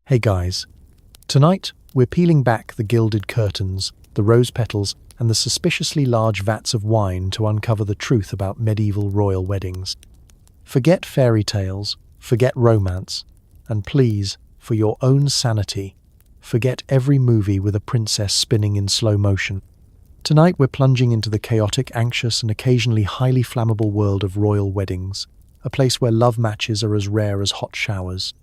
Hey guys, tonight we're peeling back the gilded curtains, the rose petals, and the suspiciously large vats of wine to uncover the truth about medieval royal weddings. Forget fairy tales, forget romance, and please, for your own sanity, forget every movie with a princess spinning in slow motion. Tonight we're plunging into the chaotic, anxious, and occasionally highly flammable world of royal weddings, a place where love matches are as rare as hot showers.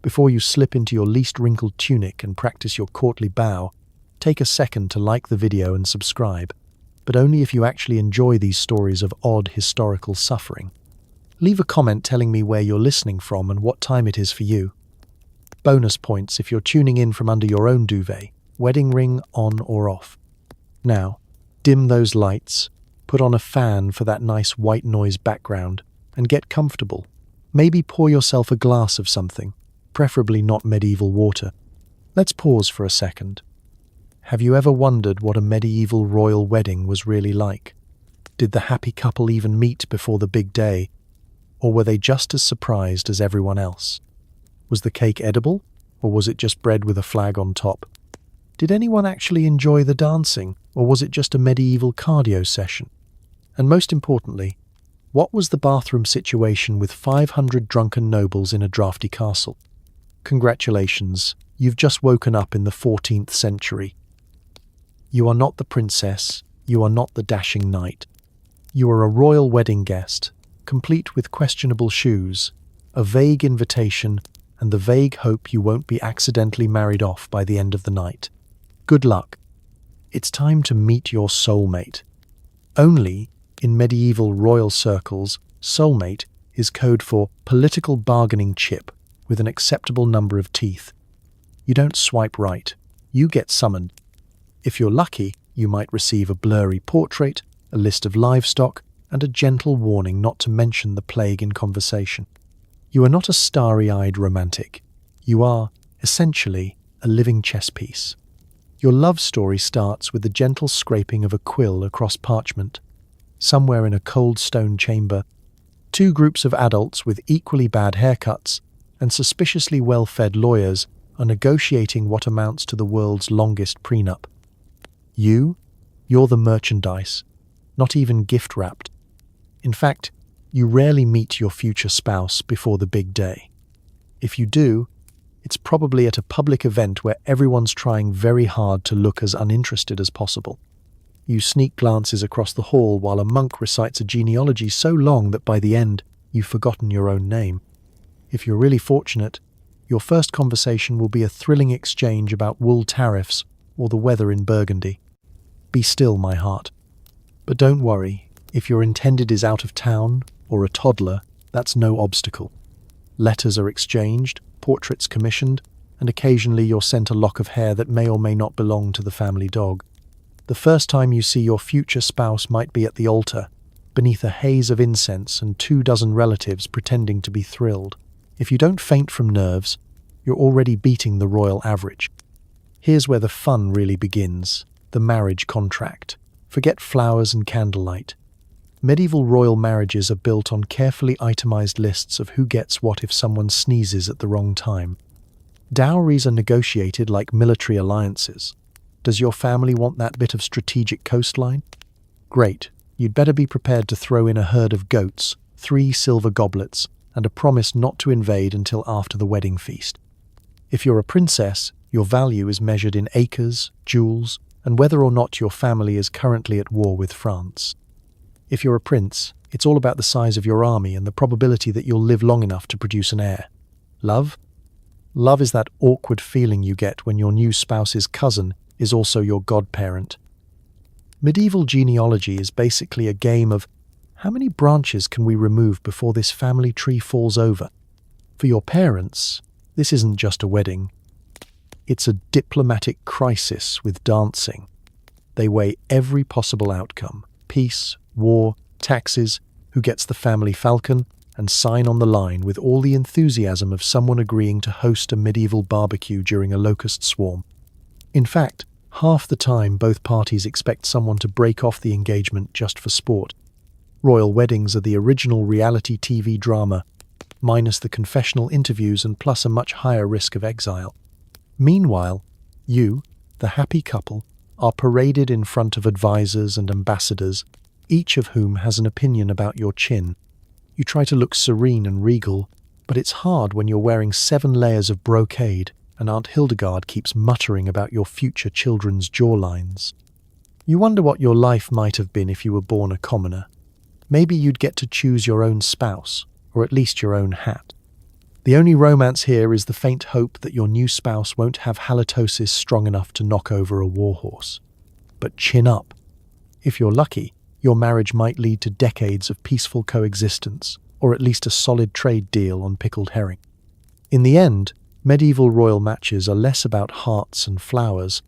Before you slip into your least wrinkled tunic and practice your courtly bow, take a second to like the video and subscribe, but only if you actually enjoy these stories of odd historical suffering. Leave a comment telling me where you're listening from and what time it is for you. Bonus points if you're tuning in from under your own duvet, wedding ring on or off. Now, dim those lights, put on a fan for that nice white noise background, and get comfortable. Maybe pour yourself a glass of something, preferably not medieval water. Let's pause for a second. Have you ever wondered what a medieval royal wedding was really like? Did the happy couple even meet before the big day? Or were they just as surprised as everyone else? Was the cake edible, or was it just bread with a flag on top? Did anyone actually enjoy the dancing, or was it just a medieval cardio session? And most importantly, what was the bathroom situation with 500 drunken nobles in a drafty castle? Congratulations, you've just woken up in the 14th century. You are not the princess, you are not the dashing knight. You are a royal wedding guest, complete with questionable shoes, a vague invitation, and the vague hope you won't be accidentally married off by the end of the night. Good luck. It's time to meet your soulmate. Only, in medieval royal circles, soulmate is code for political bargaining chip with an acceptable number of teeth. You don't swipe right, you get summoned. If you're lucky, you might receive a blurry portrait, a list of livestock, and a gentle warning not to mention the plague in conversation. You are not a starry-eyed romantic. You are, essentially, a living chess piece. Your love story starts with the gentle scraping of a quill across parchment. Somewhere in a cold stone chamber, two groups of adults with equally bad haircuts and suspiciously well-fed lawyers are negotiating what amounts to the world's longest prenup. You're the merchandise, not even gift-wrapped. In fact, you rarely meet your future spouse before the big day. If you do, it's probably at a public event where everyone's trying very hard to look as uninterested as possible. You sneak glances across the hall while a monk recites a genealogy so long that by the end, you've forgotten your own name. If you're really fortunate, your first conversation will be a thrilling exchange about wool tariffs or the weather in Burgundy. Be still, my heart. But don't worry, if your intended is out of town or a toddler, that's no obstacle. Letters are exchanged, portraits commissioned, and occasionally you're sent a lock of hair that may or may not belong to the family dog. The first time you see your future spouse might be at the altar, beneath a haze of incense and 24 relatives pretending to be thrilled. If you don't faint from nerves, you're already beating the royal average. Here's where the fun really begins, the marriage contract. Forget flowers and candlelight. Medieval royal marriages are built on carefully itemized lists of who gets what if someone sneezes at the wrong time. Dowries are negotiated like military alliances. Does your family want that bit of strategic coastline? Great, you'd better be prepared to throw in a herd of goats, 3 silver goblets, and a promise not to invade until after the wedding feast. If you're a princess, your value is measured in acres, jewels, and whether or not your family is currently at war with France. If you're a prince, it's all about the size of your army and the probability that you'll live long enough to produce an heir. Love? Love is that awkward feeling you get when your new spouse's cousin is also your godparent. Medieval genealogy is basically a game of how many branches can we remove before this family tree falls over? For your parents, this isn't just a wedding. It's a diplomatic crisis with dancing. They weigh every possible outcome: peace, war, taxes, who gets the family falcon, and sign on the line with all the enthusiasm of someone agreeing to host a medieval barbecue during a locust swarm. In fact, half the time both parties expect someone to break off the engagement just for sport. Royal weddings are the original reality TV drama, minus the confessional interviews and plus a much higher risk of exile. Meanwhile, you, the happy couple, are paraded in front of advisors and ambassadors, each of whom has an opinion about your chin. You try to look serene and regal, but it's hard when you're wearing 7 layers of brocade and Aunt Hildegard keeps muttering about your future children's jawlines. You wonder what your life might have been if you were born a commoner. Maybe you'd get to choose your own spouse, or at least your own hat. The only romance here is the faint hope that your new spouse won't have halitosis strong enough to knock over a warhorse. But chin up. If you're lucky, your marriage might lead to decades of peaceful coexistence, or at least a solid trade deal on pickled herring. In the end, medieval royal matches are less about hearts and flowers,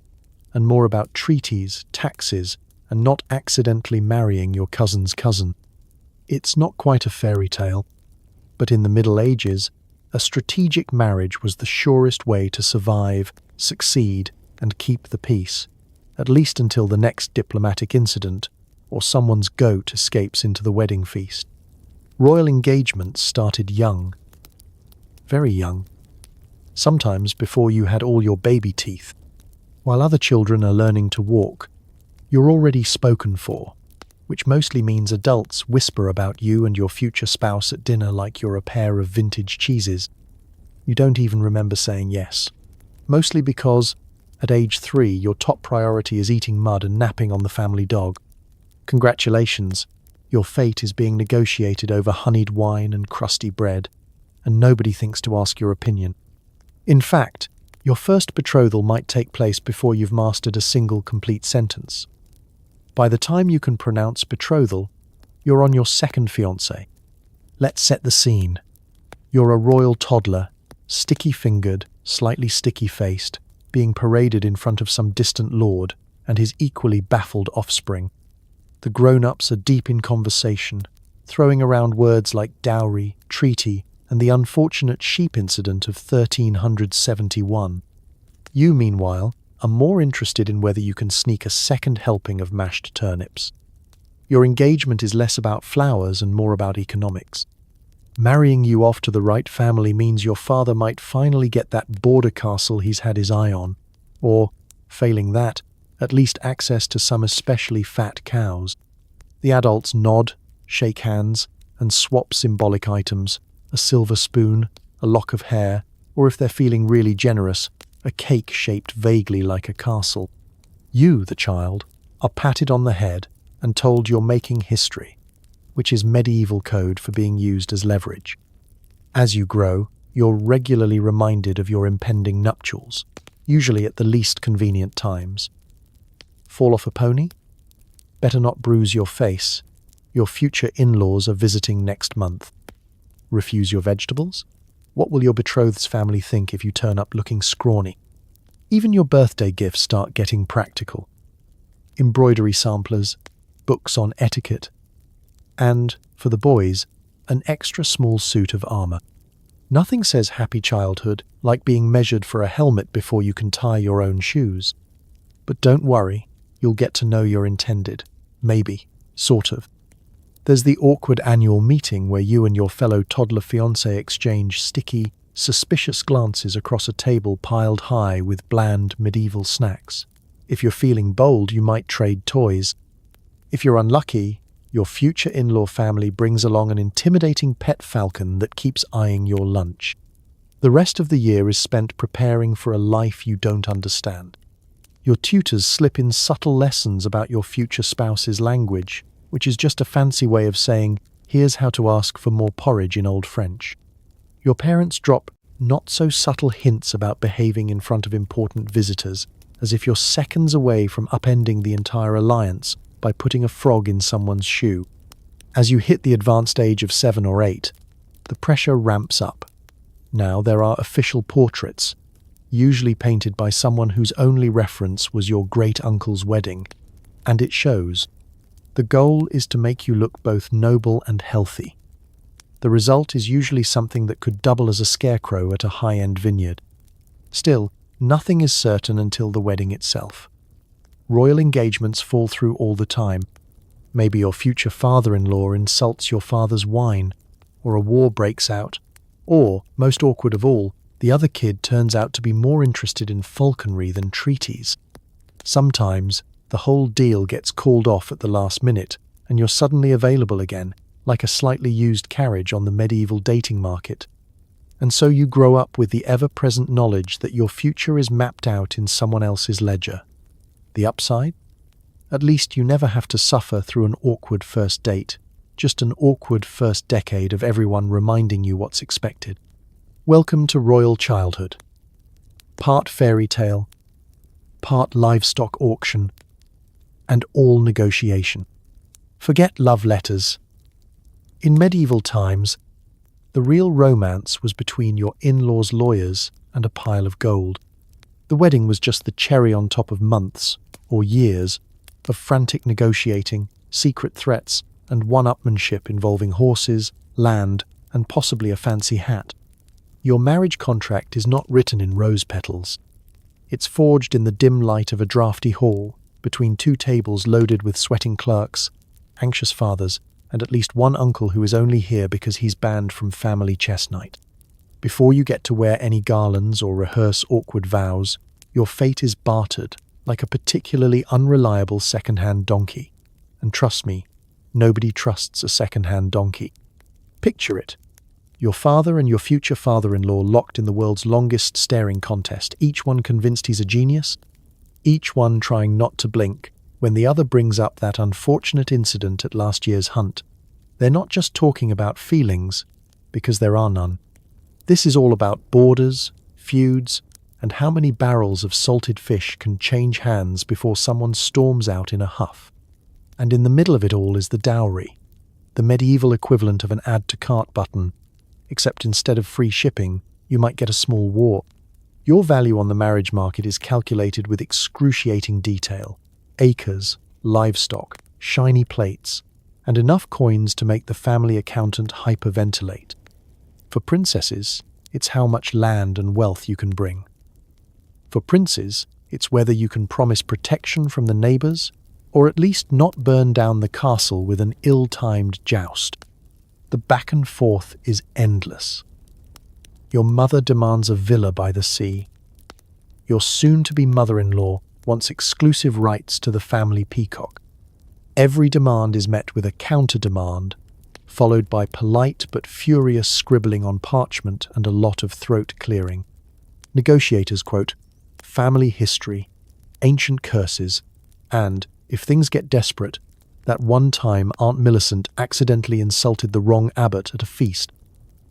and more about treaties, taxes, and not accidentally marrying your cousin's cousin. It's not quite a fairy tale, but in the Middle Ages, a strategic marriage was the surest way to survive, succeed, and keep the peace, at least until the next diplomatic incident or someone's goat escapes into the wedding feast. Royal engagements started young, very young, sometimes before you had all your baby teeth. While other children are learning to walk, you're already spoken for, which mostly means adults whisper about you and your future spouse at dinner like you're a pair of vintage cheeses. You don't even remember saying yes, mostly because, at age 3, your top priority is eating mud and napping on the family dog. Congratulations, your fate is being negotiated over honeyed wine and crusty bread, and nobody thinks to ask your opinion. In fact, your first betrothal might take place before you've mastered a single complete sentence. By the time you can pronounce betrothal, you're on your second fiancé. Let's set the scene. You're a royal toddler, sticky-fingered, slightly sticky-faced, being paraded in front of some distant lord and his equally baffled offspring. The grown-ups are deep in conversation, throwing around words like dowry, treaty, and the unfortunate sheep incident of 1371. You, meanwhile, are more interested in whether you can sneak a second helping of mashed turnips. Your engagement is less about flowers and more about economics. Marrying you off to the right family means your father might finally get that border castle he's had his eye on, or, failing that, at least access to some especially fat cows. The adults nod, shake hands, and swap symbolic items, a silver spoon, a lock of hair, or if they're feeling really generous, a cake shaped vaguely like a castle. You, the child, are patted on the head and told you're making history, which is medieval code for being used as leverage. As you grow, you're regularly reminded of your impending nuptials, usually at the least convenient times. Fall off a pony? Better not bruise your face. Your future in-laws are visiting next month. Refuse your vegetables? What will your betrothed's family think if you turn up looking scrawny? Even your birthday gifts start getting practical. Embroidery samplers, books on etiquette, and, for the boys, an extra small suit of armor. Nothing says happy childhood like being measured for a helmet before you can tie your own shoes. But don't worry, you'll get to know your intended. Maybe. Sort of. There's the awkward annual meeting where you and your fellow toddler fiancé exchange sticky, suspicious glances across a table piled high with bland medieval snacks. If you're feeling bold, you might trade toys. If you're unlucky, your future in-law family brings along an intimidating pet falcon that keeps eyeing your lunch. The rest of the year is spent preparing for a life you don't understand. Your tutors slip in subtle lessons about your future spouse's language, which is just a fancy way of saying, here's how to ask for more porridge in Old French. Your parents drop not-so-subtle hints about behaving in front of important visitors, as if you're seconds away from upending the entire alliance by putting a frog in someone's shoe. As you hit the advanced age of 7 or 8, the pressure ramps up. Now there are official portraits, usually painted by someone whose only reference was your great-uncle's wedding, and it shows. The goal is to make you look both noble and healthy. The result is usually something that could double as a scarecrow at a high-end vineyard. Still, nothing is certain until the wedding itself. Royal engagements fall through all the time. Maybe your future father-in-law insults your father's wine, or a war breaks out, Or, most awkward of all, the other kid turns out to be more interested in falconry than treaties. Sometimes, the whole deal gets called off at the last minute, and you're suddenly available again, like a slightly used carriage on the medieval dating market. And so you grow up with the ever-present knowledge that your future is mapped out in someone else's ledger. The upside? At least you never have to suffer through an awkward first date, just an awkward first decade of everyone reminding you what's expected. Welcome to royal childhood. Part fairy tale, part livestock auction, and all negotiation. Forget love letters. In medieval times, the real romance was between your in-laws' lawyers and a pile of gold. The wedding was just the cherry on top of months, or years, of frantic negotiating, secret threats, and one-upmanship involving horses, land, and possibly a fancy hat. Your marriage contract is not written in rose petals. It's forged in the dim light of a drafty hall, between two tables loaded with sweating clerks, anxious fathers, and at least one uncle who is only here because he's banned from family chess night. Before you get to wear any garlands or rehearse awkward vows, your fate is bartered like a particularly unreliable second-hand donkey. And trust me, nobody trusts a second-hand donkey. Picture it. Your father and your future father-in-law locked in the world's longest staring contest, each one convinced he's a genius, each one trying not to blink when the other brings up that unfortunate incident at last year's hunt. They're not just talking about feelings, because there are none. This is all about borders, feuds, and how many barrels of salted fish can change hands before someone storms out in a huff. And in the middle of it all is the dowry, the medieval equivalent of an add to cart button, except instead of free shipping, you might get a small war. Your value on the marriage market is calculated with excruciating detail. Acres, livestock, shiny plates, and enough coins to make the family accountant hyperventilate. For princesses, it's how much land and wealth you can bring. For princes, it's whether you can promise protection from the neighbors, or at least not burn down the castle with an ill-timed joust. The back and forth is endless. Your mother demands a villa by the sea. Your soon-to-be mother-in-law wants exclusive rights to the family peacock. Every demand is met with a counter-demand, followed by polite but furious scribbling on parchment and a lot of throat-clearing. Negotiators quote, "family history, ancient curses, and, if things get desperate, that one time Aunt Millicent accidentally insulted the wrong abbot at a feast."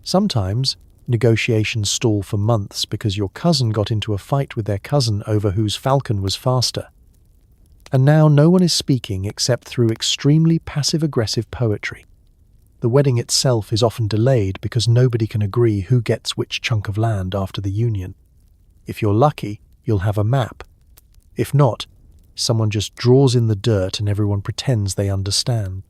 Sometimes, negotiations stall for months because your cousin got into a fight with their cousin over whose falcon was faster. And now no one is speaking except through extremely passive-aggressive poetry. The wedding itself is often delayed because nobody can agree who gets which chunk of land after the union. If you're lucky, you'll have a map. If not, someone just draws in the dirt and everyone pretends they understand.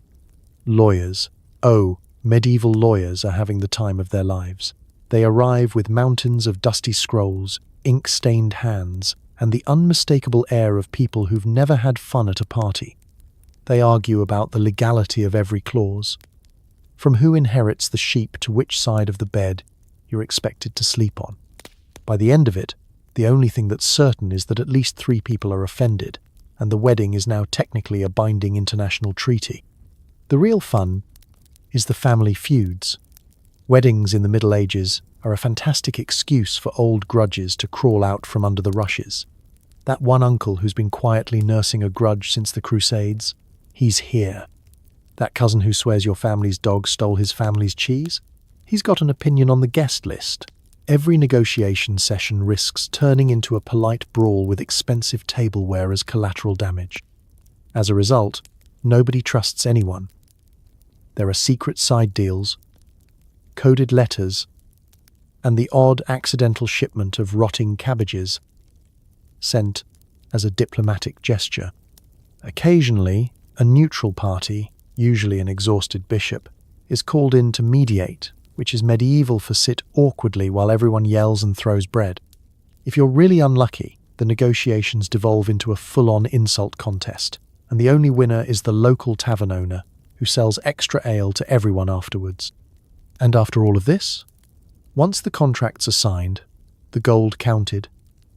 Lawyers. Oh, medieval lawyers are having the time of their lives. They arrive with mountains of dusty scrolls, ink-stained hands, and the unmistakable air of people who've never had fun at a party. They argue about the legality of every clause. From who inherits the sheep to which side of the bed you're expected to sleep on. By the end of it, the only thing that's certain is that at least 3 people are offended, and the wedding is now technically a binding international treaty. The real fun is the family feuds. Weddings in the Middle Ages are a fantastic excuse for old grudges to crawl out from under the rushes. That one uncle who's been quietly nursing a grudge since the Crusades, he's here. That cousin who swears your family's dog stole his family's cheese, he's got an opinion on the guest list. Every negotiation session risks turning into a polite brawl with expensive tableware as collateral damage. As a result, nobody trusts anyone. There are secret side deals, coded letters, and the odd accidental shipment of rotting cabbages sent as a diplomatic gesture. Occasionally, a neutral party, usually an exhausted bishop, is called in to mediate, which is medieval for sit awkwardly while everyone yells and throws bread. If you're really unlucky, the negotiations devolve into a full-on insult contest, and the only winner is the local tavern owner, who sells extra ale to everyone afterwards. And after all of this, Once the contracts are signed, the gold counted,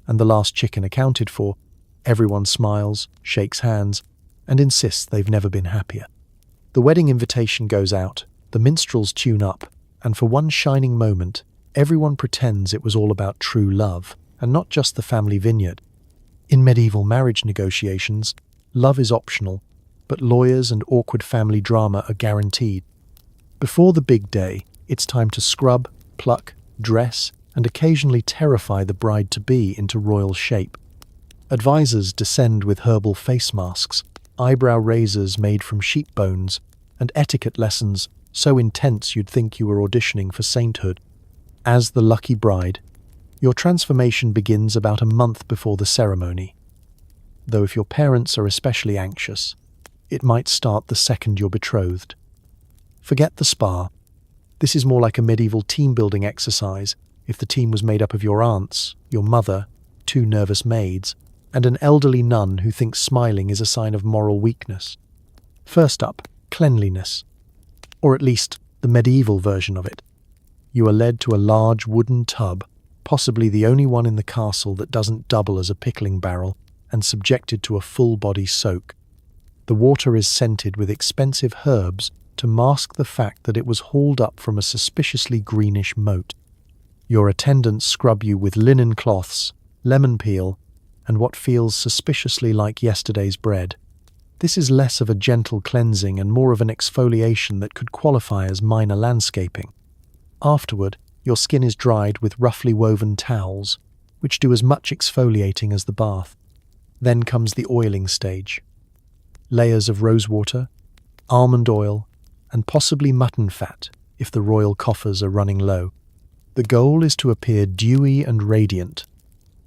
and the last chicken accounted for, everyone smiles, shakes hands, and insists they've never been happier. The wedding invitation goes out, the minstrels tune up, and for one shining moment, everyone pretends it was all about true love, and not just the family vineyard. In medieval marriage negotiations, love is optional, but lawyers and awkward family drama are guaranteed. Before the big day, it's time to scrub, pluck, dress, and occasionally terrify the bride-to-be into royal shape. Advisors descend with herbal face masks, eyebrow razors made from sheep bones, and etiquette lessons so intense you'd think you were auditioning for sainthood. As the lucky bride, your transformation begins about a month before the ceremony. Though if your parents are especially anxious, it might start the second you're betrothed. Forget the spa. This is more like a medieval team-building exercise if the team was made up of your aunts, your mother, 2 nervous maids, and an elderly nun who thinks smiling is a sign of moral weakness. First up, cleanliness. Or at least, the medieval version of it. You are led to a large wooden tub, possibly the only one in the castle that doesn't double as a pickling barrel, and subjected to a full-body soak. The water is scented with expensive herbs to mask the fact that it was hauled up from a suspiciously greenish moat. Your attendants scrub you with linen cloths, lemon peel, and what feels suspiciously like yesterday's bread. This is less of a gentle cleansing and more of an exfoliation that could qualify as minor landscaping. Afterward, your skin is dried with roughly woven towels, which do as much exfoliating as the bath. Then comes the oiling stage. Layers of rosewater, almond oil, and possibly mutton fat if the royal coffers are running low. The goal is to appear dewy and radiant,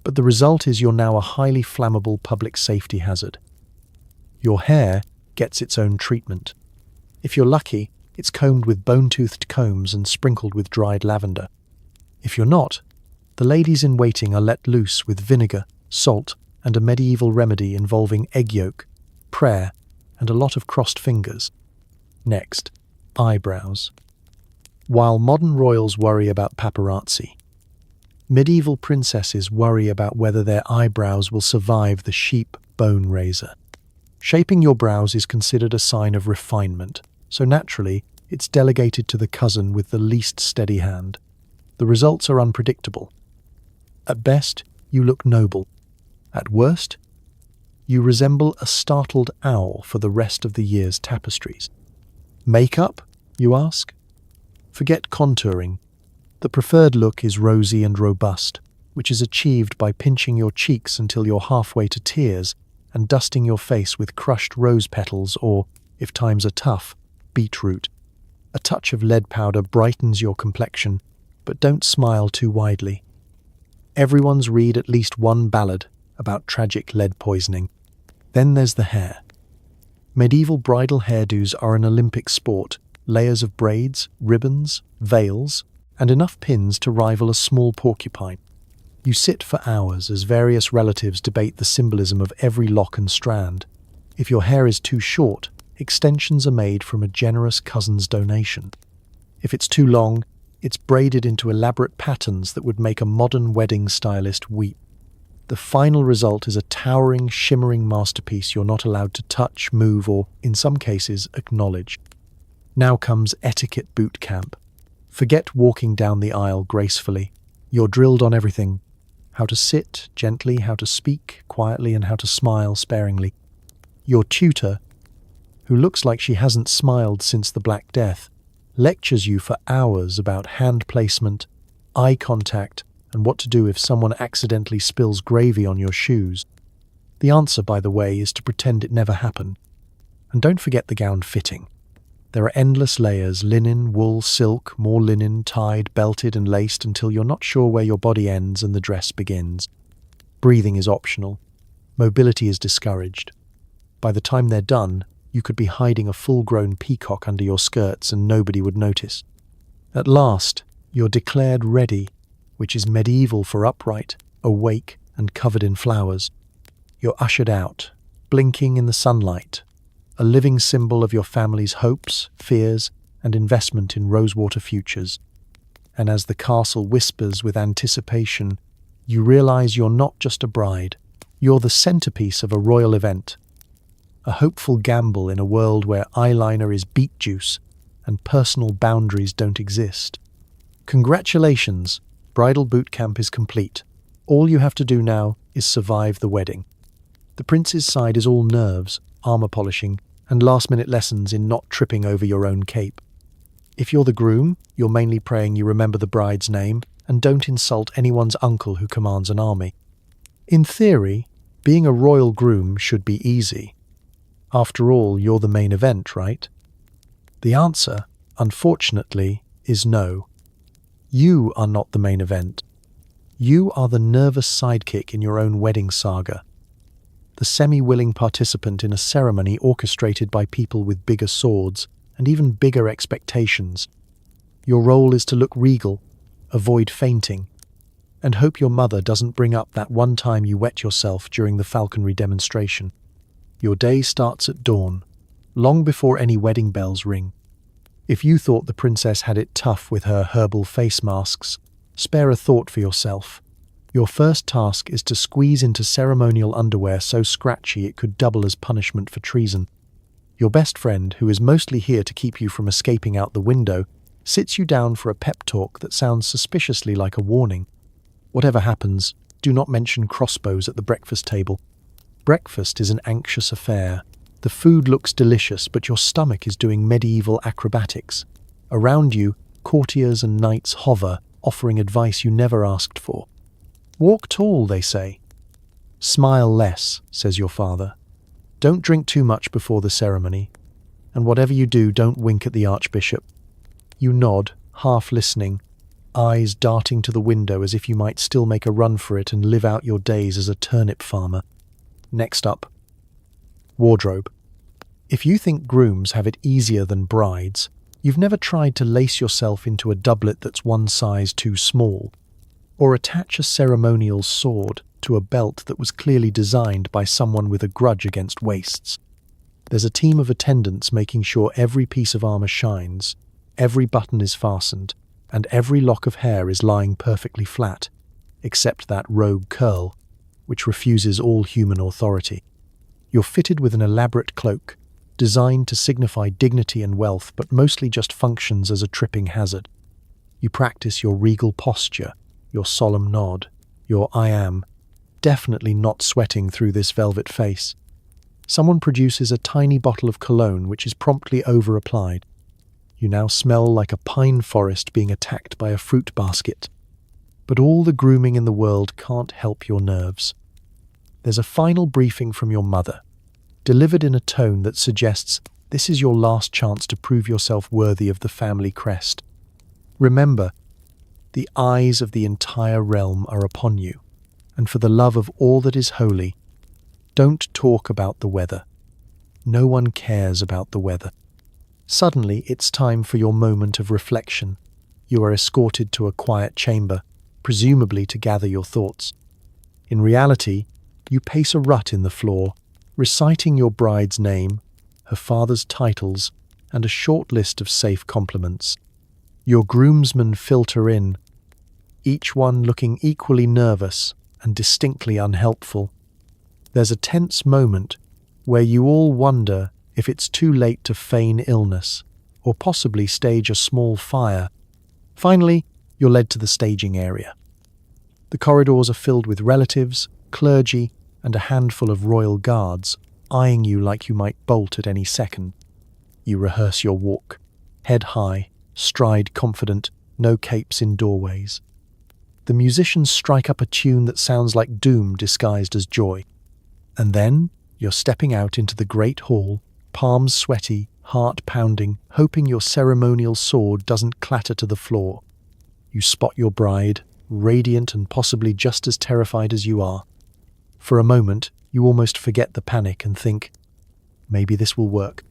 but the result is you're now a highly flammable public safety hazard. Your hair gets its own treatment. If you're lucky, it's combed with bone-toothed combs and sprinkled with dried lavender. If you're not, the ladies in waiting are let loose with vinegar, salt, and a medieval remedy involving egg yolk, prayer, and a lot of crossed fingers. Next, eyebrows. While modern royals worry about paparazzi, medieval princesses worry about whether their eyebrows will survive the sheep bone razor. Shaping your brows is considered a sign of refinement, so naturally, it's delegated to the cousin with the least steady hand. The results are unpredictable. At best, you look noble. At worst, you resemble a startled owl for the rest of the year's tapestries. Makeup, you ask? Forget contouring. The preferred look is rosy and robust, which is achieved by pinching your cheeks until you're halfway to tears and dusting your face with crushed rose petals or, if times are tough, beetroot. A touch of lead powder brightens your complexion, but don't smile too widely. Everyone's read at least one ballad about tragic lead poisoning. Then there's the hair. Medieval bridal hairdos are an Olympic sport, layers of braids, ribbons, veils, and enough pins to rival a small porcupine. You sit for hours as various relatives debate the symbolism of every lock and strand. If your hair is too short, extensions are made from a generous cousin's donation. If it's too long, it's braided into elaborate patterns that would make a modern wedding stylist weep. The final result is a towering, shimmering masterpiece you're not allowed to touch, move, or, in some cases, acknowledge. Now comes etiquette boot camp. Forget walking down the aisle gracefully. You're drilled on everything. How to sit gently, how to speak quietly, and how to smile sparingly. Your tutor, who looks like she hasn't smiled since the Black Death, lectures you for hours about hand placement, eye contact, and what to do if someone accidentally spills gravy on your shoes. The answer, by the way, is to pretend it never happened. And don't forget the gown fitting. There are endless layers: linen, wool, silk, more linen, tied, belted, and laced until you're not sure where your body ends and the dress begins. Breathing is optional. Mobility is discouraged. By the time they're done, you could be hiding a full-grown peacock under your skirts and nobody would notice. At last, you're declared ready, which is medieval for upright, awake, and covered in flowers. You're ushered out, blinking in the sunlight, a living symbol of your family's hopes, fears, and investment in rosewater futures. and as the castle whispers with anticipation, you realize you're not just a bride, you're the centerpiece of a royal event. A hopeful gamble in a world where eyeliner is beet juice and personal boundaries don't exist. Congratulations, bridal boot camp is complete. All you have to do now is survive the wedding. The prince's side is all nerves, armor polishing, and last-minute lessons in not tripping over your own cape. If you're the groom, you're mainly praying you remember the bride's name and don't insult anyone's uncle who commands an army. In theory, being a royal groom should be easy. After all, you're the main event, right? The answer, unfortunately, is no. You are not the main event. You are the nervous sidekick in your own wedding saga. The semi-willing participant in a ceremony orchestrated by people with bigger swords and even bigger expectations. Your role is to look regal, avoid fainting, and hope your mother doesn't bring up that one time you wet yourself during the falconry demonstration. Your day starts at dawn, long before any wedding bells ring. If you thought the princess had it tough with her herbal face masks, spare a thought for yourself. Your first task is to squeeze into ceremonial underwear so scratchy it could double as punishment for treason. Your best friend, who is mostly here to keep you from escaping out the window, sits you down for a pep talk that sounds suspiciously like a warning. Whatever happens, do not mention crossbows at the breakfast table. Breakfast is an anxious affair. The food looks delicious, but your stomach is doing medieval acrobatics. Around you, courtiers and knights hover, offering advice you never asked for. Walk tall, they say. Smile less, says your father. Don't drink too much before the ceremony. And whatever you do, don't wink at the archbishop. You nod, half listening, eyes darting to the window as if you might still make a run for it and live out your days as a turnip farmer. Next up, wardrobe. If you think grooms have it easier than brides, you've never tried to lace yourself into a doublet that's one size too small, or attach a ceremonial sword to a belt that was clearly designed by someone with a grudge against waists. There's a team of attendants making sure every piece of armor shines, every button is fastened, and every lock of hair is lying perfectly flat, except that rogue curl, which refuses all human authority. You're fitted with an elaborate cloak, designed to signify dignity and wealth, but mostly just functions as a tripping hazard. You practice your regal posture, your solemn nod, your I am, definitely not sweating through this velvet face. Someone produces a tiny bottle of cologne which is promptly over-applied. You now smell like a pine forest being attacked by a fruit basket. But all the grooming in the world can't help your nerves. There's a final briefing from your mother, delivered in a tone that suggests this is your last chance to prove yourself worthy of the family crest. Remember, the eyes of the entire realm are upon you, and for the love of all that is holy, don't talk about the weather. No one cares about the weather. Suddenly, it's time for your moment of reflection. You are escorted to a quiet chamber, presumably to gather your thoughts. In reality, you pace a rut in the floor, reciting your bride's name, her father's titles, and a short list of safe compliments. Your groomsmen filter in, each one looking equally nervous and distinctly unhelpful. There's a tense moment where you all wonder if it's too late to feign illness or possibly stage a small fire. Finally, you're led to the staging area. The corridors are filled with relatives, clergy, and a handful of royal guards, eyeing you like you might bolt at any second. You rehearse your walk, head high, stride confident, no capes in doorways. The musicians strike up a tune that sounds like doom disguised as joy. And then you're stepping out into the great hall, palms sweaty, heart pounding, hoping your ceremonial sword doesn't clatter to the floor. You spot your bride, radiant and possibly just as terrified as you are. For a moment, you almost forget the panic and think, maybe this will work.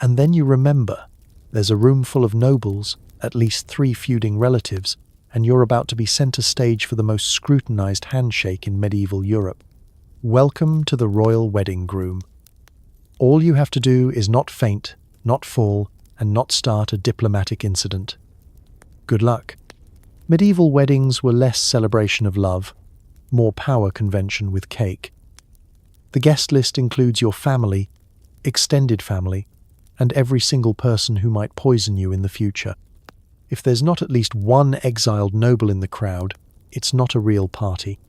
And then you remember, there's a room full of nobles, at least 3 feuding relatives, and you're about to be center stage for the most scrutinized handshake in medieval Europe. Welcome to the royal wedding, groom. All you have to do is not faint, not fall, and not start a diplomatic incident. Good luck. Medieval weddings were less celebration of love, more power convention with cake. The guest list includes your family, extended family, and every single person who might poison you in the future. If there's not at least one exiled noble in the crowd, it's not a real party.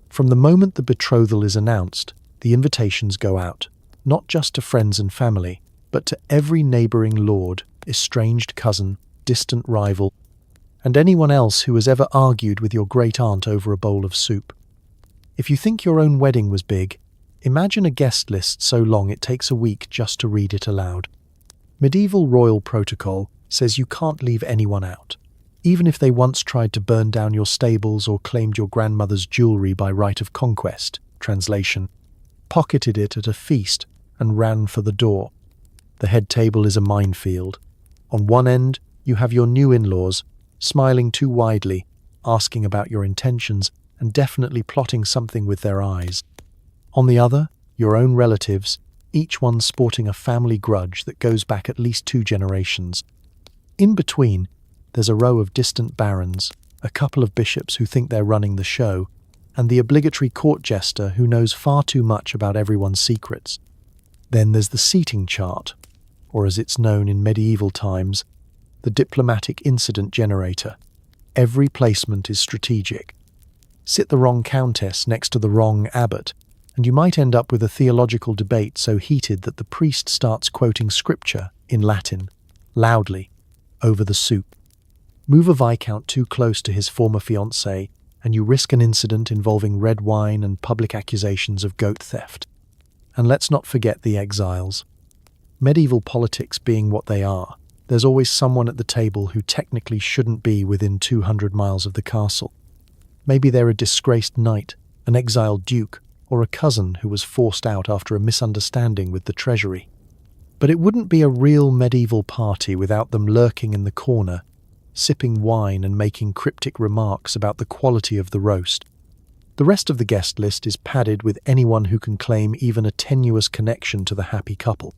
From the moment the betrothal is announced, the invitations go out, not just to friends and family, but to every neighbouring lord, estranged cousin, distant rival, and anyone else who has ever argued with your great-aunt over a bowl of soup. If you think your own wedding was big, imagine a guest list so long it takes a week just to read it aloud. Medieval royal protocol says you can't leave anyone out, even if they once tried to burn down your stables or claimed your grandmother's jewellery by right of conquest, translation, pocketed it at a feast and ran for the door. The head table is a minefield. On one end, you have your new in-laws, smiling too widely, asking about your intentions, and definitely plotting something with their eyes. On the other, your own relatives, each one sporting a family grudge that goes back at least 2 generations. In between, there's a row of distant barons, a couple of bishops who think they're running the show, and the obligatory court jester who knows far too much about everyone's secrets. Then there's the seating chart, or as it's known in medieval times, the diplomatic incident generator. Every placement is strategic. Sit the wrong countess next to the wrong abbot, and you might end up with a theological debate so heated that the priest starts quoting scripture in Latin, loudly, over the soup. Move a viscount too close to his former fiancée, and you risk an incident involving red wine and public accusations of goat theft. And let's not forget the exiles. Medieval politics being what they are, there's always someone at the table who technically shouldn't be within 200 miles of the castle. Maybe they're a disgraced knight, an exiled duke, or a cousin who was forced out after a misunderstanding with the treasury. But it wouldn't be a real medieval party without them lurking in the corner, sipping wine and making cryptic remarks about the quality of the roast. The rest of the guest list is padded with anyone who can claim even a tenuous connection to the happy couple.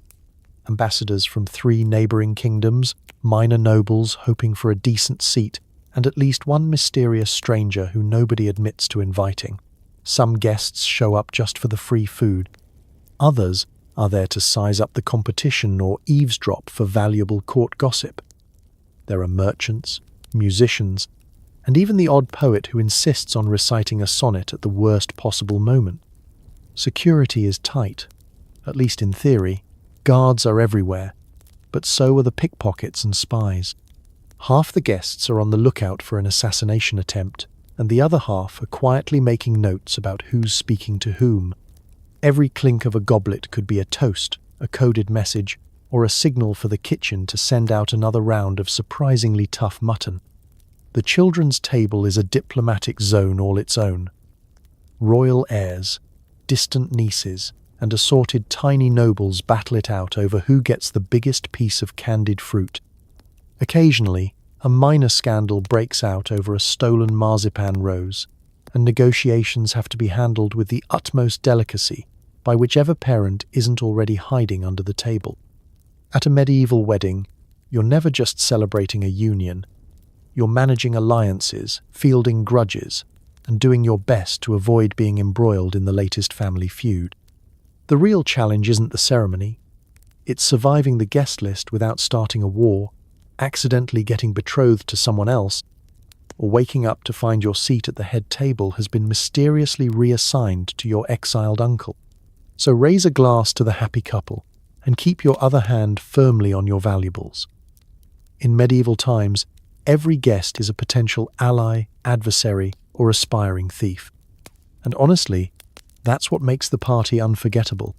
Ambassadors from 3 neighbouring kingdoms, minor nobles hoping for a decent seat, and at least one mysterious stranger who nobody admits to inviting. Some guests show up just for the free food. Others are there to size up the competition or eavesdrop for valuable court gossip. There are merchants, musicians, and even the odd poet who insists on reciting a sonnet at the worst possible moment. Security is tight, at least in theory. Guards are everywhere, but so are the pickpockets and spies. Half the guests are on the lookout for an assassination attempt, and the other half are quietly making notes about who's speaking to whom. Every clink of a goblet could be a toast, a coded message, or a signal for the kitchen to send out another round of surprisingly tough mutton. The children's table is a diplomatic zone all its own. Royal heirs, distant nieces, and assorted tiny nobles battle it out over who gets the biggest piece of candied fruit. Occasionally, a minor scandal breaks out over a stolen marzipan rose, and negotiations have to be handled with the utmost delicacy by whichever parent isn't already hiding under the table. At a medieval wedding, you're never just celebrating a union. You're managing alliances, fielding grudges, and doing your best to avoid being embroiled in the latest family feud. The real challenge isn't the ceremony. It's surviving the guest list without starting a war, accidentally getting betrothed to someone else, or waking up to find your seat at the head table has been mysteriously reassigned to your exiled uncle. So raise a glass to the happy couple, and keep your other hand firmly on your valuables. In medieval times, every guest is a potential ally, adversary, or aspiring thief. And honestly, that's what makes the party unforgettable.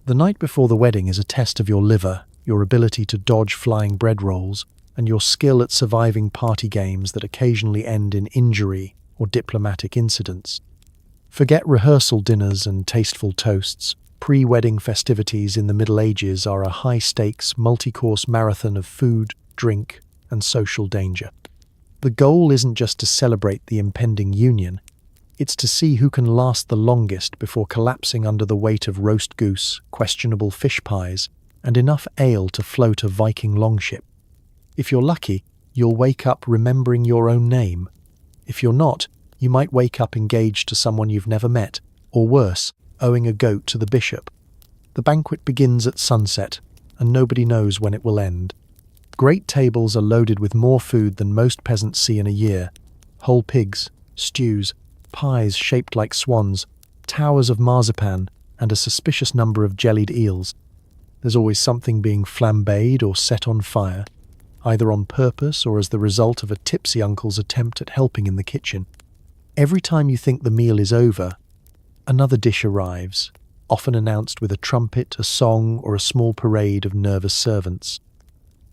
The night before the wedding is a test of your liver, your ability to dodge flying bread rolls, and your skill at surviving party games that occasionally end in injury or diplomatic incidents. Forget rehearsal dinners and tasteful toasts. Pre-wedding festivities in the Middle Ages are a high-stakes, multi-course marathon of food, drink, and social danger. The goal isn't just to celebrate the impending union, it's to see who can last the longest before collapsing under the weight of roast goose, questionable fish pies, and enough ale to float a Viking longship. If you're lucky, you'll wake up remembering your own name, If you're not, you might wake up engaged to someone you've never met, or worse, owing a goat to the bishop. The banquet begins at sunset, and nobody knows when it will end. Great tables are loaded with more food than most peasants see in a year. Whole pigs, stews, pies shaped like swans, towers of marzipan, and a suspicious number of jellied eels. There's always something being flambéed or set on fire, either on purpose or as the result of a tipsy uncle's attempt at helping in the kitchen. Every time you think the meal is over, another dish arrives, often announced with a trumpet, a song, or a small parade of nervous servants.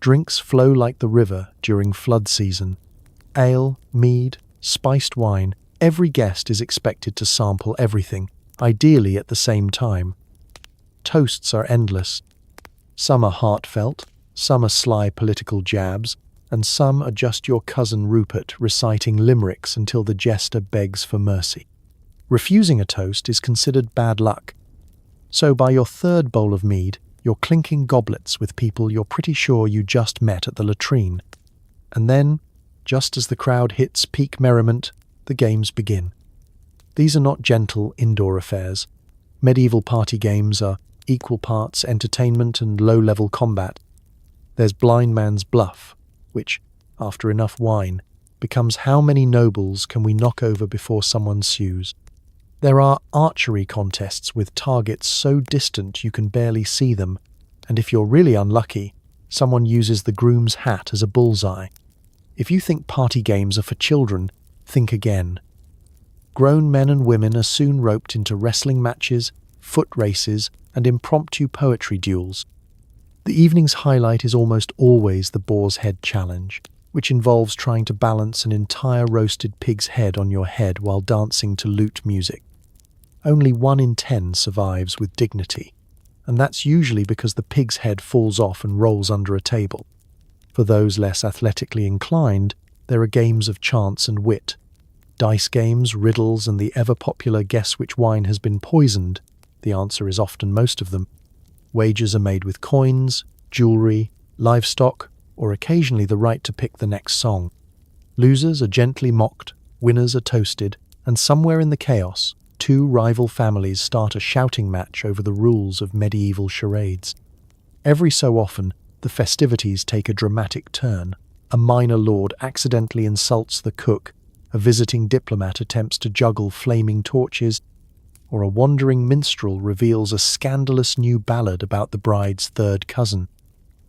Drinks flow like the river during flood season. Ale, mead, spiced wine, every guest is expected to sample everything, ideally at the same time. Toasts are endless. Some are heartfelt, some are sly political jabs, and some are just your cousin Rupert reciting limericks until the jester begs for mercy. Refusing a toast is considered bad luck. So by your third bowl of mead, you're clinking goblets with people you're pretty sure you just met at the latrine. And then, just as the crowd hits peak merriment, the games begin. These are not gentle indoor affairs. Medieval party games are equal parts entertainment and low-level combat. There's blind man's bluff, which, after enough wine, becomes how many nobles can we knock over before someone sues. There are archery contests with targets so distant you can barely see them, and if you're really unlucky, someone uses the groom's hat as a bullseye. If you think party games are for children, think again. Grown men and women are soon roped into wrestling matches, foot races, and impromptu poetry duels. The evening's highlight is almost always the boar's head challenge, which involves trying to balance an entire roasted pig's head on your head while dancing to lute music. Only 1 in 10 survives with dignity, and that's usually because the pig's head falls off and rolls under a table. For those less athletically inclined, there are games of chance and wit. Dice games, riddles, and the ever-popular guess which wine has been poisoned. The answer is often most of them. Wagers are made with coins, jewelry, livestock, or occasionally the right to pick the next song. Losers are gently mocked, winners are toasted, and somewhere in the chaos, 2 rival families start a shouting match over the rules of medieval charades. Every so often, the festivities take a dramatic turn. A minor lord accidentally insults the cook, a visiting diplomat attempts to juggle flaming torches, or a wandering minstrel reveals a scandalous new ballad about the bride's third cousin.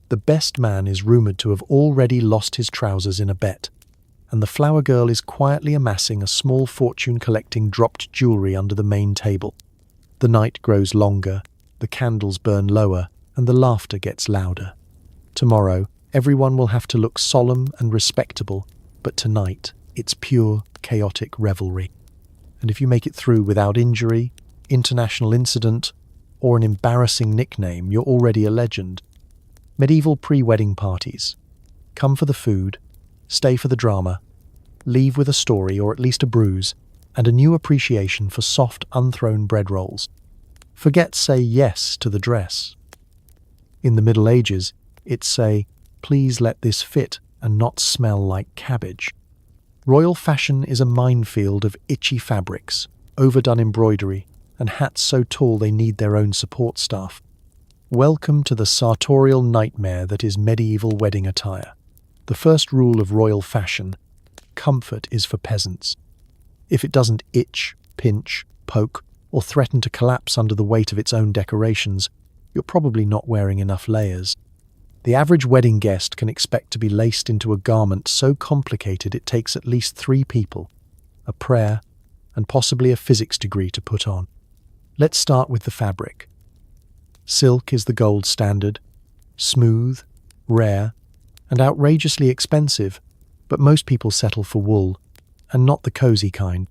The best man is rumoured to have already lost his trousers in a bet, and the flower girl is quietly amassing a small fortune collecting dropped jewellery under the main table. The night grows longer, the candles burn lower, and the laughter gets louder. Tomorrow, everyone will have to look solemn and respectable, but tonight, it's pure, chaotic revelry. And if you make it through without injury, international incident, or an embarrassing nickname, you're already a legend. Medieval pre-wedding parties. Come for the food, stay for the drama, leave with a story or at least a bruise, and a new appreciation for soft, unthrown bread rolls. Forget say yes to the dress. In the Middle Ages, it's say, please let this fit and not smell like cabbage. Royal fashion is a minefield of itchy fabrics, overdone embroidery, and hats so tall they need their own support staff. Welcome to the sartorial nightmare that is medieval wedding attire. The first rule of royal fashion: comfort is for peasants. If it doesn't itch, pinch, poke, or threaten to collapse under the weight of its own decorations, you're probably not wearing enough layers. The average wedding guest can expect to be laced into a garment so complicated it takes at least 3 people, a prayer, and possibly a physics degree to put on. Let's start with the fabric. Silk is the gold standard, smooth, rare, and outrageously expensive, but most people settle for wool, and not the cozy kind.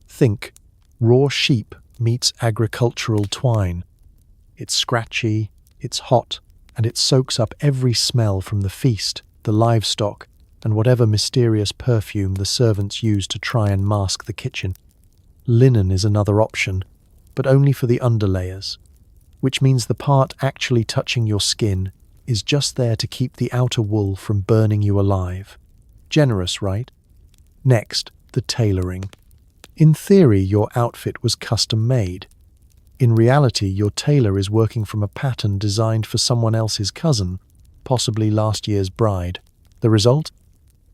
Think raw sheep meets agricultural twine. It's scratchy, it's hot, and it soaks up every smell from the feast, the livestock, and whatever mysterious perfume the servants use to try and mask the kitchen. Linen is another option, but only for the underlayers, which means the part actually touching your skin is just there to keep the outer wool from burning you alive. Generous, right? Next, the tailoring. In theory, your outfit was custom-made. In reality, your tailor is working from a pattern designed for someone else's cousin, possibly last year's bride. The result?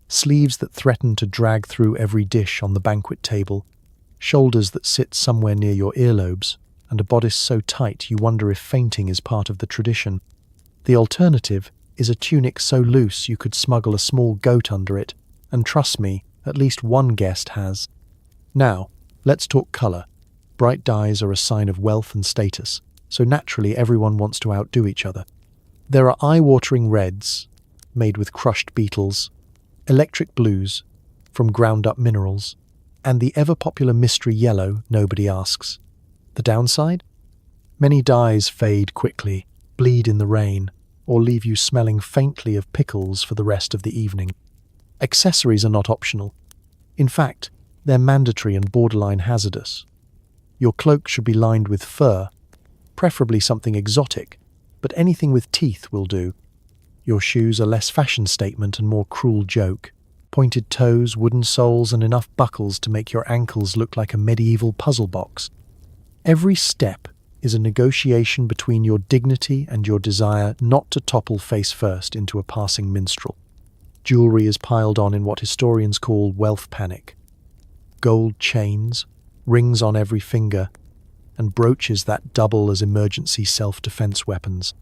Sleeves that threaten to drag through every dish on the banquet table, shoulders that sit somewhere near your earlobes, and a bodice so tight you wonder if fainting is part of the tradition. The alternative is a tunic so loose you could smuggle a small goat under it, and trust me, at least one guest has. Now, let's talk colour. Bright dyes are a sign of wealth and status, so naturally everyone wants to outdo each other. There are eye-watering reds, made with crushed beetles, electric blues, from ground-up minerals, and the ever-popular mystery yellow nobody asks. The downside? Many dyes fade quickly, bleed in the rain, or leave you smelling faintly of pickles for the rest of the evening. Accessories are not optional. In fact, they're mandatory and borderline hazardous. Your cloak should be lined with fur, preferably something exotic, but anything with teeth will do. Your shoes are less fashion statement and more cruel joke. Pointed toes, wooden soles, and enough buckles to make your ankles look like a medieval puzzle box. Every step is a negotiation between your dignity and your desire not to topple face first into a passing minstrel. Jewelry is piled on in what historians call wealth panic. Gold chains, rings on every finger, and brooches that double as emergency self-defense weapons.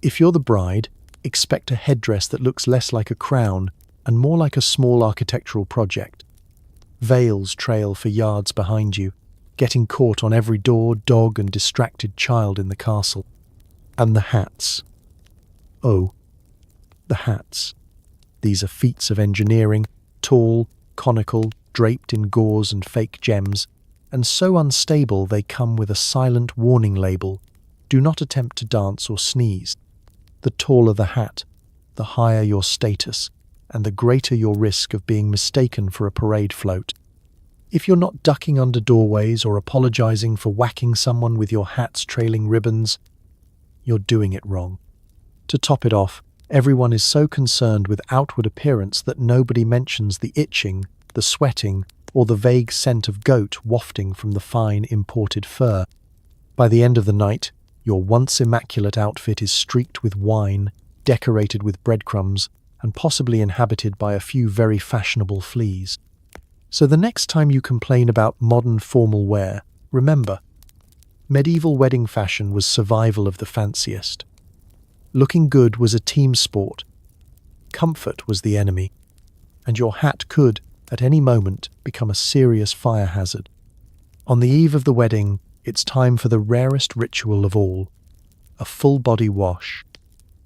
If you're the bride, expect a headdress that looks less like a crown and more like a small architectural project. Veils trail for yards behind you, getting caught on every door, dog, and distracted child in the castle. And the hats. Oh, the hats. These are feats of engineering, tall, conical, draped in gauze and fake gems, and so unstable they come with a silent warning label: do not attempt to dance or sneeze. The taller the hat, the higher your status, and the greater your risk of being mistaken for a parade float. If you're not ducking under doorways or apologizing for whacking someone with your hat's trailing ribbons, you're doing it wrong. To top it off, everyone is so concerned with outward appearance that nobody mentions the itching, the sweating, or the vague scent of goat wafting from the fine imported fur. By the end of the night, your once immaculate outfit is streaked with wine, decorated with breadcrumbs, and possibly inhabited by a few very fashionable fleas. So the next time you complain about modern formal wear, remember, medieval wedding fashion was survival of the fanciest. Looking good was a team sport. Comfort was the enemy, and your hat could, at any moment, become a serious fire hazard. On the eve of the wedding, it's time for the rarest ritual of all, a full-body wash.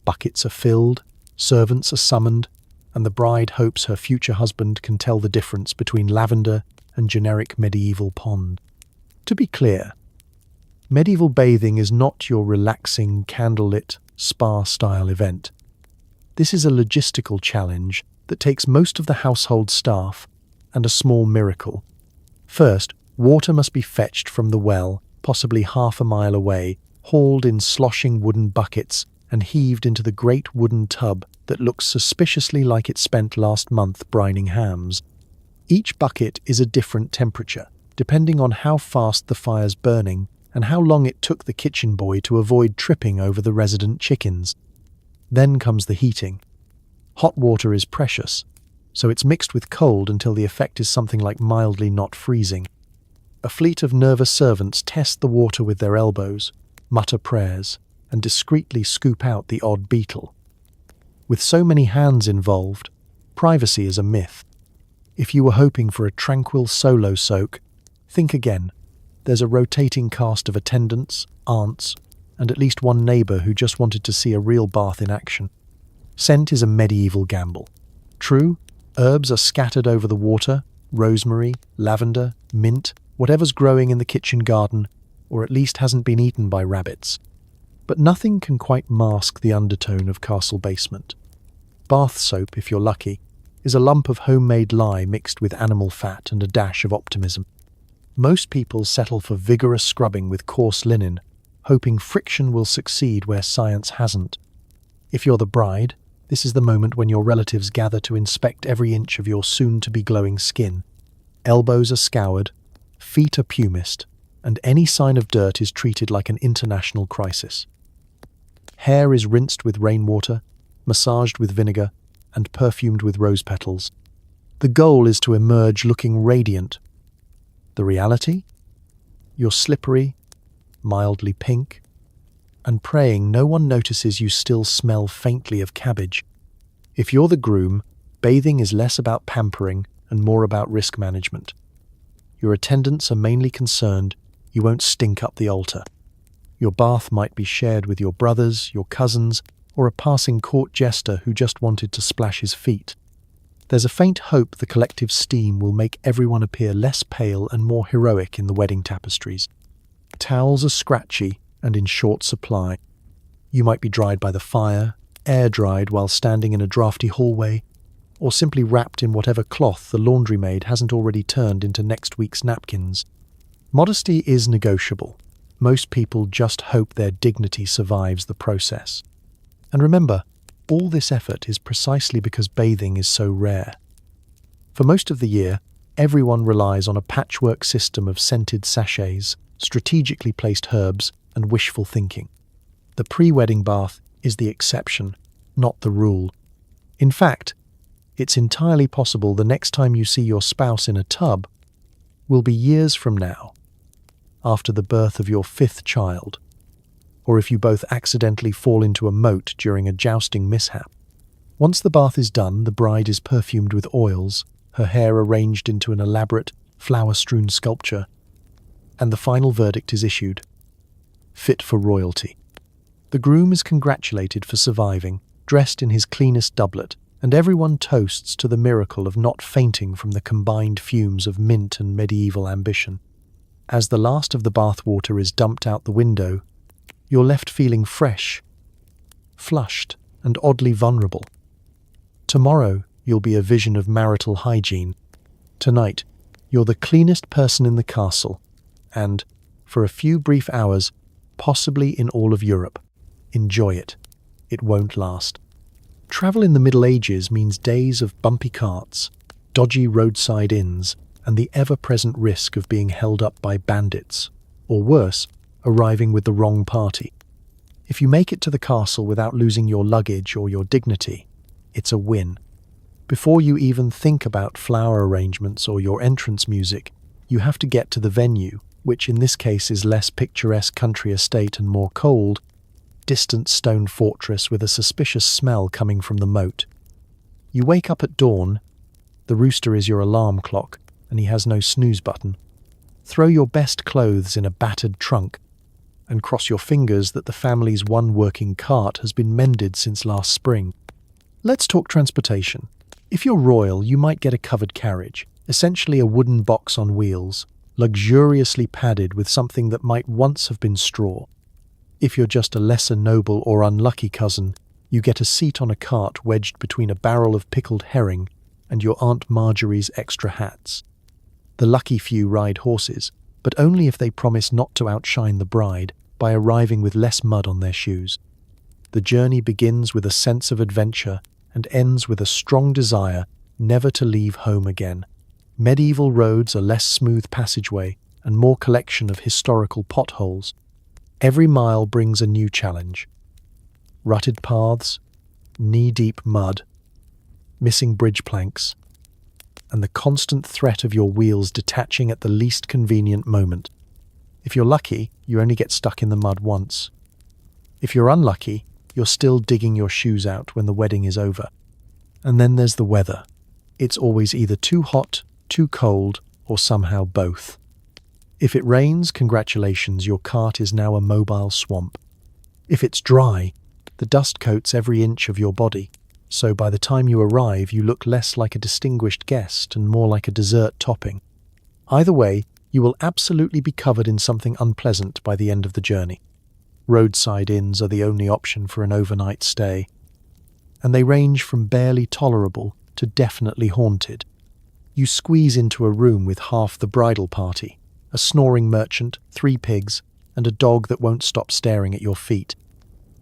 Buckets are filled, servants are summoned, and the bride hopes her future husband can tell the difference between lavender and generic medieval pond. To be clear, medieval bathing is not your relaxing, candlelit, spa-style event. This is a logistical challenge that takes most of the household staff and a small miracle. First, water must be fetched from the well, possibly half a mile away, hauled in sloshing wooden buckets, and heaved into the great wooden tub that looks suspiciously like it spent last month brining hams. Each bucket is a different temperature, depending on how fast the fire's burning and how long it took the kitchen boy to avoid tripping over the resident chickens. Then comes the heating. Hot water is precious, so it's mixed with cold until the effect is something like mildly not freezing. A fleet of nervous servants test the water with their elbows, mutter prayers, and discreetly scoop out the odd beetle. With so many hands involved, privacy is a myth. If you were hoping for a tranquil solo soak, think again. There's a rotating cast of attendants, aunts, and at least one neighbour who just wanted to see a real bath in action. Scent is a medieval gamble. True, herbs are scattered over the water, rosemary, lavender, mint, whatever's growing in the kitchen garden, or at least hasn't been eaten by rabbits. But nothing can quite mask the undertone of castle basement. Bath soap, if you're lucky, is a lump of homemade lye mixed with animal fat and a dash of optimism. Most people settle for vigorous scrubbing with coarse linen, hoping friction will succeed where science hasn't. If you're the bride, this is the moment when your relatives gather to inspect every inch of your soon-to-be glowing skin. Elbows are scoured, feet are pumiced, and any sign of dirt is treated like an international crisis. Hair is rinsed with rainwater, massaged with vinegar, and perfumed with rose petals. The goal is to emerge looking radiant. The reality? You're slippery, mildly pink, and praying no one notices you still smell faintly of cabbage. If you're the groom, bathing is less about pampering and more about risk management. Your attendants are mainly concerned you won't stink up the altar. Your bath might be shared with your brothers, your cousins, or a passing court jester who just wanted to splash his feet. There's a faint hope the collective steam will make everyone appear less pale and more heroic in the wedding tapestries. Towels are scratchy and in short supply. You might be dried by the fire, air-dried while standing in a drafty hallway, or simply wrapped in whatever cloth the laundry maid hasn't already turned into next week's napkins. Modesty is negotiable. Most people just hope their dignity survives the process. And remember, all this effort is precisely because bathing is so rare. For most of the year, everyone relies on a patchwork system of scented sachets, strategically placed herbs, and wishful thinking. The pre-wedding bath is the exception, not the rule. In fact, it's entirely possible the next time you see your spouse in a tub will be years from now, after the birth of your 5th child, or if you both accidentally fall into a moat during a jousting mishap. Once the bath is done, the bride is perfumed with oils, her hair arranged into an elaborate, flower-strewn sculpture, and the final verdict is issued: fit for royalty. The groom is congratulated for surviving, dressed in his cleanest doublet, and everyone toasts to the miracle of not fainting from the combined fumes of mint and medieval ambition. As the last of the bath water is dumped out the window, you're left feeling fresh, flushed, and oddly vulnerable. Tomorrow, you'll be a vision of marital hygiene. Tonight, you're the cleanest person in the castle, and, for a few brief hours, possibly in all of Europe. Enjoy it. It won't last. Travel in the Middle Ages means days of bumpy carts, dodgy roadside inns, and the ever-present risk of being held up by bandits, or worse, arriving with the wrong party. If you make it to the castle without losing your luggage or your dignity, it's a win. Before you even think about flower arrangements or your entrance music, you have to get to the venue, which in this case is less picturesque country estate and more cold, distant stone fortress with a suspicious smell coming from the moat. You wake up at dawn. The rooster is your alarm clock, and he has no snooze button. Throw your best clothes in a battered trunk, and cross your fingers that the family's one working cart has been mended since last spring. Let's talk transportation. If you're royal, you might get a covered carriage, essentially a wooden box on wheels, luxuriously padded with something that might once have been straw. If you're just a lesser noble or unlucky cousin, you get a seat on a cart wedged between a barrel of pickled herring and your Aunt Marjorie's extra hats. The lucky few ride horses, but only if they promise not to outshine the bride by arriving with less mud on their shoes. The journey begins with a sense of adventure and ends with a strong desire never to leave home again. Medieval roads are less smooth passageway and more collection of historical potholes. Every mile brings a new challenge. Rutted paths, knee-deep mud, missing bridge planks, and the constant threat of your wheels detaching at the least convenient moment. If you're lucky, you only get stuck in the mud once. If you're unlucky, you're still digging your shoes out when the wedding is over. And then there's the weather. It's always either too hot, too cold, or somehow both. If it rains, congratulations, your cart is now a mobile swamp. If it's dry, the dust coats every inch of your body. So by the time you arrive, you look less like a distinguished guest and more like a dessert topping. Either way, you will absolutely be covered in something unpleasant by the end of the journey. Roadside inns are the only option for an overnight stay, and they range from barely tolerable to definitely haunted. You squeeze into a room with half the bridal party, a snoring merchant, 3 pigs, and a dog that won't stop staring at your feet.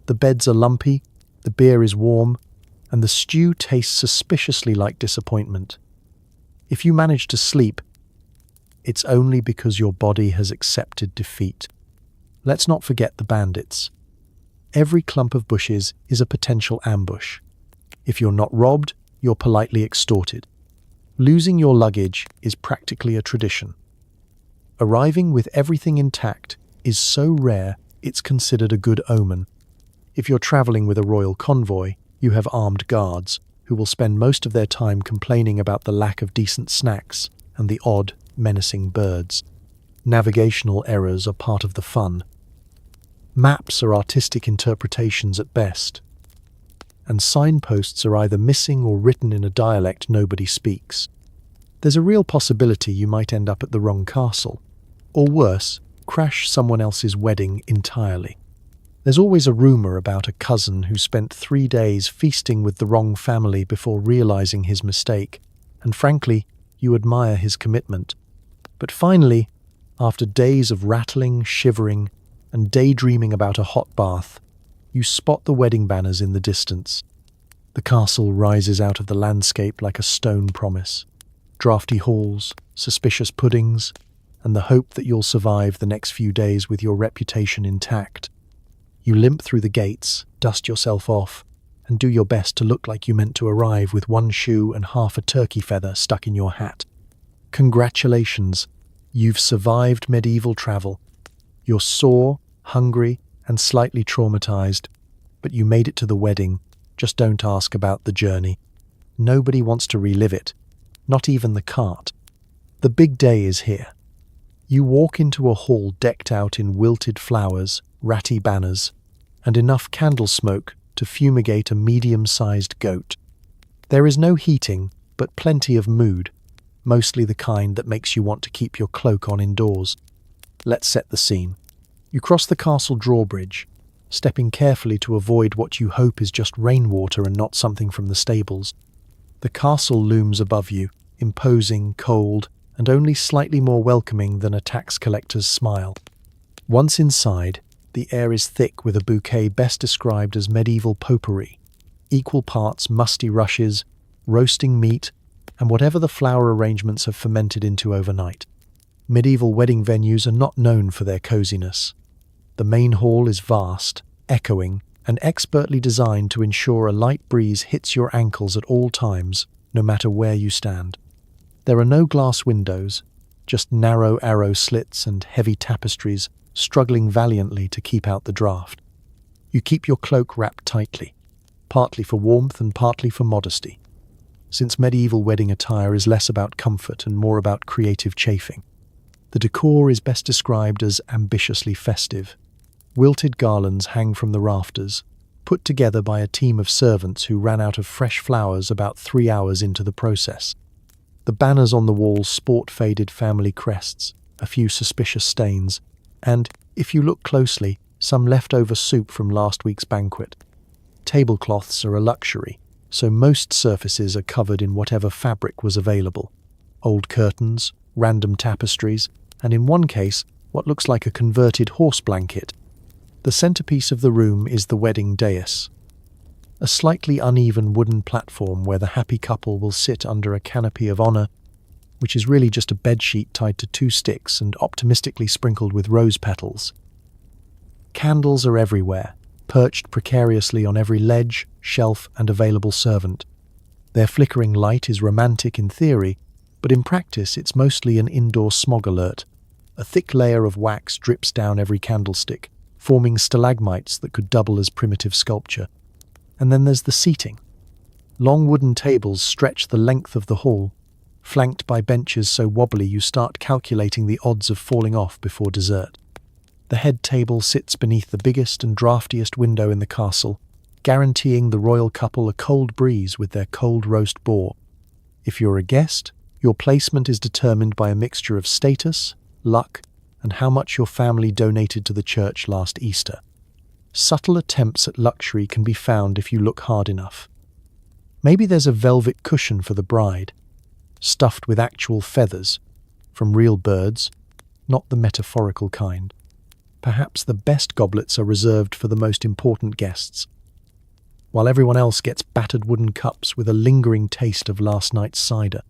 The beds are lumpy, the beer is warm, and the stew tastes suspiciously like disappointment. If you manage to sleep, it's only because your body has accepted defeat. Let's not forget the bandits. Every clump of bushes is a potential ambush. If you're not robbed, you're politely extorted. Losing your luggage is practically a tradition. Arriving with everything intact is so rare it's considered a good omen. If you're traveling with a royal convoy, you have armed guards who will spend most of their time complaining about the lack of decent snacks and the odd, menacing birds. Navigational errors are part of the fun. Maps are artistic interpretations at best, and signposts are either missing or written in a dialect nobody speaks. There's a real possibility you might end up at the wrong castle, or worse, crash someone else's wedding entirely. There's always a rumor about a cousin who spent 3 days feasting with the wrong family before realizing his mistake, and frankly, you admire his commitment. But finally, after days of rattling, shivering, and daydreaming about a hot bath, you spot the wedding banners in the distance. The castle rises out of the landscape like a stone promise. Drafty halls, suspicious puddings, and the hope that you'll survive the next few days with your reputation intact. You limp through the gates, dust yourself off, and do your best to look like you meant to arrive with one shoe and half a turkey feather stuck in your hat. Congratulations, you've survived medieval travel. You're sore, hungry, and slightly traumatized, but you made it to the wedding. Just don't ask about the journey. Nobody wants to relive it, not even the cart. The big day is here. You walk into a hall decked out in wilted flowers, ratty banners, and enough candle smoke to fumigate a medium-sized goat. There is no heating, but plenty of mood, mostly the kind that makes you want to keep your cloak on indoors. Let's set the scene. You cross the castle drawbridge, stepping carefully to avoid what you hope is just rainwater and not something from the stables. The castle looms above you, imposing, cold, and only slightly more welcoming than a tax collector's smile. Once inside, the air is thick with a bouquet best described as medieval potpourri, equal parts musty rushes, roasting meat, and whatever the flower arrangements have fermented into overnight. Medieval wedding venues are not known for their coziness. The main hall is vast, echoing, and expertly designed to ensure a light breeze hits your ankles at all times, no matter where you stand. There are no glass windows, just narrow arrow slits and heavy tapestries struggling valiantly to keep out the draft. You keep your cloak wrapped tightly, partly for warmth and partly for modesty, since medieval wedding attire is less about comfort and more about creative chafing. The decor is best described as ambitiously festive. Wilted garlands hang from the rafters, put together by a team of servants who ran out of fresh flowers about 3 hours into the process. The banners on the walls sport faded family crests, a few suspicious stains, and, if you look closely, some leftover soup from last week's banquet. Tablecloths are a luxury, so most surfaces are covered in whatever fabric was available. Old curtains, random tapestries, and in one case, what looks like a converted horse blanket. The centerpiece of the room is the wedding dais, a slightly uneven wooden platform where the happy couple will sit under a canopy of honor, which is really just a bedsheet tied to 2 sticks and optimistically sprinkled with rose petals. Candles are everywhere, perched precariously on every ledge, shelf, and available servant. Their flickering light is romantic in theory, but in practice it's mostly an indoor smog alert. A thick layer of wax drips down every candlestick, forming stalagmites that could double as primitive sculpture. And then there's the seating. Long wooden tables stretch the length of the hall, flanked by benches so wobbly you start calculating the odds of falling off before dessert. The head table sits beneath the biggest and draftiest window in the castle, guaranteeing the royal couple a cold breeze with their cold roast boar. If you're a guest, your placement is determined by a mixture of status, luck, and how much your family donated to the church last Easter. Subtle attempts at luxury can be found if you look hard enough. Maybe there's a velvet cushion for the bride, stuffed with actual feathers, from real birds, not the metaphorical kind. Perhaps the best goblets are reserved for the most important guests, while everyone else gets battered wooden cups with a lingering taste of last night's cider.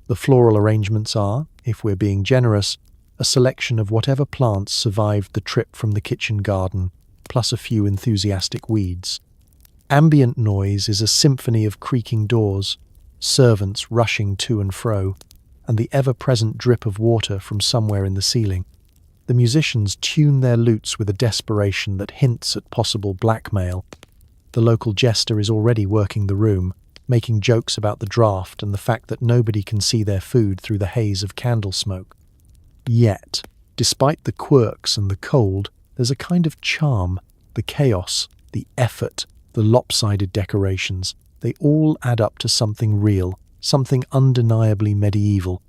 The floral arrangements are, if we're being generous, a selection of whatever plants survived the trip from the kitchen garden, plus a few enthusiastic weeds. Ambient noise is a symphony of creaking doors, servants rushing to and fro, and the ever-present drip of water from somewhere in the ceiling. The musicians tune their lutes with a desperation that hints at possible blackmail. The local jester is already working the room, making jokes about the draft and the fact that nobody can see their food through the haze of candle smoke. Yet, despite the quirks and the cold, there's a kind of charm, the chaos, the effort, the lopsided decorations. They all add up to something real, something undeniably medieval.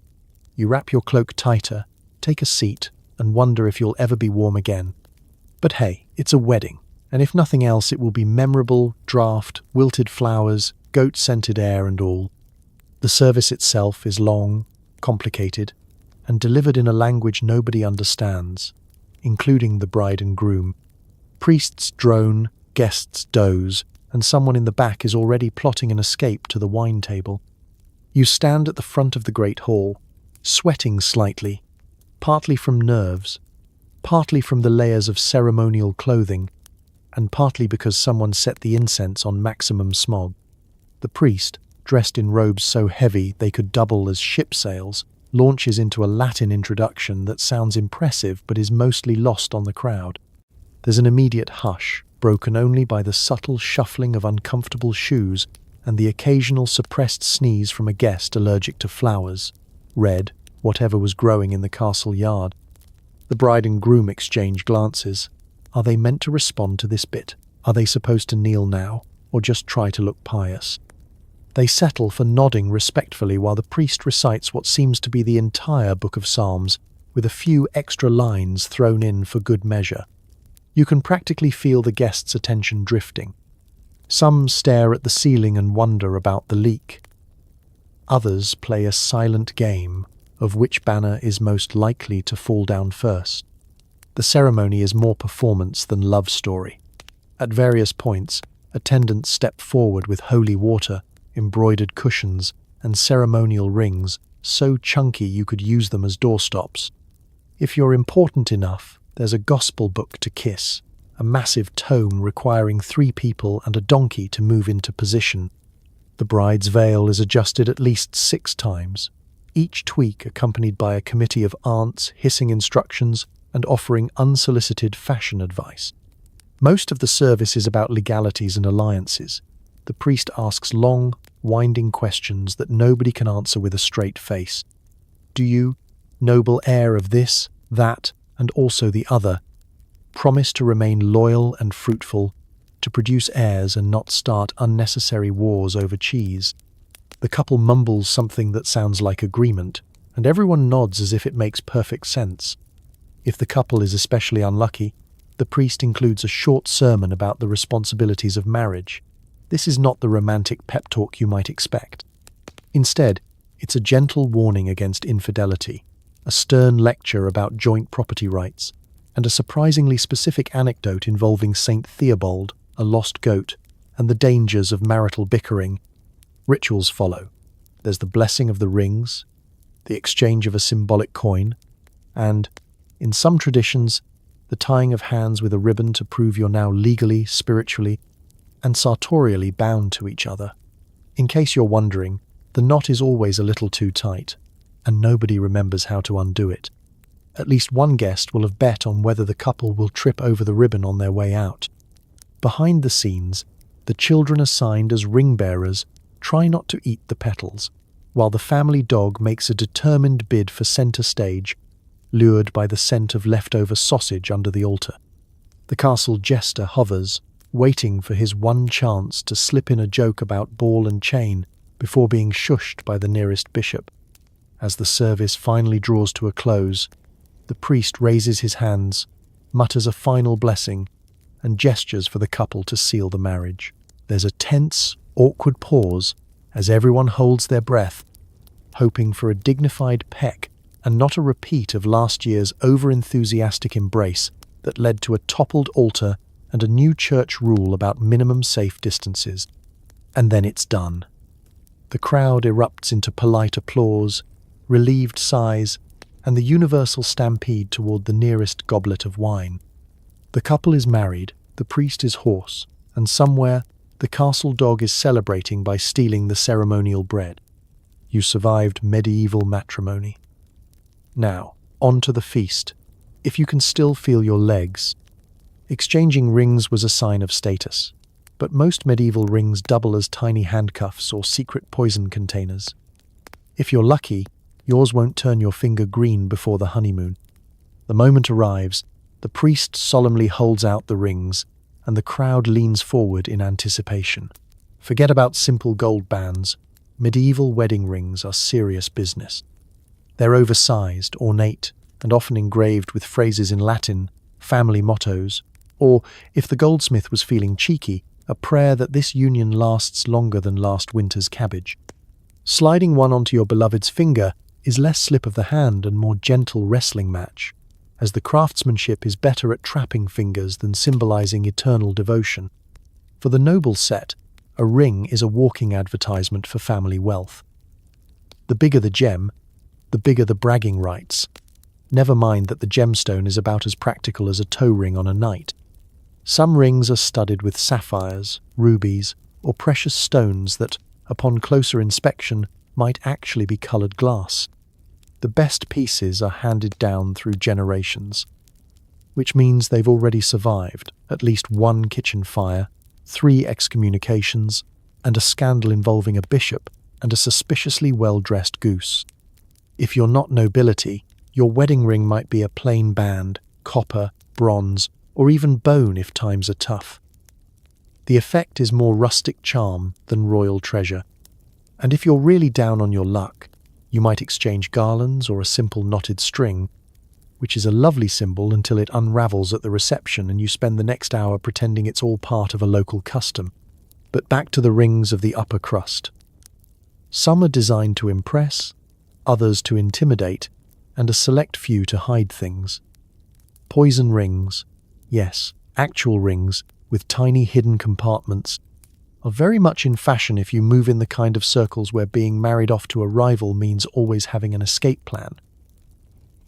You wrap your cloak tighter, take a seat, and wonder if you'll ever be warm again. But hey, it's a wedding, and if nothing else it will be memorable, draft, wilted flowers, goat-scented air and all. The service itself is long, complicated, and delivered in a language nobody understands, including the bride and groom. Priests drone, guests doze, and someone in the back is already plotting an escape to the wine table. You stand at the front of the great hall, sweating slightly, partly from nerves, partly from the layers of ceremonial clothing, and partly because someone set the incense on maximum smog. The priest, dressed in robes so heavy they could double as ship sails, launches into a Latin introduction that sounds impressive but is mostly lost on the crowd. There's an immediate hush, broken only by the subtle shuffling of uncomfortable shoes and the occasional suppressed sneeze from a guest allergic to flowers, red, whatever was growing in the castle yard. The bride and groom exchange glances. Are they meant to respond to this bit? Are they supposed to kneel now, or just try to look pious? They settle for nodding respectfully while the priest recites what seems to be the entire book of Psalms, with a few extra lines thrown in for good measure. You can practically feel the guests' attention drifting. Some stare at the ceiling and wonder about the leak. Others play a silent game of which banner is most likely to fall down first. The ceremony is more performance than love story. At various points, attendants step forward with holy water, embroidered cushions, and ceremonial rings so chunky you could use them as doorstops. If you're important enough, there's a gospel book to kiss, a massive tome requiring 3 people and a donkey to move into position. The bride's veil is adjusted at least 6 times, each tweak accompanied by a committee of aunts hissing instructions and offering unsolicited fashion advice. Most of the service is about legalities and alliances. The priest asks long, winding questions that nobody can answer with a straight face. Do you, noble heir of this, that, and also the other, promise to remain loyal and fruitful, to produce heirs and not start unnecessary wars over cheese? The couple mumbles something that sounds like agreement, and everyone nods as if it makes perfect sense. If the couple is especially unlucky, the priest includes a short sermon about the responsibilities of marriage. This is not the romantic pep talk you might expect. Instead, it's a gentle warning against infidelity, a stern lecture about joint property rights, and a surprisingly specific anecdote involving Saint Theobald, a lost goat, and the dangers of marital bickering. Rituals follow. There's the blessing of the rings, the exchange of a symbolic coin, and, in some traditions, the tying of hands with a ribbon to prove you're now legally, spiritually, and sartorially bound to each other. In case you're wondering, the knot is always a little too tight, and nobody remembers how to undo it. At least one guest will have bet on whether the couple will trip over the ribbon on their way out. Behind the scenes, the children assigned as ring bearers try not to eat the petals, while the family dog makes a determined bid for center stage, lured by the scent of leftover sausage under the altar. The castle jester hovers, waiting for his one chance to slip in a joke about ball and chain before being shushed by the nearest bishop. As the service finally draws to a close, the priest raises his hands, mutters a final blessing, and gestures for the couple to seal the marriage. There's a tense, awkward pause as everyone holds their breath, hoping for a dignified peck and not a repeat of last year's over-enthusiastic embrace that led to a toppled altar and a new church rule about minimum safe distances. And then it's done. The crowd erupts into polite applause, relieved sighs, and the universal stampede toward the nearest goblet of wine. The couple is married, the priest is hoarse, and somewhere the castle dog is celebrating by stealing the ceremonial bread. You survived medieval matrimony. Now, on to the feast. If you can still feel your legs. Exchanging rings was a sign of status, but most medieval rings double as tiny handcuffs or secret poison containers. If you're lucky, yours won't turn your finger green before the honeymoon. The moment arrives, the priest solemnly holds out the rings, and the crowd leans forward in anticipation. Forget about simple gold bands. Medieval wedding rings are serious business. They're oversized, ornate, and often engraved with phrases in Latin, family mottos, or, if the goldsmith was feeling cheeky, a prayer that this union lasts longer than last winter's cabbage. Sliding one onto your beloved's finger is less slip of the hand and more gentle wrestling match, as the craftsmanship is better at trapping fingers than symbolizing eternal devotion. For the noble set, a ring is a walking advertisement for family wealth. The bigger the gem, the bigger the bragging rights. Never mind that the gemstone is about as practical as a toe ring on a knight. Some rings are studded with sapphires, rubies, or precious stones that, upon closer inspection, might actually be coloured glass. The best pieces are handed down through generations, which means they've already survived at least one kitchen fire, 3 excommunications, and a scandal involving a bishop and a suspiciously well-dressed goose. If you're not nobility, your wedding ring might be a plain band, copper, bronze, or even bone if times are tough. The effect is more rustic charm than royal treasure, and if you're really down on your luck, you might exchange garlands or a simple knotted string, which is a lovely symbol until it unravels at the reception and you spend the next hour pretending it's all part of a local custom. But back to the rings of the upper crust. Some are designed to impress, others to intimidate, and a select few to hide things. Poison rings, yes, actual rings with tiny hidden compartments, are very much in fashion if you move in the kind of circles where being married off to a rival means always having an escape plan,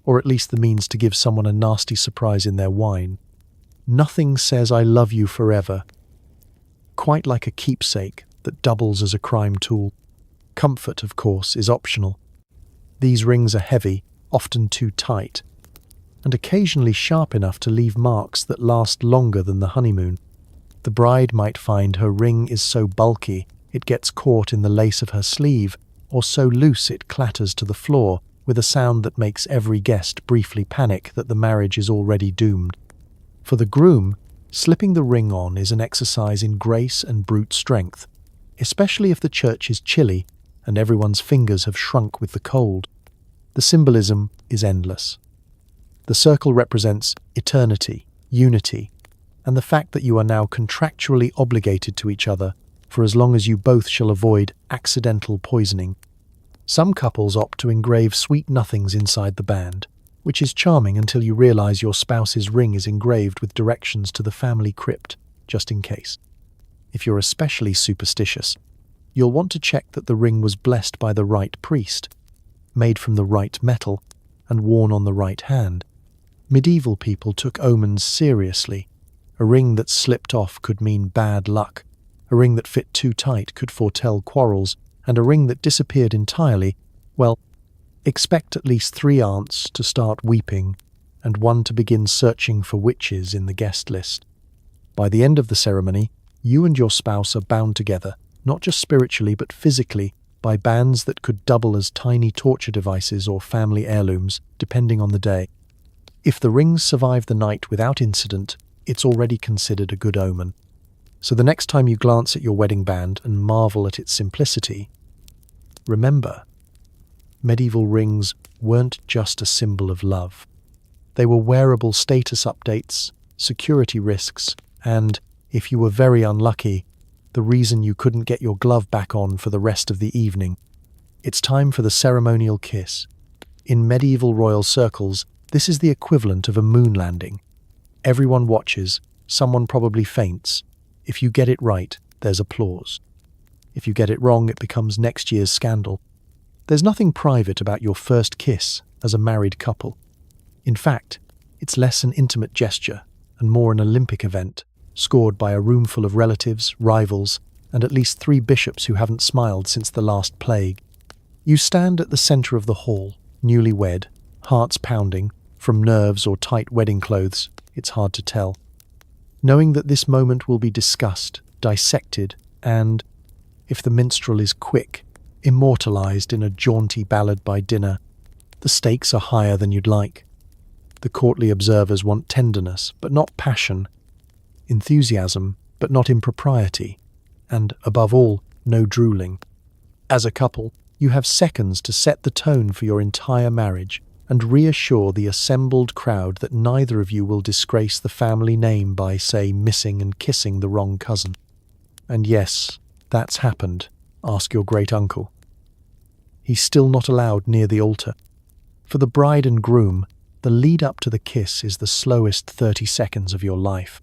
or at least the means to give someone a nasty surprise in their wine. Nothing says "I love you forever" quite like a keepsake that doubles as a crime tool. Comfort, of course, is optional. These rings are heavy, often too tight, and occasionally sharp enough to leave marks that last longer than the honeymoon. The bride might find her ring is so bulky it gets caught in the lace of her sleeve, or so loose it clatters to the floor with a sound that makes every guest briefly panic that the marriage is already doomed. For the groom, slipping the ring on is an exercise in grace and brute strength, especially if the church is chilly and everyone's fingers have shrunk with the cold. The symbolism is endless. The circle represents eternity, unity, and the fact that you are now contractually obligated to each other for as long as you both shall avoid accidental poisoning. Some couples opt to engrave sweet nothings inside the band, which is charming until you realize your spouse's ring is engraved with directions to the family crypt, just in case. If you're especially superstitious, you'll want to check that the ring was blessed by the right priest, made from the right metal, and worn on the right hand. Medieval people took omens seriously. A ring that slipped off could mean bad luck, a ring that fit too tight could foretell quarrels, and a ring that disappeared entirely, well, expect at least 3 aunts to start weeping and 1 to begin searching for witches in the guest list. By the end of the ceremony, you and your spouse are bound together, not just spiritually but physically, by bands that could double as tiny torture devices or family heirlooms, depending on the day. If the rings survive the night without incident, it's already considered a good omen. So the next time you glance at your wedding band and marvel at its simplicity, remember, medieval rings weren't just a symbol of love. They were wearable status updates, security risks, and, if you were very unlucky, the reason you couldn't get your glove back on for the rest of the evening. It's time for the ceremonial kiss. In medieval royal circles, this is the equivalent of a moon landing. Everyone watches, someone probably faints. If you get it right, there's applause. If you get it wrong, it becomes next year's scandal. There's nothing private about your first kiss, as a married couple. In fact, it's less an intimate gesture and more an Olympic event, scored by a room full of relatives, rivals, and at least 3 bishops who haven't smiled since the last plague. You stand at the center of the hall, newlywed, hearts pounding, from nerves or tight wedding clothes, it's hard to tell. Knowing that this moment will be discussed, dissected, and, if the minstrel is quick, immortalized in a jaunty ballad by dinner, the stakes are higher than you'd like. The courtly observers want tenderness, but not passion, enthusiasm, but not impropriety, and, above all, no drooling. As a couple, you have seconds to set the tone for your entire marriage and reassure the assembled crowd that neither of you will disgrace the family name by, say, missing and kissing the wrong cousin. And yes, that's happened. Ask your great-uncle. He's still not allowed near the altar. For the bride and groom, the lead up to the kiss is the slowest 30 seconds of your life.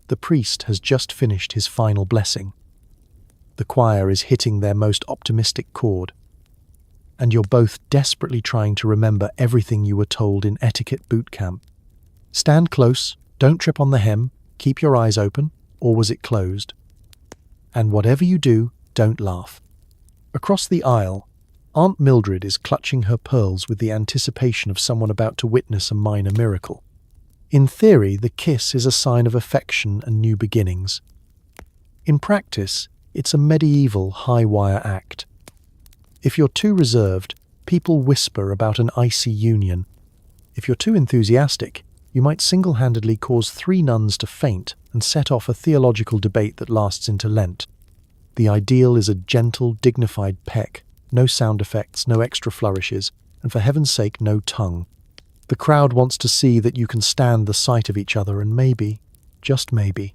The priest has just finished his final blessing. The choir is hitting their most optimistic chord, and you're both desperately trying to remember everything you were told in etiquette boot camp. Stand close, don't trip on the hem, keep your eyes open, or was it closed? And whatever you do, don't laugh. Across the aisle, Aunt Mildred is clutching her pearls with the anticipation of someone about to witness a minor miracle. In theory, the kiss is a sign of affection and new beginnings. In practice, it's a medieval high-wire act. If you're too reserved, people whisper about an icy union. If you're too enthusiastic, you might single-handedly cause 3 nuns to faint and set off a theological debate that lasts into Lent. The ideal is a gentle, dignified peck, no sound effects, no extra flourishes, and for heaven's sake, no tongue. The crowd wants to see that you can stand the sight of each other and maybe, just maybe,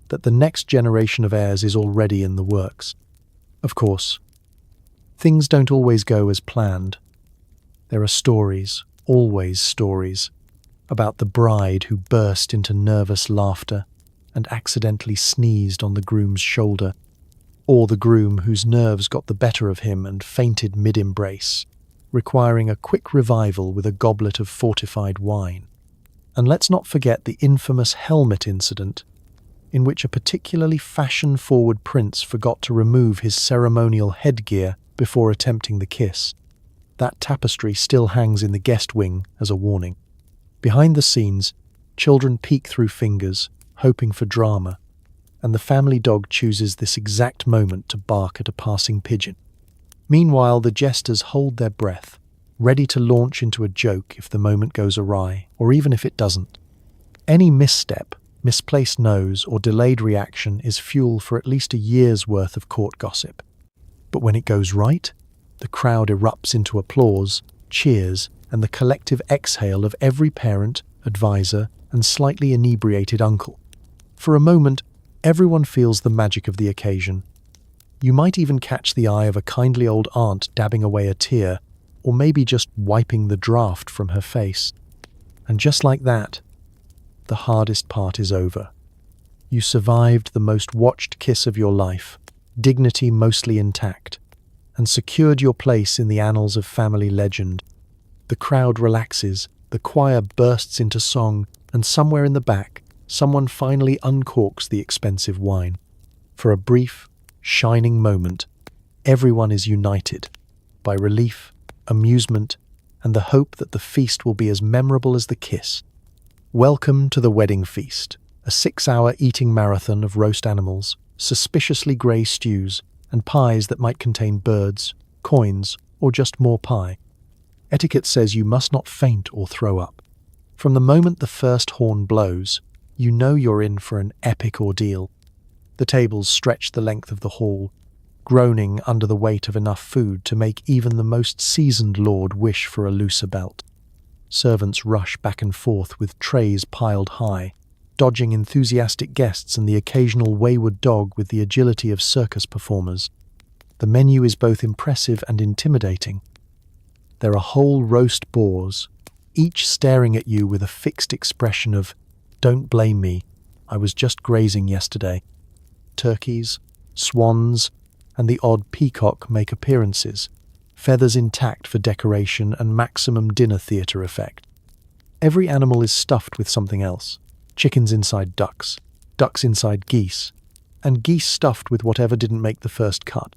that the next generation of heirs is already in the works. Of course, things don't always go as planned. There are stories, always stories, about the bride who burst into nervous laughter and accidentally sneezed on the groom's shoulder, or the groom whose nerves got the better of him and fainted mid-embrace, requiring a quick revival with a goblet of fortified wine. And let's not forget the infamous helmet incident, in which a particularly fashion-forward prince forgot to remove his ceremonial headgear before attempting the kiss. That tapestry still hangs in the guest wing as a warning. Behind the scenes, children peek through fingers, hoping for drama, and the family dog chooses this exact moment to bark at a passing pigeon. Meanwhile, the jesters hold their breath, ready to launch into a joke if the moment goes awry, or even if it doesn't. Any misstep, misplaced nose, or delayed reaction is fuel for at least a year's worth of court gossip. But when it goes right, the crowd erupts into applause, cheers, and the collective exhale of every parent, advisor, and slightly inebriated uncle. For a moment, everyone feels the magic of the occasion. You might even catch the eye of a kindly old aunt dabbing away a tear, or maybe just wiping the draft from her face. And just like that, the hardest part is over. You survived the most watched kiss of your life, dignity mostly intact, and secured your place in the annals of family legend. The crowd relaxes, the choir bursts into song, and somewhere in the back, someone finally uncorks the expensive wine. For a brief, shining moment, everyone is united by relief, amusement, and the hope that the feast will be as memorable as the kiss. Welcome to the wedding feast, a 6-hour eating marathon of roast animals, suspiciously grey stews, and pies that might contain birds, coins, or just more pie. Etiquette says you must not faint or throw up. From the moment the first horn blows, you know you're in for an epic ordeal. The tables stretch the length of the hall, groaning under the weight of enough food to make even the most seasoned lord wish for a looser belt. Servants rush back and forth with trays piled high, dodging enthusiastic guests and the occasional wayward dog with the agility of circus performers. The menu is both impressive and intimidating. There are whole roast boars, each staring at you with a fixed expression of, "Don't blame me, I was just grazing yesterday." Turkeys, swans, and the odd peacock make appearances, feathers intact for decoration and maximum dinner theatre effect. Every animal is stuffed with something else. Chickens inside ducks, ducks inside geese, and geese stuffed with whatever didn't make the first cut.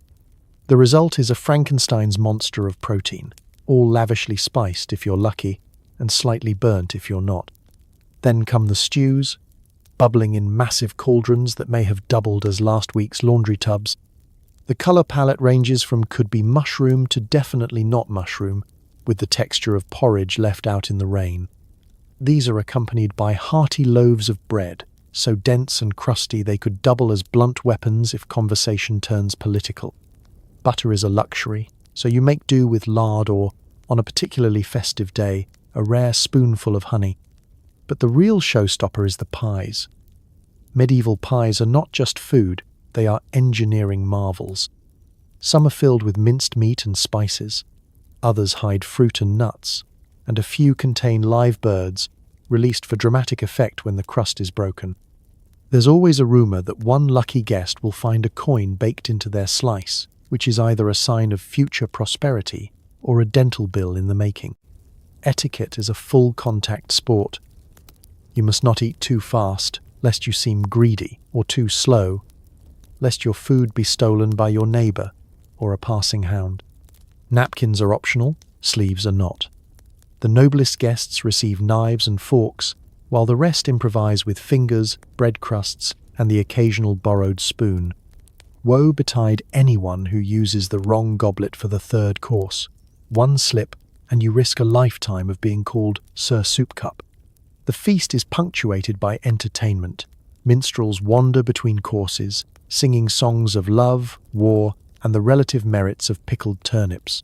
The result is a Frankenstein's monster of protein, all lavishly spiced if you're lucky, and slightly burnt if you're not. Then come the stews, bubbling in massive cauldrons that may have doubled as last week's laundry tubs. The colour palette ranges from could be mushroom to definitely not mushroom, with the texture of porridge left out in the rain. These are accompanied by hearty loaves of bread, so dense and crusty they could double as blunt weapons if conversation turns political. Butter is a luxury, so you make do with lard or, on a particularly festive day, a rare spoonful of honey. But the real showstopper is the pies. Medieval pies are not just food, they are engineering marvels. Some are filled with minced meat and spices, others hide fruit and nuts, and a few contain live birds, released for dramatic effect when the crust is broken. There's always a rumour that one lucky guest will find a coin baked into their slice, which is either a sign of future prosperity or a dental bill in the making. Etiquette is a full-contact sport. You must not eat too fast, lest you seem greedy, or too slow, lest your food be stolen by your neighbour or a passing hound. Napkins are optional, sleeves are not. The noblest guests receive knives and forks, while the rest improvise with fingers, bread crusts, and the occasional borrowed spoon. Woe betide anyone who uses the wrong goblet for the third course. One slip, and you risk a lifetime of being called Sir Soup Cup. The feast is punctuated by entertainment. Minstrels wander between courses, singing songs of love, war, and the relative merits of pickled turnips.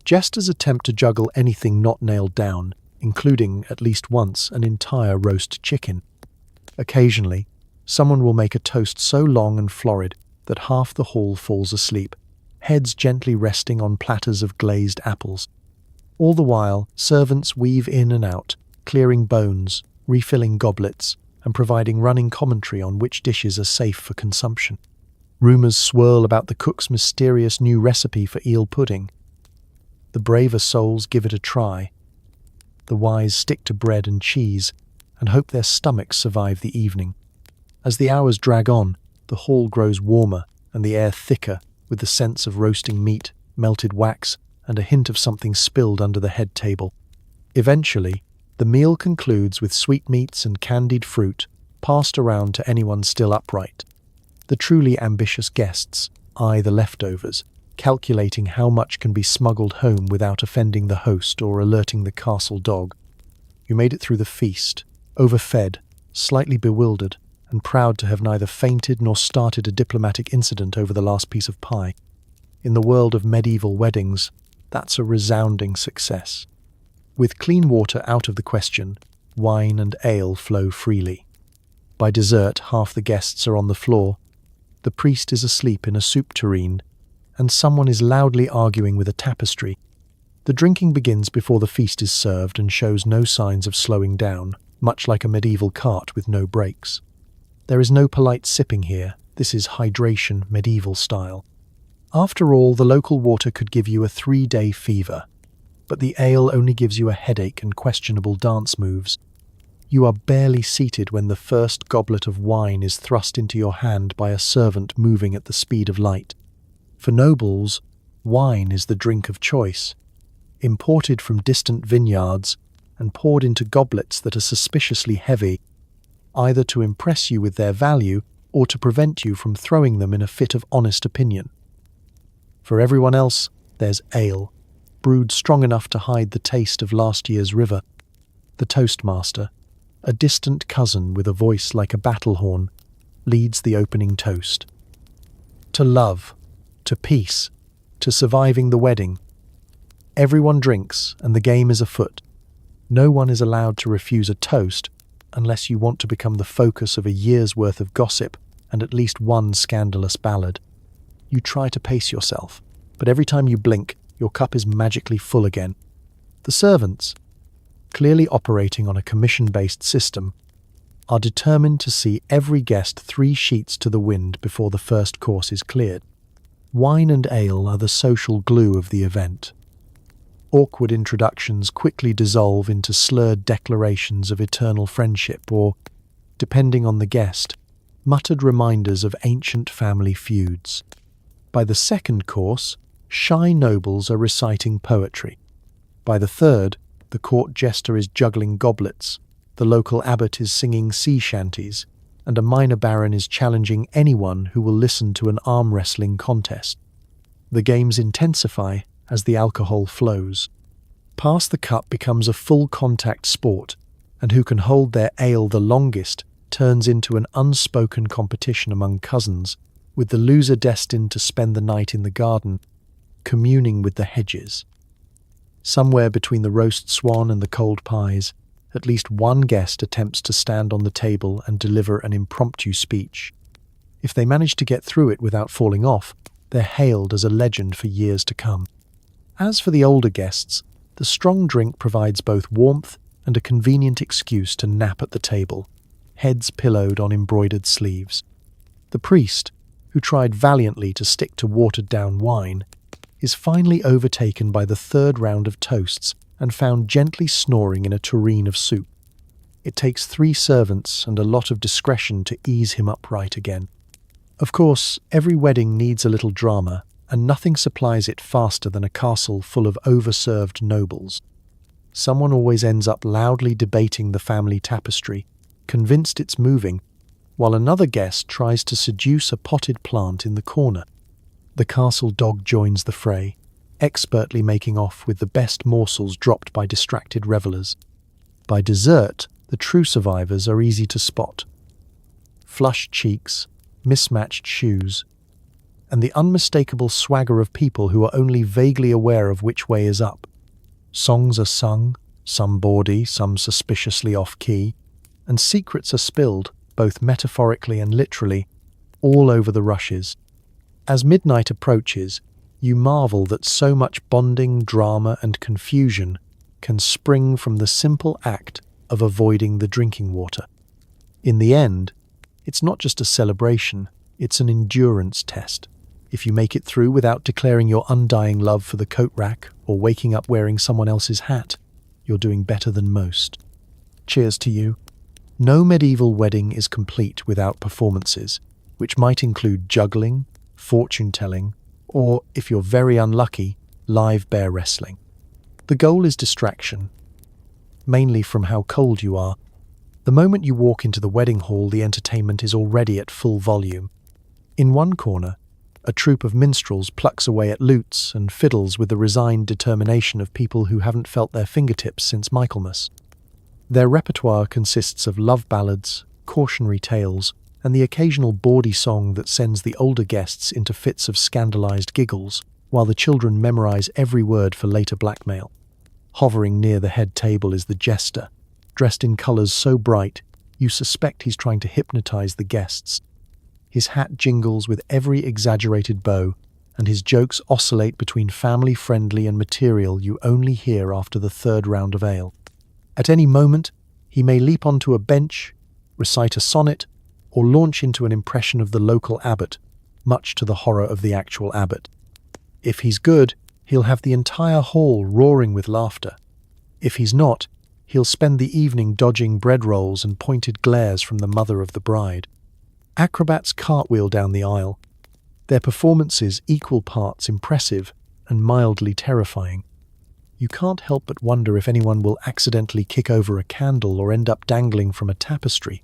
Jesters attempt to juggle anything not nailed down, including, at least once, an entire roast chicken. Occasionally, someone will make a toast so long and florid that half the hall falls asleep, heads gently resting on platters of glazed apples. All the while, servants weave in and out, clearing bones, refilling goblets, and providing running commentary on which dishes are safe for consumption. Rumours swirl about the cook's mysterious new recipe for eel pudding. The braver souls give it a try. The wise stick to bread and cheese and hope their stomachs survive the evening. As the hours drag on, the hall grows warmer and the air thicker with the sense of roasting meat, melted wax, and a hint of something spilled under the head table. Eventually, the meal concludes with sweetmeats and candied fruit passed around to anyone still upright. The truly ambitious guests eye the leftovers, calculating how much can be smuggled home without offending the host or alerting the castle dog. You made it through the feast, overfed, slightly bewildered, and proud to have neither fainted nor started a diplomatic incident over the last piece of pie. In the world of medieval weddings, that's a resounding success. With clean water out of the question, wine and ale flow freely. By dessert, half the guests are on the floor, the priest is asleep in a soup tureen, and someone is loudly arguing with a tapestry. The drinking begins before the feast is served and shows no signs of slowing down, much like a medieval cart with no brakes. There is no polite sipping here, this is hydration medieval style. After all, the local water could give you a 3-day fever, but the ale only gives you a headache and questionable dance moves. You are barely seated when the first goblet of wine is thrust into your hand by a servant moving at the speed of light. For nobles, wine is the drink of choice, imported from distant vineyards and poured into goblets that are suspiciously heavy, either to impress you with their value or to prevent you from throwing them in a fit of honest opinion. For everyone else, there's ale, brewed strong enough to hide the taste of last year's river. The toastmaster, a distant cousin with a voice like a battle horn, leads the opening toast. To love, to peace, to surviving the wedding. Everyone drinks, and the game is afoot. No one is allowed to refuse a toast unless you want to become the focus of a year's worth of gossip and at least one scandalous ballad. You try to pace yourself, but every time you blink, your cup is magically full again. The servants, clearly operating on a commission-based system, are determined to see every guest 3 sheets to the wind before the first course is cleared. Wine and ale are the social glue of the event. Awkward introductions quickly dissolve into slurred declarations of eternal friendship or, depending on the guest, muttered reminders of ancient family feuds. By the second course, shy nobles are reciting poetry. By the third, the court jester is juggling goblets, the local abbot is singing sea shanties, and a minor baron is challenging anyone who will listen to an arm wrestling contest. The games intensify as the alcohol flows. Pass the cup becomes a full-contact sport, and who can hold their ale the longest turns into an unspoken competition among cousins, with the loser destined to spend the night in the garden, communing with the hedges. Somewhere between the roast swan and the cold pies, at least one guest attempts to stand on the table and deliver an impromptu speech. If they manage to get through it without falling off, they're hailed as a legend for years to come. As for the older guests, the strong drink provides both warmth and a convenient excuse to nap at the table, heads pillowed on embroidered sleeves. The priest, who tried valiantly to stick to watered-down wine, is finally overtaken by the third round of toasts and found gently snoring in a tureen of soup. It takes 3 servants and a lot of discretion to ease him upright again. Of course, every wedding needs a little drama, and nothing supplies it faster than a castle full of overserved nobles. Someone always ends up loudly debating the family tapestry, convinced it's moving, while another guest tries to seduce a potted plant in the corner. The castle dog joins the fray, expertly making off with the best morsels dropped by distracted revelers. By dessert, the true survivors are easy to spot. Flushed cheeks, mismatched shoes, and the unmistakable swagger of people who are only vaguely aware of which way is up. Songs are sung, some bawdy, some suspiciously off-key, and secrets are spilled, both metaphorically and literally, all over the rushes. As midnight approaches, you marvel that so much bonding, drama, and confusion can spring from the simple act of avoiding the drinking water. In the end, it's not just a celebration, it's an endurance test. If you make it through without declaring your undying love for the coat rack or waking up wearing someone else's hat, you're doing better than most. Cheers to you. No medieval wedding is complete without performances, which might include juggling, fortune-telling, or, if you're very unlucky, live bear wrestling. The goal is distraction, mainly from how cold you are. The moment you walk into the wedding hall, the entertainment is already at full volume. In one corner, a troupe of minstrels plucks away at lutes and fiddles with the resigned determination of people who haven't felt their fingertips since Michaelmas. Their repertoire consists of love ballads, cautionary tales, and the occasional bawdy song that sends the older guests into fits of scandalized giggles, while the children memorize every word for later blackmail. Hovering near the head table is the jester, dressed in colors so bright you suspect he's trying to hypnotize the guests. His hat jingles with every exaggerated bow, and his jokes oscillate between family-friendly and material you only hear after the third round of ale. At any moment, he may leap onto a bench, recite a sonnet, or launch into an impression of the local abbot, much to the horror of the actual abbot. If he's good, he'll have the entire hall roaring with laughter. If he's not, he'll spend the evening dodging bread rolls and pointed glares from the mother of the bride. Acrobats cartwheel down the aisle, their performances equal parts impressive and mildly terrifying. You can't help but wonder if anyone will accidentally kick over a candle or end up dangling from a tapestry.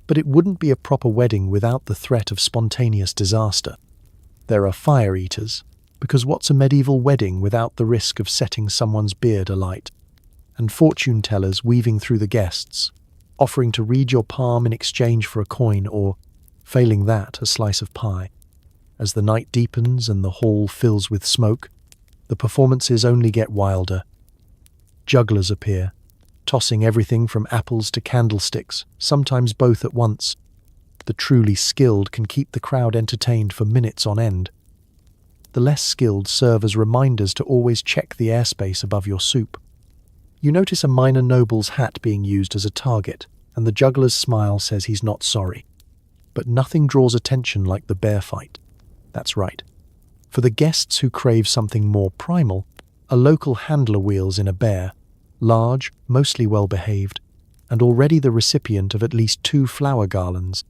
But it wouldn't be a proper wedding without the threat of spontaneous disaster. There are fire eaters, because what's a medieval wedding without the risk of setting someone's beard alight? And fortune tellers weaving through the guests, offering to read your palm in exchange for a coin or, failing that, a slice of pie. As the night deepens and the hall fills with smoke, the performances only get wilder. Jugglers appear, tossing everything from apples to candlesticks, sometimes both at once. The truly skilled can keep the crowd entertained for minutes on end. The less skilled serve as reminders to always check the airspace above your soup. You notice a minor noble's hat being used as a target, and the juggler's smile says he's not sorry. But nothing draws attention like the bear fight. That's right. For the guests who crave something more primal, a local handler wheels in a bear, large, mostly well-behaved, and already the recipient of at least 2 flower garlands.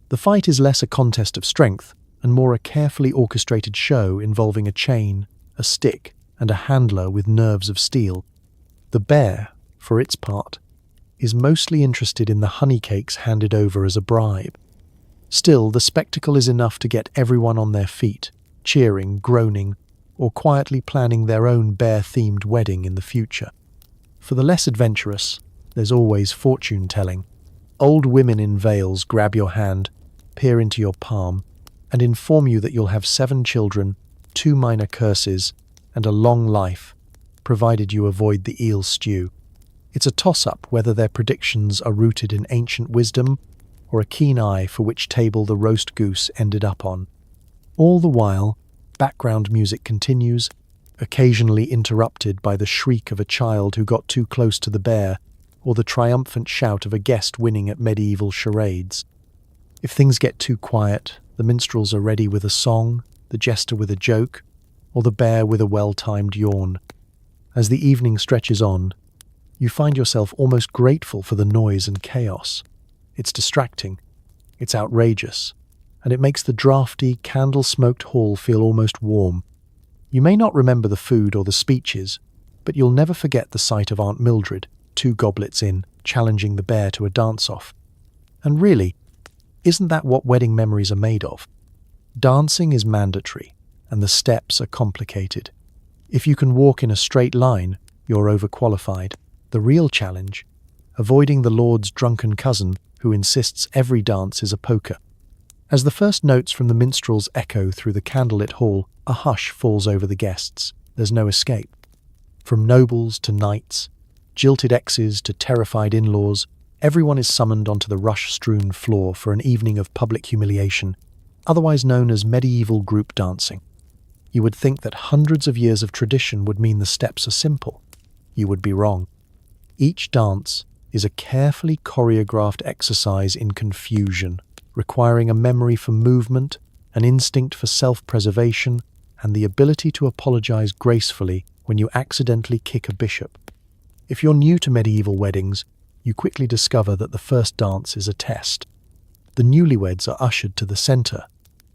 The fight is less a contest of strength and more a carefully orchestrated show involving a chain, a stick, and a handler with nerves of steel. The bear, for its part, is mostly interested in the honey cakes handed over as a bribe. Still, the spectacle is enough to get everyone on their feet, cheering, groaning, or quietly planning their own bear-themed wedding in the future. For the less adventurous, there's always fortune-telling. Old women in veils grab your hand, peer into your palm, and inform you that you'll have 7 children, 2 minor curses, and a long life, provided you avoid the eel stew. It's a toss-up whether their predictions are rooted in ancient wisdom or a keen eye for which table the roast goose ended up on. All the while, background music continues, occasionally interrupted by the shriek of a child who got too close to the bear or the triumphant shout of a guest winning at medieval charades. If things get too quiet, the minstrels are ready with a song, the jester with a joke, or the bear with a well-timed yawn. As the evening stretches on, you find yourself almost grateful for the noise and chaos. It's distracting, it's outrageous, and it makes the drafty, candle-smoked hall feel almost warm. You may not remember the food or the speeches, but you'll never forget the sight of Aunt Mildred, 2 goblets in, challenging the bear to a dance-off. And really, isn't that what wedding memories are made of? Dancing is mandatory, and the steps are complicated. If you can walk in a straight line, you're overqualified. The real challenge, avoiding the Lord's drunken cousin who insists every dance is a polka. As the first notes from the minstrels echo through the candlelit hall, a hush falls over the guests. There's no escape. From nobles to knights, jilted exes to terrified in-laws, everyone is summoned onto the rush-strewn floor for an evening of public humiliation, otherwise known as medieval group dancing. You would think that hundreds of years of tradition would mean the steps are simple. You would be wrong. Each dance is a carefully choreographed exercise in confusion, requiring a memory for movement, an instinct for self-preservation, and the ability to apologize gracefully when you accidentally kick a bishop. If you're new to medieval weddings, you quickly discover that the first dance is a test. The newlyweds are ushered to the center,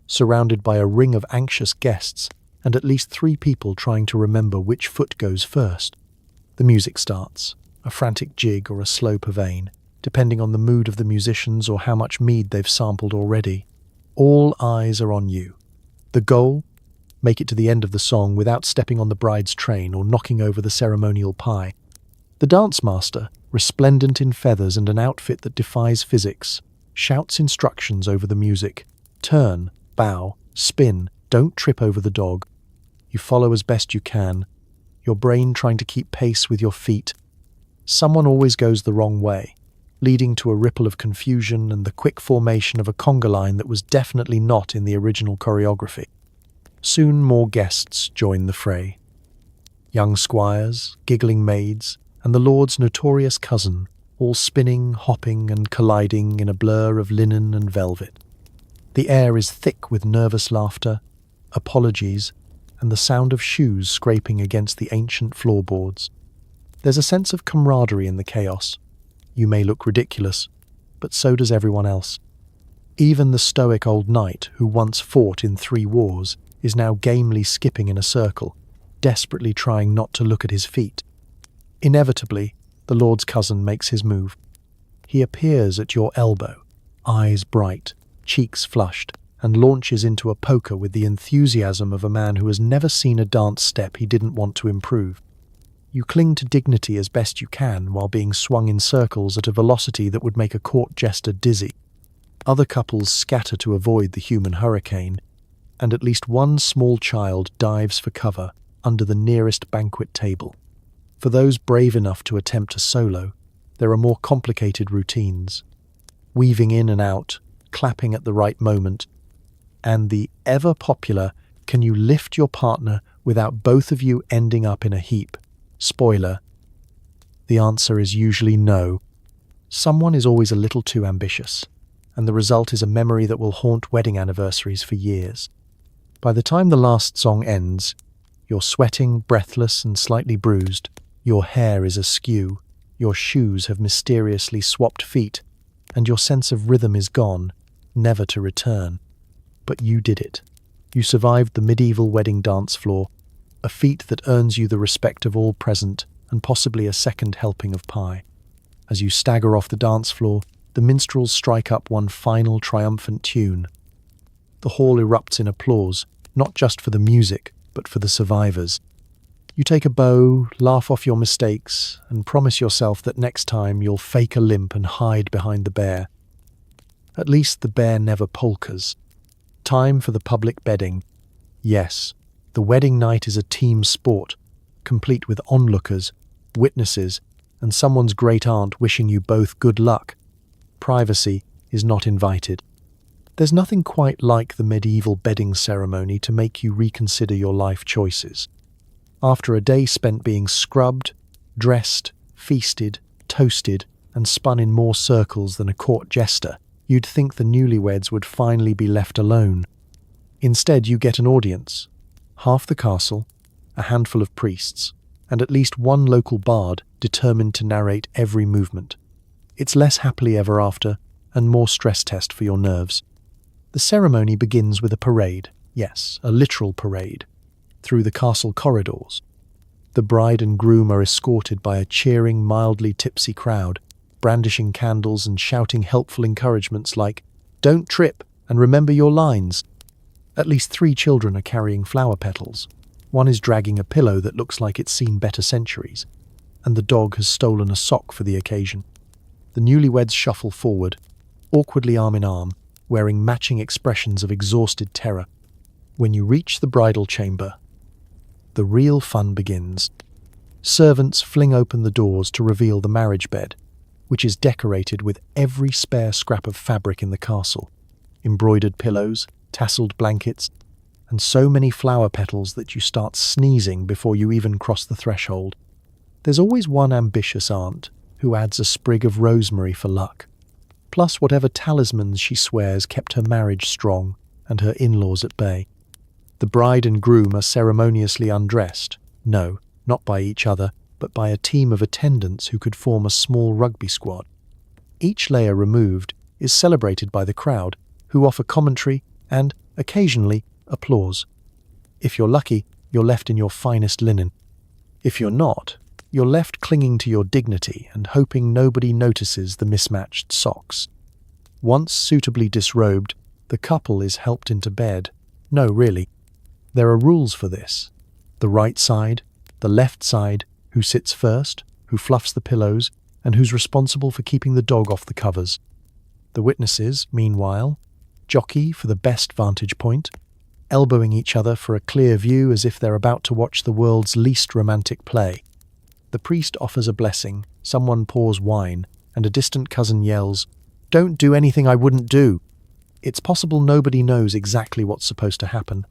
surrounded by a ring of anxious guests and at least 3 people trying to remember which foot goes first. The music starts, a frantic jig or a slow pavane, depending on the mood of the musicians or how much mead they've sampled already. All eyes are on you. The goal? Make it to the end of the song without stepping on the bride's train or knocking over the ceremonial pie. The dance master, resplendent in feathers and an outfit that defies physics, shouts instructions over the music. Turn, bow, spin, don't trip over the dog. You follow as best you can, your brain trying to keep pace with your feet. Someone always goes the wrong way, leading to a ripple of confusion and the quick formation of a conga line that was definitely not in the original choreography. Soon more guests join the fray. Young squires, giggling maids, and the Lord's notorious cousin, all spinning, hopping, and colliding in a blur of linen and velvet. The air is thick with nervous laughter, apologies, and the sound of shoes scraping against the ancient floorboards. There's a sense of camaraderie in the chaos. You may look ridiculous, but so does everyone else. Even the stoic old knight who once fought in 3 wars is now gamely skipping in a circle, desperately trying not to look at his feet. Inevitably, the Lord's cousin makes his move. He appears at your elbow, eyes bright, cheeks flushed, and launches into a polka with the enthusiasm of a man who has never seen a dance step he didn't want to improve. You cling to dignity as best you can while being swung in circles at a velocity that would make a court jester dizzy. Other couples scatter to avoid the human hurricane, and at least one small child dives for cover under the nearest banquet table. For those brave enough to attempt a solo, there are more complicated routines. Weaving in and out, clapping at the right moment, and the ever-popular, can you lift your partner without both of you ending up in a heap? Spoiler, the answer is usually no. Someone is always a little too ambitious, and the result is a memory that will haunt wedding anniversaries for years. By the time the last song ends, you're sweating, breathless, and slightly bruised. Your hair is askew, your shoes have mysteriously swapped feet, and your sense of rhythm is gone, never to return. But you did it. You survived the medieval wedding dance floor, a feat that earns you the respect of all present and possibly a second helping of pie. As you stagger off the dance floor, the minstrels strike up one final triumphant tune. The hall erupts in applause, not just for the music, but for the survivors. You take a bow, laugh off your mistakes, and promise yourself that next time you'll fake a limp and hide behind the bear. At least the bear never polkas. Time for the public bedding. Yes, the wedding night is a team sport, complete with onlookers, witnesses, and someone's great aunt wishing you both good luck. Privacy is not invited. There's nothing quite like the medieval bedding ceremony to make you reconsider your life choices. After a day spent being scrubbed, dressed, feasted, toasted, and spun in more circles than a court jester, you'd think the newlyweds would finally be left alone. Instead, you get an audience, half the castle, a handful of priests, and at least one local bard determined to narrate every movement. It's less happily ever after, and more stress test for your nerves. The ceremony begins with a parade, yes, a literal parade, through the castle corridors. The bride and groom are escorted by a cheering, mildly tipsy crowd, brandishing candles and shouting helpful encouragements like, "Don't trip, and remember your lines." At least 3 children are carrying flower petals. One is dragging a pillow that looks like it's seen better centuries, and the dog has stolen a sock for the occasion. The newlyweds shuffle forward, awkwardly arm in arm, wearing matching expressions of exhausted terror. When you reach the bridal chamber, the real fun begins. Servants fling open the doors to reveal the marriage bed, which is decorated with every spare scrap of fabric in the castle, embroidered pillows, tasseled blankets, and so many flower petals that you start sneezing before you even cross the threshold. There's always one ambitious aunt who adds a sprig of rosemary for luck, plus whatever talismans she swears kept her marriage strong and her in-laws at bay. The bride and groom are ceremoniously undressed, no, not by each other, but by a team of attendants who could form a small rugby squad. Each layer removed is celebrated by the crowd, who offer commentary and, occasionally, applause. If you're lucky, you're left in your finest linen. If you're not, you're left clinging to your dignity and hoping nobody notices the mismatched socks. Once suitably disrobed, the couple is helped into bed. No, really. There are rules for this. The right side, the left side, who sits first, who fluffs the pillows, and who's responsible for keeping the dog off the covers. The witnesses, meanwhile, jockey for the best vantage point, elbowing each other for a clear view as if they're about to watch the world's least romantic play. The priest offers a blessing, someone pours wine, and a distant cousin yells, "Don't do anything I wouldn't do." It's possible nobody knows exactly what's supposed to happen,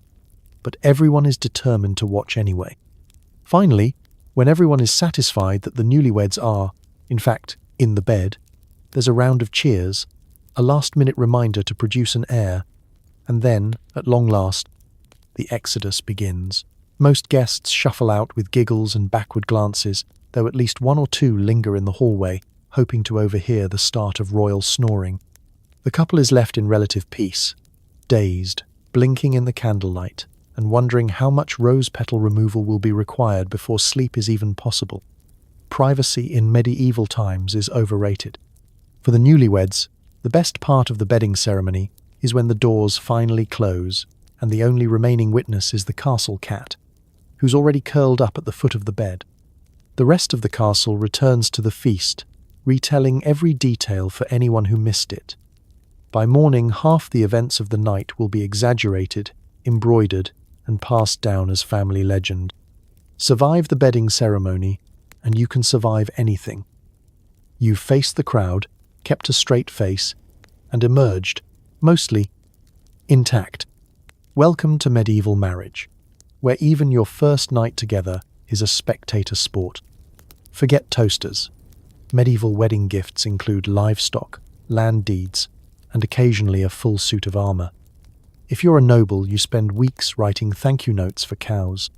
but everyone is determined to watch anyway. Finally, when everyone is satisfied that the newlyweds are, in fact, in the bed, there's a round of cheers, a last-minute reminder to produce an air, and then, at long last, the exodus begins. Most guests shuffle out with giggles and backward glances, though at least 1 or 2 linger in the hallway, hoping to overhear the start of royal snoring. The couple is left in relative peace, dazed, blinking in the candlelight, and wondering how much rose petal removal will be required before sleep is even possible. Privacy in medieval times is overrated. For the newlyweds, the best part of the bedding ceremony is when the doors finally close, and the only remaining witness is the castle cat, who's already curled up at the foot of the bed. The rest of the castle returns to the feast, retelling every detail for anyone who missed it. By morning, half the events of the night will be exaggerated, embroidered, and passed down as family legend. Survive the bedding ceremony, and you can survive anything. You've faced the crowd, kept a straight face, and emerged, mostly, intact. Welcome to medieval marriage, where even your first night together is a spectator sport. Forget toasters. Medieval wedding gifts include livestock, land deeds, and occasionally a full suit of armor. If you're a noble, you spend weeks writing thank you notes for cows.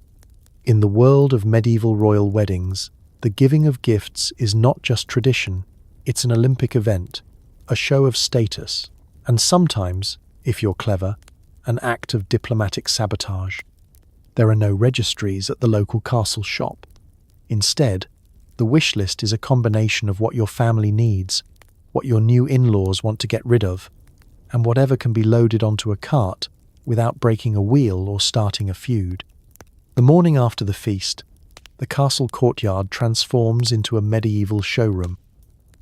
In the world of medieval royal weddings, the giving of gifts is not just tradition, it's an Olympic event, a show of status, and sometimes, if you're clever, an act of diplomatic sabotage. There are no registries at the local castle shop. Instead, the wish list is a combination of what your family needs, what your new in-laws want to get rid of, and whatever can be loaded onto a cart without breaking a wheel or starting a feud. The morning after the feast, the castle courtyard transforms into a medieval showroom.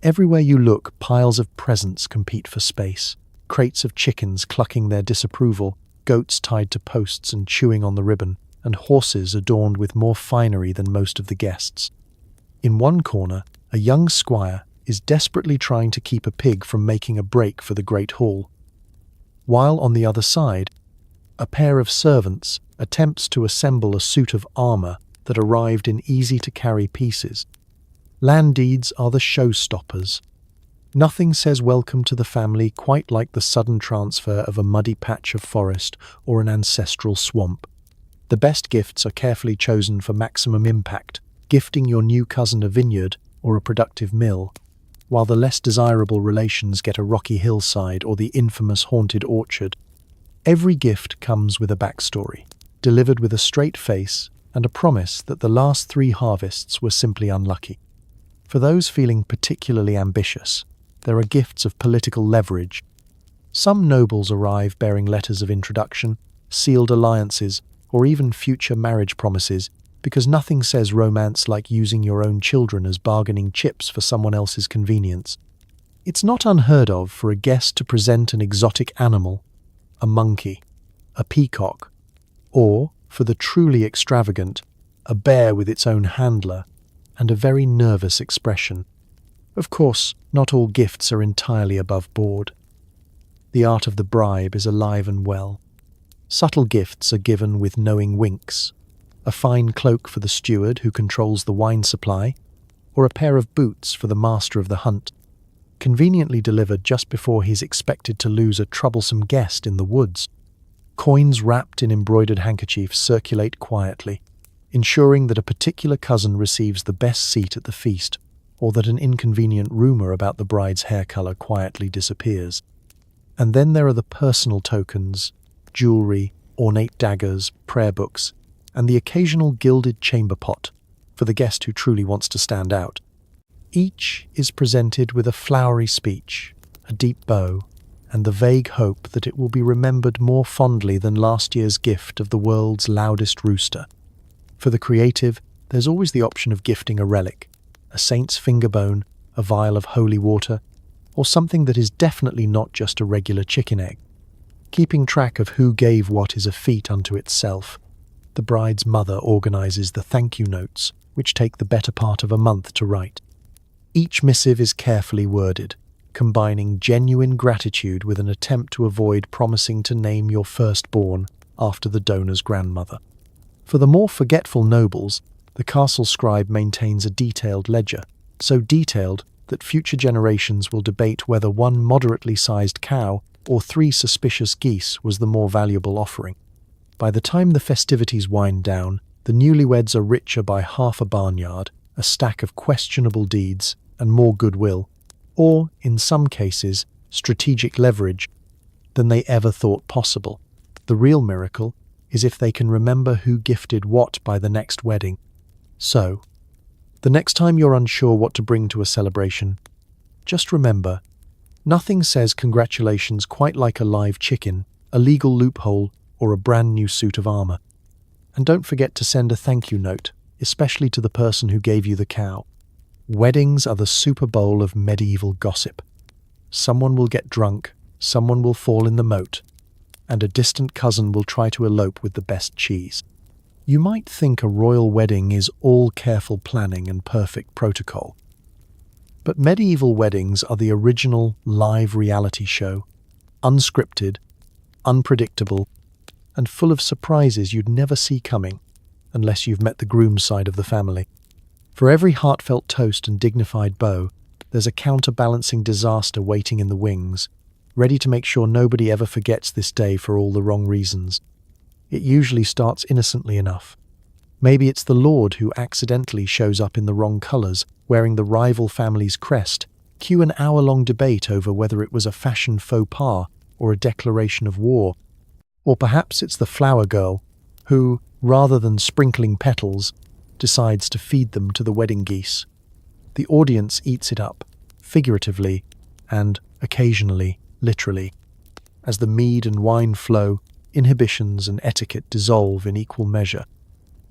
Everywhere you look, piles of presents compete for space, crates of chickens clucking their disapproval, goats tied to posts and chewing on the ribbon, and horses adorned with more finery than most of the guests. In one corner, a young squire is desperately trying to keep a pig from making a break for the great hall, while on the other side, a pair of servants attempts to assemble a suit of armor that arrived in easy-to-carry pieces. Land deeds are the showstoppers. Nothing says welcome to the family quite like the sudden transfer of a muddy patch of forest or an ancestral swamp. The best gifts are carefully chosen for maximum impact, gifting your new cousin a vineyard or a productive mill, while the less desirable relations get a rocky hillside or the infamous haunted orchard. Every gift comes with a backstory, delivered with a straight face and a promise that the last 3 harvests were simply unlucky. For those feeling particularly ambitious, there are gifts of political leverage. Some nobles arrive bearing letters of introduction, sealed alliances, or even future marriage promises, because nothing says romance like using your own children as bargaining chips for someone else's convenience. It's not unheard of for a guest to present an exotic animal, a monkey, a peacock, or, for the truly extravagant, a bear with its own handler and a very nervous expression. Of course, not all gifts are entirely above board. The art of the bribe is alive and well. Subtle gifts are given with knowing winks, a fine cloak for the steward who controls the wine supply, or a pair of boots for the master of the hunt, conveniently delivered just before he's expected to lose a troublesome guest in the woods. Coins wrapped in embroidered handkerchiefs circulate quietly, ensuring that a particular cousin receives the best seat at the feast, or that an inconvenient rumor about the bride's hair color quietly disappears. And then there are the personal tokens, jewelry, ornate daggers, prayer books, and the occasional gilded chamber pot for the guest who truly wants to stand out. Each is presented with a flowery speech, a deep bow, and the vague hope that it will be remembered more fondly than last year's gift of the world's loudest rooster. For the creative, there's always the option of gifting a relic, a saint's finger bone, a vial of holy water, or something that is definitely not just a regular chicken egg. Keeping track of who gave what is a feat unto itself. The bride's mother organizes the thank you notes, which take the better part of a month to write. Each missive is carefully worded, combining genuine gratitude with an attempt to avoid promising to name your firstborn after the donor's grandmother. For the more forgetful nobles, the castle scribe maintains a detailed ledger, so detailed that future generations will debate whether one moderately sized cow or 3 suspicious geese was the more valuable offering. By the time the festivities wind down, the newlyweds are richer by half a barnyard, a stack of questionable deeds, and more goodwill, or, in some cases, strategic leverage, than they ever thought possible. The real miracle is if they can remember who gifted what by the next wedding. So, the next time you're unsure what to bring to a celebration, just remember, nothing says congratulations quite like a live chicken, a legal loophole, or a brand new suit of armor. And don't forget to send a thank you note, especially to the person who gave you the cow. Weddings are the Super Bowl of medieval gossip. Someone will get drunk, someone will fall in the moat, and a distant cousin will try to elope with the best cheese. You might think a royal wedding is all careful planning and perfect protocol. But medieval weddings are the original live reality show, unscripted, unpredictable, and full of surprises you'd never see coming unless you've met the groom's side of the family. For every heartfelt toast and dignified bow, there's a counterbalancing disaster waiting in the wings, ready to make sure nobody ever forgets this day for all the wrong reasons. It usually starts innocently enough. Maybe it's the Lord who accidentally shows up in the wrong colours, wearing the rival family's crest, cue an hour-long debate over whether it was a fashion faux pas or a declaration of war. Or perhaps it's the flower girl who, rather than sprinkling petals, decides to feed them to the wedding geese. The audience eats it up, figuratively and, occasionally, literally. As the mead and wine flow, inhibitions and etiquette dissolve in equal measure.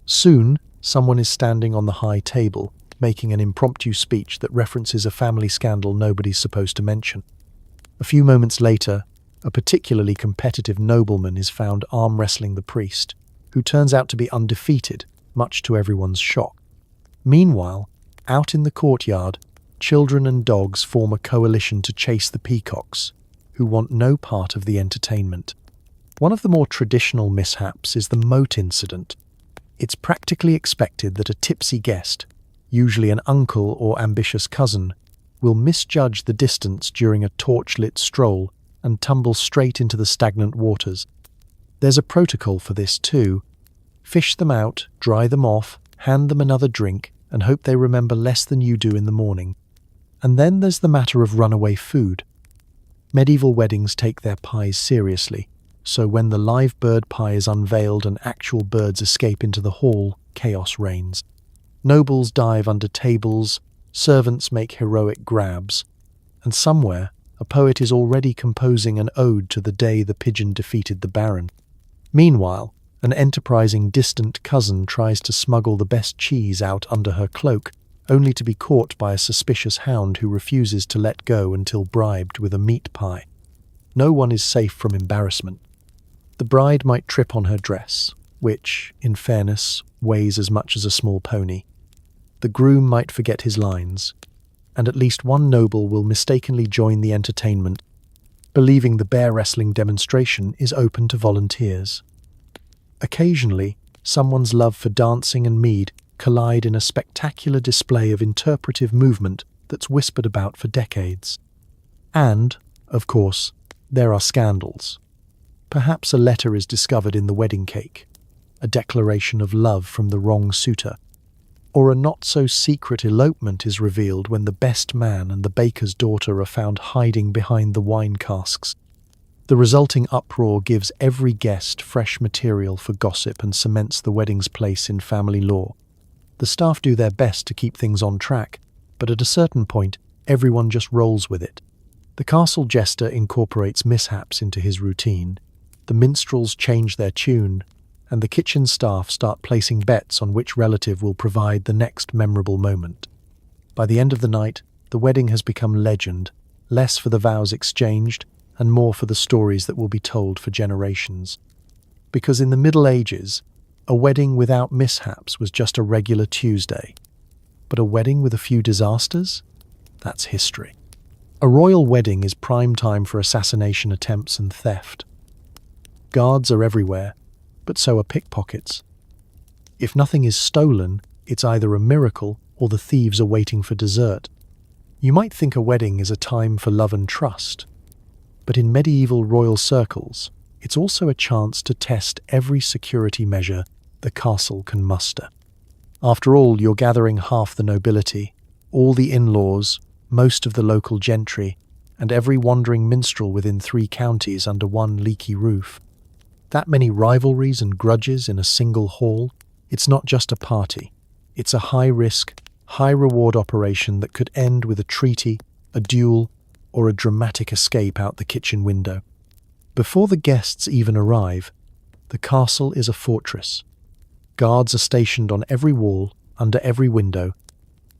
Soon, someone is standing on the high table, making an impromptu speech that references a family scandal nobody's supposed to mention. A few moments later, a particularly competitive nobleman is found arm-wrestling the priest, who turns out to be undefeated, much to everyone's shock. Meanwhile, out in the courtyard, children and dogs form a coalition to chase the peacocks, who want no part of the entertainment. One of the more traditional mishaps is the moat incident. It's practically expected that a tipsy guest, usually an uncle or ambitious cousin, will misjudge the distance during a torch-lit stroll and tumble straight into the stagnant waters. There's a protocol for this too. Fish them out, dry them off, hand them another drink, and hope they remember less than you do in the morning. And then there's the matter of runaway food. Medieval weddings take their pies seriously, so when the live bird pie is unveiled and actual birds escape into the hall, chaos reigns. Nobles dive under tables, servants make heroic grabs, and somewhere a poet is already composing an ode to the day the pigeon defeated the baron. Meanwhile, an enterprising distant cousin tries to smuggle the best cheese out under her cloak, only to be caught by a suspicious hound who refuses to let go until bribed with a meat pie. No one is safe from embarrassment. The bride might trip on her dress, which, in fairness, weighs as much as a small pony. The groom might forget his lines, and at least one noble will mistakenly join the entertainment, believing the bear wrestling demonstration is open to volunteers. Occasionally, someone's love for dancing and mead collide in a spectacular display of interpretive movement that's whispered about for decades. And, of course, there are scandals. Perhaps a letter is discovered in the wedding cake, a declaration of love from the wrong suitor, or a not-so-secret elopement is revealed when the best man and the baker's daughter are found hiding behind the wine casks. The resulting uproar gives every guest fresh material for gossip and cements the wedding's place in family lore. The staff do their best to keep things on track, but at a certain point, everyone just rolls with it. The castle jester incorporates mishaps into his routine, the minstrels change their tune, and the kitchen staff start placing bets on which relative will provide the next memorable moment. By the end of the night, the wedding has become legend, less for the vows exchanged and more for the stories that will be told for generations. Because in the Middle Ages, a wedding without mishaps was just a regular Tuesday. But a wedding with a few disasters? That's history. A royal wedding is prime time for assassination attempts and theft. Guards are everywhere, but so are pickpockets. If nothing is stolen, it's either a miracle or the thieves are waiting for dessert. You might think a wedding is a time for love and trust, but in medieval royal circles, it's also a chance to test every security measure the castle can muster. After all, you're gathering half the nobility, all the in-laws, most of the local gentry, and every wandering minstrel within 3 counties under one leaky roof. That many rivalries and grudges in a single hall, it's not just a party. It's a high-risk, high-reward operation that could end with a treaty, a duel, or a dramatic escape out the kitchen window. Before the guests even arrive, the castle is a fortress. Guards are stationed on every wall, under every window,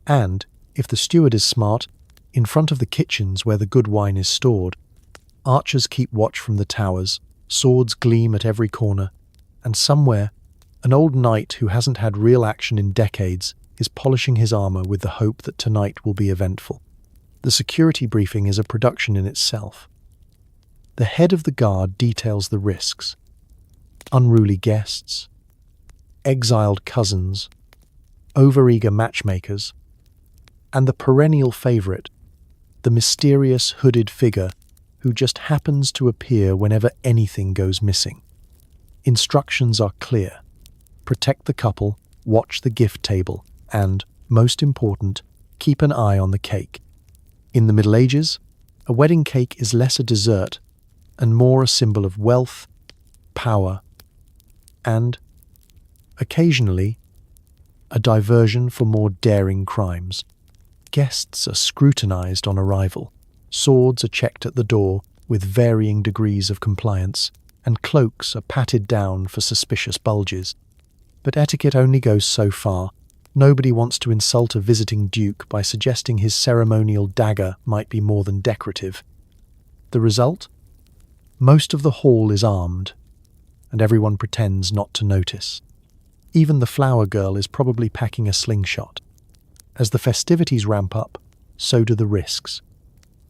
and, if the steward is smart, in front of the kitchens where the good wine is stored. Archers keep watch from the towers, swords gleam at every corner, and somewhere, an old knight who hasn't had real action in decades is polishing his armor with the hope that tonight will be eventful. The security briefing is a production in itself. The head of the guard details the risks: unruly guests, exiled cousins, overeager matchmakers, and the perennial favorite, the mysterious hooded figure who just happens to appear whenever anything goes missing. Instructions are clear. Protect the couple, watch the gift table, and, most important, keep an eye on the cake. In the Middle Ages, a wedding cake is less a dessert and more a symbol of wealth, power, and, occasionally, a diversion for more daring crimes. Guests are scrutinized on arrival. Swords are checked at the door with varying degrees of compliance, and cloaks are patted down for suspicious bulges. But etiquette only goes so far. Nobody wants to insult a visiting duke by suggesting his ceremonial dagger might be more than decorative. The result? Most of the hall is armed, and everyone pretends not to notice. Even the flower girl is probably packing a slingshot. As the festivities ramp up, so do the risks.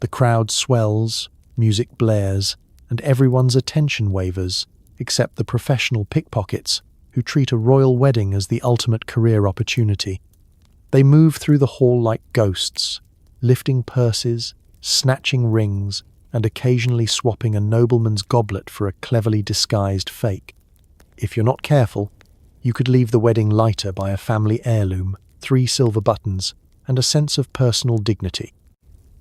The crowd swells, music blares, and everyone's attention wavers, except the professional pickpockets who treat a royal wedding as the ultimate career opportunity. They move through the hall like ghosts, lifting purses, snatching rings, and occasionally swapping a nobleman's goblet for a cleverly disguised fake. If you're not careful, you could leave the wedding lighter by a family heirloom, 3 silver buttons, and a sense of personal dignity.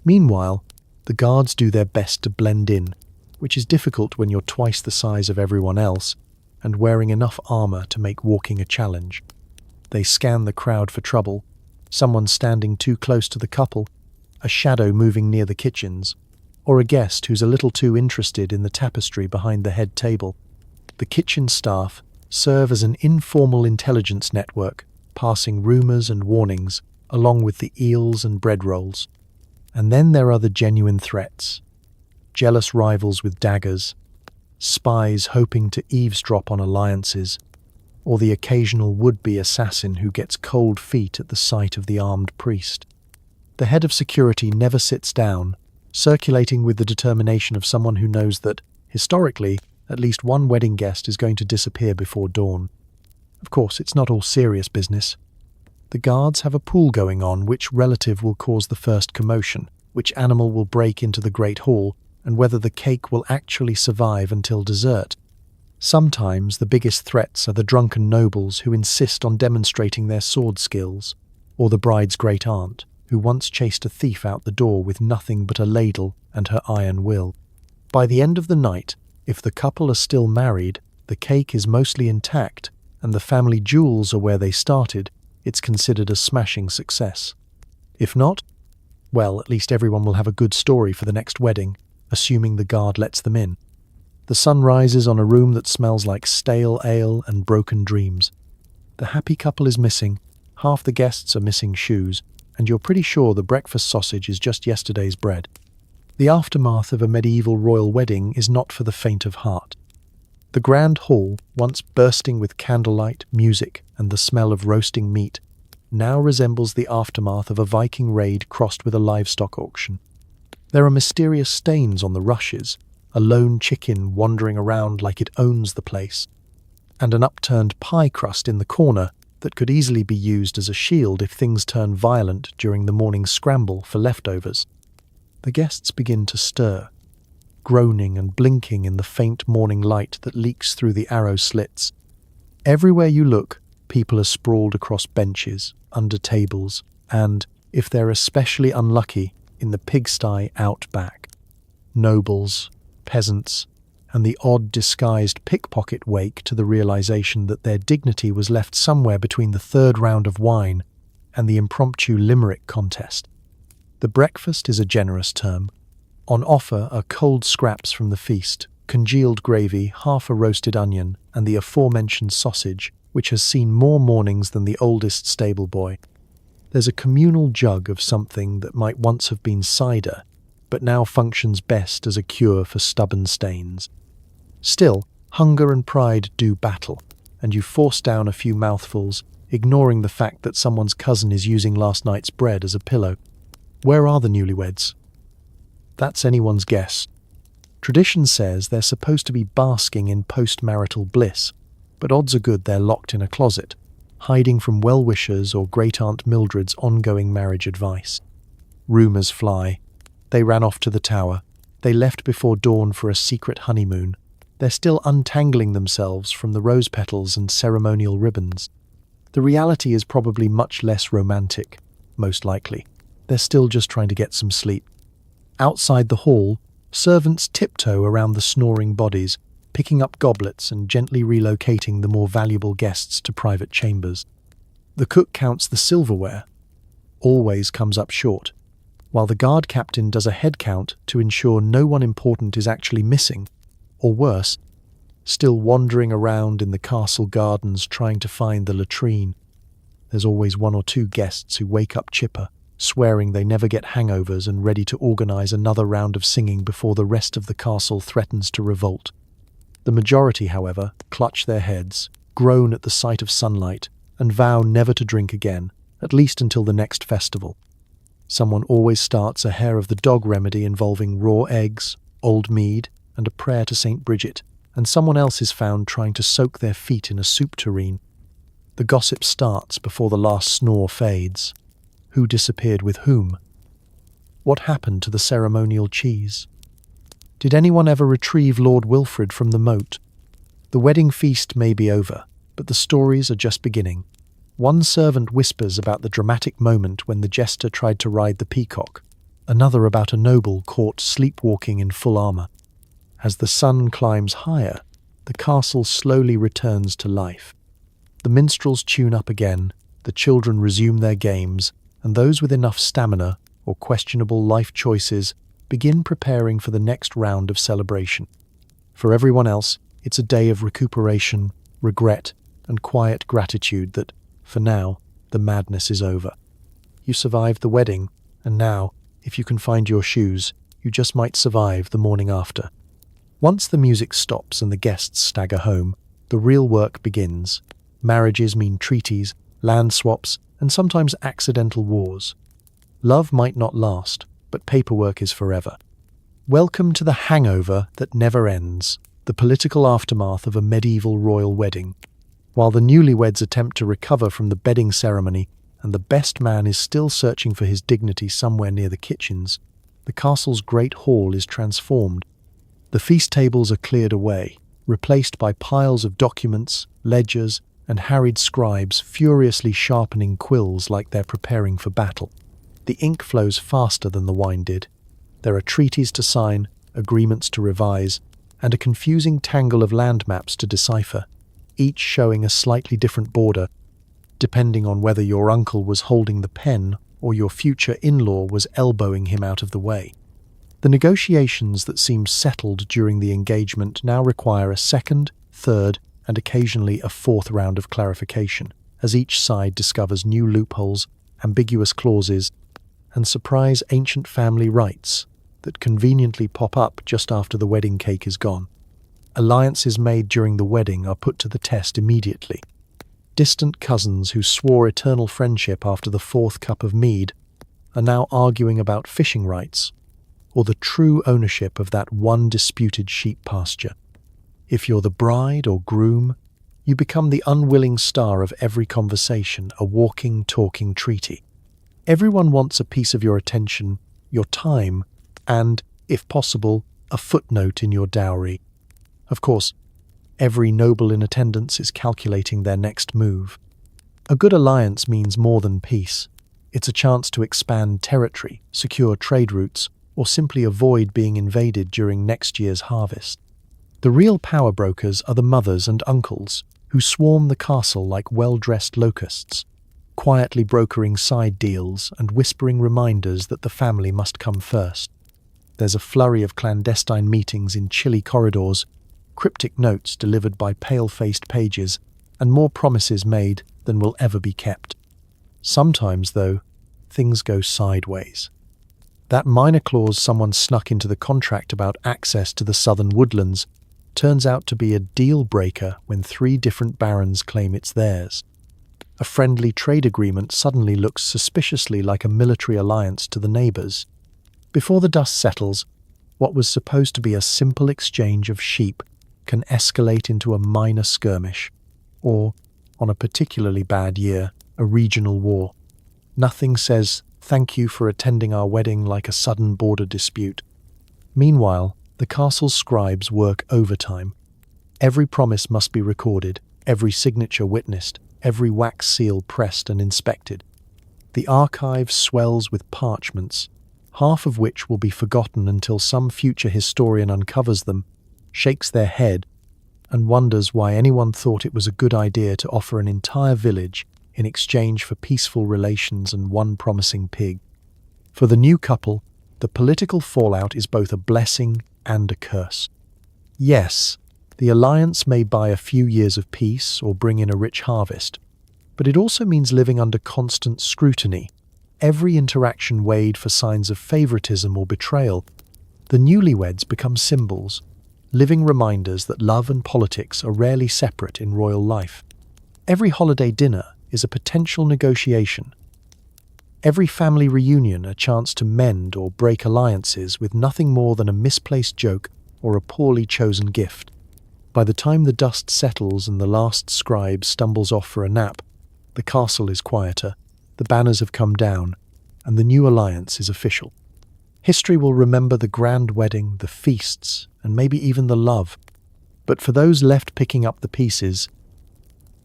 Meanwhile, the guards do their best to blend in, which is difficult when you're twice the size of everyone else and wearing enough armor to make walking a challenge. They scan the crowd for trouble, someone standing too close to the couple, a shadow moving near the kitchens, or a guest who's a little too interested in the tapestry behind the head table. The kitchen staff serve as an informal intelligence network, passing rumors and warnings, along with the eels and bread rolls. And then there are the genuine threats. Jealous rivals with daggers, spies hoping to eavesdrop on alliances, or the occasional would-be assassin who gets cold feet at the sight of the armed priest. The head of security never sits down, circulating with the determination of someone who knows that, historically, at least one wedding guest is going to disappear before dawn. Of course, it's not all serious business. The guards have a pool going on which relative will cause the first commotion, which animal will break into the Great Hall, and whether the cake will actually survive until dessert. Sometimes the biggest threats are the drunken nobles who insist on demonstrating their sword skills, or the bride's great-aunt, who once chased a thief out the door with nothing but a ladle and her iron will. By the end of the night, if the couple are still married, the cake is mostly intact, and the family jewels are where they started, it's considered a smashing success. If not, well, at least everyone will have a good story for the next wedding, assuming the guard lets them in. The sun rises on a room that smells like stale ale and broken dreams. The happy couple is missing, half the guests are missing shoes, and you're pretty sure the breakfast sausage is just yesterday's bread. The aftermath of a medieval royal wedding is not for the faint of heart. The grand hall, once bursting with candlelight, music, and the smell of roasting meat, now resembles the aftermath of a Viking raid crossed with a livestock auction. There are mysterious stains on the rushes, a lone chicken wandering around like it owns the place, and an upturned pie crust in the corner that could easily be used as a shield if things turn violent during the morning scramble for leftovers. The guests begin to stir, groaning and blinking in the faint morning light that leaks through the arrow slits. Everywhere you look, people are sprawled across benches, under tables, and, if they're especially unlucky, in the pigsty out back. Nobles, peasants, and the odd disguised pickpocket wake to the realization that their dignity was left somewhere between the third round of wine and the impromptu limerick contest. The breakfast is a generous term. On offer are cold scraps from the feast, congealed gravy, half a roasted onion, and the aforementioned sausage, which has seen more mornings than the oldest stable boy. There's a communal jug of something that might once have been cider, but now functions best as a cure for stubborn stains. Still, hunger and pride do battle, and you force down a few mouthfuls, ignoring the fact that someone's cousin is using last night's bread as a pillow. Where are the newlyweds? That's anyone's guess. Tradition says they're supposed to be basking in post-marital bliss, but odds are good they're locked in a closet, hiding from well-wishers or great-aunt Mildred's ongoing marriage advice. Rumours fly. They ran off to the tower. They left before dawn for a secret honeymoon. They're still untangling themselves from the rose petals and ceremonial ribbons. The reality is probably much less romantic, most likely. They're still just trying to get some sleep. Outside the hall, servants tiptoe around the snoring bodies, picking up goblets and gently relocating the more valuable guests to private chambers. The cook counts the silverware, always comes up short, while the guard captain does a head count to ensure no one important is actually missing, or worse, still wandering around in the castle gardens trying to find the latrine. There's always one or two guests who wake up chipper, swearing they never get hangovers and ready to organize another round of singing before the rest of the castle threatens to revolt. The majority, however, clutch their heads, groan at the sight of sunlight, and vow never to drink again, at least until the next festival. Someone always starts a hair of the dog remedy involving raw eggs, old mead, and a prayer to St. Bridget, and someone else is found trying to soak their feet in a soup tureen. The gossip starts before the last snore fades. Who disappeared with whom? What happened to the ceremonial cheese? Did anyone ever retrieve Lord Wilfrid from the moat? The wedding feast may be over, but the stories are just beginning. One servant whispers about the dramatic moment when the jester tried to ride the peacock, another about a noble caught sleepwalking in full armor. As the sun climbs higher, the castle slowly returns to life. The minstrels tune up again, the children resume their games, and those with enough stamina or questionable life choices begin preparing for the next round of celebration. For everyone else, it's a day of recuperation, regret, and quiet gratitude that, for now, the madness is over. You survived the wedding, and now, if you can find your shoes, you just might survive the morning after. Once the music stops and the guests stagger home, the real work begins. Marriages mean treaties, land swaps, and sometimes accidental wars. Love might not last, but paperwork is forever. Welcome to the hangover that never ends, the political aftermath of a medieval royal wedding. While the newlyweds attempt to recover from the bedding ceremony and the best man is still searching for his dignity somewhere near the kitchens, the castle's great hall is transformed. The feast tables are cleared away, replaced by piles of documents, ledgers, and harried scribes furiously sharpening quills like they're preparing for battle. The ink flows faster than the wine did. There are treaties to sign, agreements to revise, and a confusing tangle of land maps to decipher, each showing a slightly different border, depending on whether your uncle was holding the pen or your future in-law was elbowing him out of the way. The negotiations that seemed settled during the engagement now require a second, third, and occasionally a fourth round of clarification, as each side discovers new loopholes, ambiguous clauses, and surprise ancient family rights that conveniently pop up just after the wedding cake is gone. Alliances made during the wedding are put to the test immediately. Distant cousins who swore eternal friendship after the fourth cup of mead are now arguing about fishing rights, or the true ownership of that one disputed sheep pasture. If you're the bride or groom, you become the unwilling star of every conversation, a walking, talking treaty. Everyone wants a piece of your attention, your time, and, if possible, a footnote in your dowry. Of course, every noble in attendance is calculating their next move. A good alliance means more than peace. It's a chance to expand territory, secure trade routes, or simply avoid being invaded during next year's harvest. The real power brokers are the mothers and uncles, who swarm the castle like well-dressed locusts, quietly brokering side deals and whispering reminders that the family must come first. There's a flurry of clandestine meetings in chilly corridors, cryptic notes delivered by pale-faced pages, and more promises made than will ever be kept. Sometimes, though, things go sideways. That minor clause someone snuck into the contract about access to the southern woodlands turns out to be a deal-breaker when 3 different barons claim it's theirs. A friendly trade agreement suddenly looks suspiciously like a military alliance to the neighbours. Before the dust settles, what was supposed to be a simple exchange of sheep can escalate into a minor skirmish, or, on a particularly bad year, a regional war. Nothing says, "Thank you for attending our wedding," like a sudden border dispute. Meanwhile, the castle's scribes work overtime. Every promise must be recorded, every signature witnessed, every wax seal pressed and inspected. The archive swells with parchments, half of which will be forgotten until some future historian uncovers them, shakes their head, and wonders why anyone thought it was a good idea to offer an entire village in exchange for peaceful relations and one promising pig. For the new couple, the political fallout is both a blessing and a curse. Yes, the alliance may buy a few years of peace or bring in a rich harvest, but it also means living under constant scrutiny, every interaction weighed for signs of favoritism or betrayal. The newlyweds become symbols, living reminders that love and politics are rarely separate in royal life. Every holiday dinner is a potential negotiation. Every family reunion a chance to mend or break alliances with nothing more than a misplaced joke or a poorly chosen gift. By the time the dust settles and the last scribe stumbles off for a nap, the castle is quieter, the banners have come down, and the new alliance is official. History will remember the grand wedding, the feasts, and maybe even the love. But for those left picking up the pieces,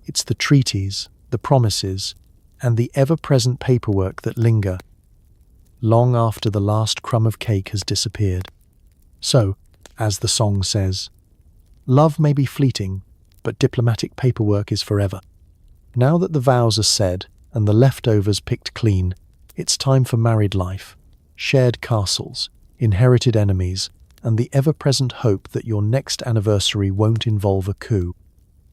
it's the treaties, the promises, and the ever-present paperwork that linger long after the last crumb of cake has disappeared. So, as the song says, love may be fleeting, but diplomatic paperwork is forever. Now that the vows are said and the leftovers picked clean, it's time for married life, shared castles, inherited enemies, and the ever-present hope that your next anniversary won't involve a coup.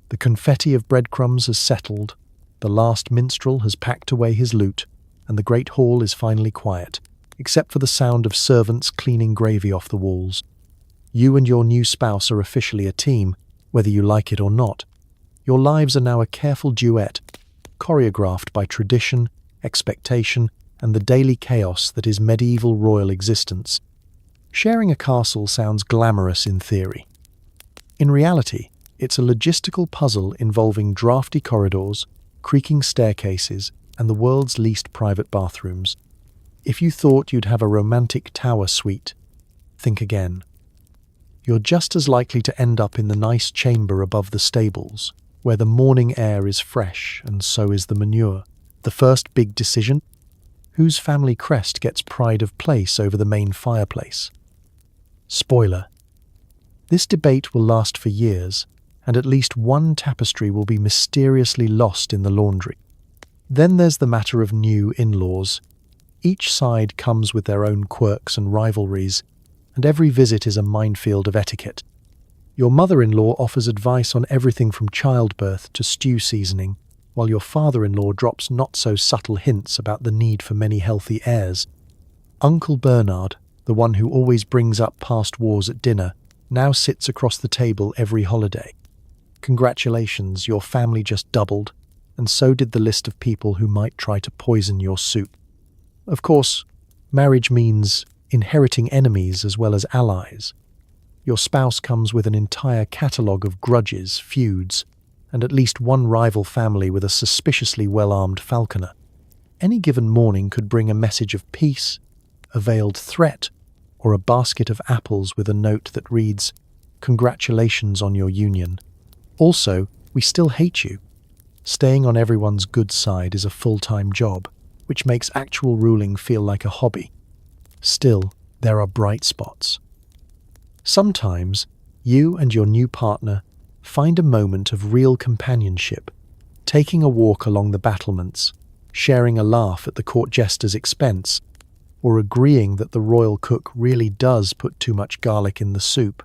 The confetti of breadcrumbs has settled, the last minstrel has packed away his loot, and the great hall is finally quiet, except for the sound of servants cleaning gravy off the walls. You and your new spouse are officially a team, whether you like it or not. Your lives are now a careful duet, choreographed by tradition, expectation, and the daily chaos that is medieval royal existence. Sharing a castle sounds glamorous in theory. In reality, it's a logistical puzzle involving drafty corridors, creaking staircases, and the world's least private bathrooms. If you thought you'd have a romantic tower suite, think again. You're just as likely to end up in the nice chamber above the stables, where the morning air is fresh and so is the manure. The first big decision? Whose family crest gets pride of place over the main fireplace? Spoiler. This debate will last for years, and at least one tapestry will be mysteriously lost in the laundry. Then there's the matter of new in-laws. Each side comes with their own quirks and rivalries, and every visit is a minefield of etiquette. Your mother-in-law offers advice on everything from childbirth to stew seasoning, while your father-in-law drops not-so-subtle hints about the need for many healthy heirs. Uncle Bernard, the one who always brings up past wars at dinner, now sits across the table every holiday. Congratulations, your family just doubled, and so did the list of people who might try to poison your soup. Of course, marriage means inheriting enemies as well as allies. Your spouse comes with an entire catalogue of grudges, feuds, and at least one rival family with a suspiciously well-armed falconer. Any given morning could bring a message of peace, a veiled threat, or a basket of apples with a note that reads, "Congratulations on your union. Also, we still hate you." Staying on everyone's good side is a full-time job, which makes actual ruling feel like a hobby. Still, there are bright spots. Sometimes, you and your new partner find a moment of real companionship, taking a walk along the battlements, sharing a laugh at the court jester's expense, or agreeing that the royal cook really does put too much garlic in the soup.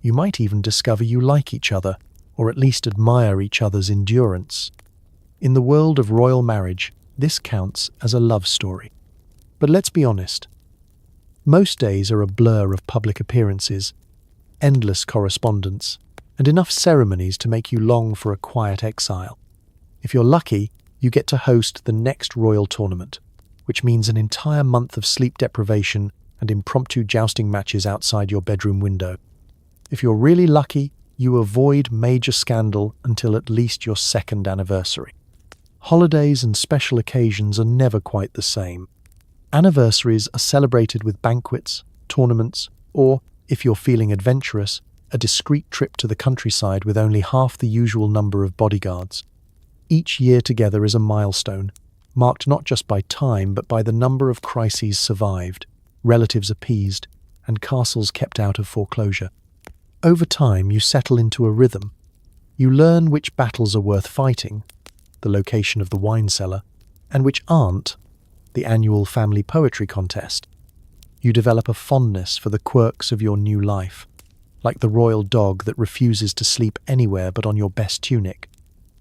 You might even discover you like each other, or at least admire each other's endurance. In the world of royal marriage, this counts as a love story. But let's be honest. Most days are a blur of public appearances, endless correspondence, and enough ceremonies to make you long for a quiet exile. If you're lucky, you get to host the next royal tournament, which means an entire month of sleep deprivation and impromptu jousting matches outside your bedroom window. If you're really lucky, you avoid major scandal until at least your second anniversary. Holidays and special occasions are never quite the same. Anniversaries are celebrated with banquets, tournaments, Or, if you're feeling adventurous, a discreet trip to the countryside with only half the usual number of bodyguards. Each year together is a milestone, marked not just by time but by the number of crises survived, relatives appeased, and castles kept out of foreclosure. Over time, you settle into a rhythm. You learn which battles are worth fighting, the location of the wine cellar, and which aren't, the annual family poetry contest. You develop a fondness for the quirks of your new life, like the royal dog that refuses to sleep anywhere but on your best tunic,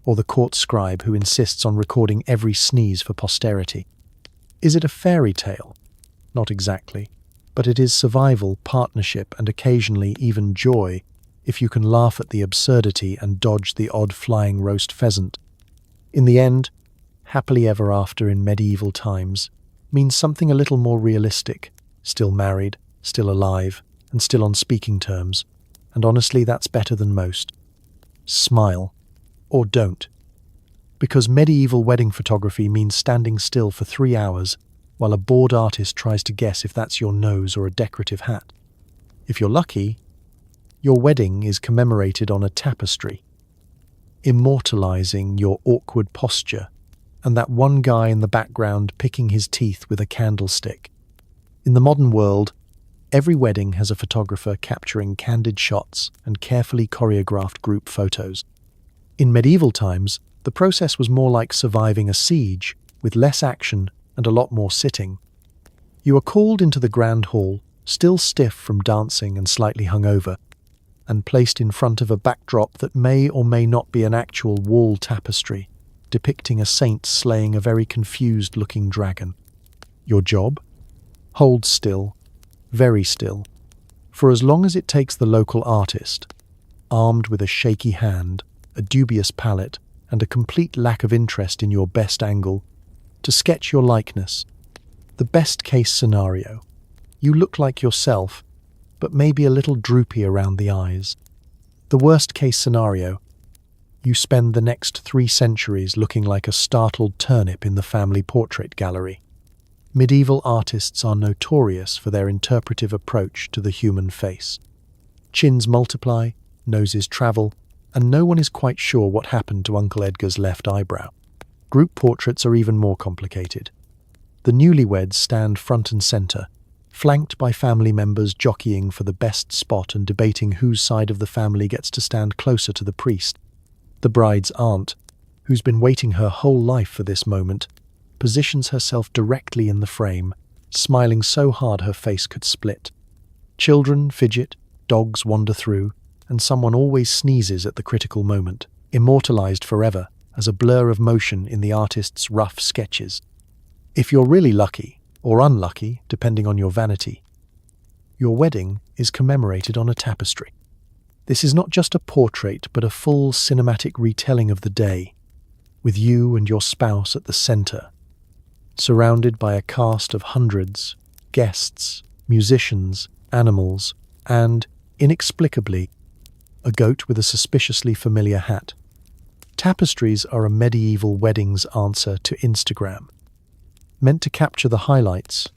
or the court scribe who insists on recording every sneeze for posterity. Is it a fairy tale? Not exactly, but it is survival, partnership, and occasionally even joy, if you can laugh at the absurdity and dodge the odd flying roast pheasant. In the end, happily ever after in medieval times means something a little more realistic, still married, still alive, and still on speaking terms, and honestly that's better than most. Smile. Or don't. Because medieval wedding photography means standing still for 3 hours while a bored artist tries to guess if that's your nose or a decorative hat. If you're lucky, your wedding is commemorated on a tapestry, immortalizing your awkward posture and that one guy in the background picking his teeth with a candlestick. In the modern world, every wedding has a photographer capturing candid shots and carefully choreographed group photos. In medieval times, the process was more like surviving a siege, with less action and a lot more sitting. You are called into the grand hall, still stiff from dancing and slightly hungover, and placed in front of a backdrop that may or may not be an actual wall tapestry, depicting a saint slaying a very confused-looking dragon. Your job? Hold still, very still, for as long as it takes the local artist, armed with a shaky hand, a dubious palette, and a complete lack of interest in your best angle, to sketch your likeness. The best-case scenario: you look like yourself, but maybe a little droopy around the eyes. The worst-case scenario: you spend the next 3 centuries looking like a startled turnip in the family portrait gallery. Medieval artists are notorious for their interpretive approach to the human face. Chins multiply, noses travel, and no one is quite sure what happened to Uncle Edgar's left eyebrow. Group portraits are even more complicated. The newlyweds stand front and center, flanked by family members jockeying for the best spot and debating whose side of the family gets to stand closer to the priest. The bride's aunt, who's been waiting her whole life for this moment, positions herself directly in the frame, smiling so hard her face could split. Children fidget, dogs wander through, and someone always sneezes at the critical moment, immortalized forever as a blur of motion in the artist's rough sketches. If you're really lucky, or unlucky, depending on your vanity, your wedding is commemorated on a tapestry. This is not just a portrait, but a full cinematic retelling of the day, with you and your spouse at the center, surrounded by a cast of hundreds, guests, musicians, animals, and, inexplicably, a goat with a suspiciously familiar hat. Tapestries are a medieval wedding's answer to Instagram, meant to capture the highlights,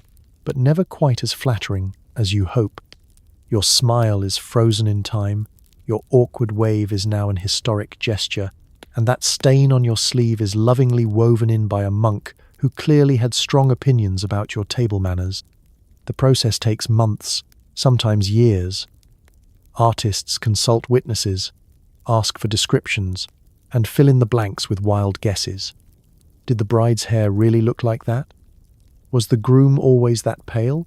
but never quite as flattering as you hope. Your smile is frozen in time, your awkward wave is now an historic gesture, and that stain on your sleeve is lovingly woven in by a monk who clearly had strong opinions about your table manners. The process takes months, sometimes years. Artists consult witnesses, ask for descriptions, and fill in the blanks with wild guesses. Did the bride's hair really look like that? Was the groom always that pale?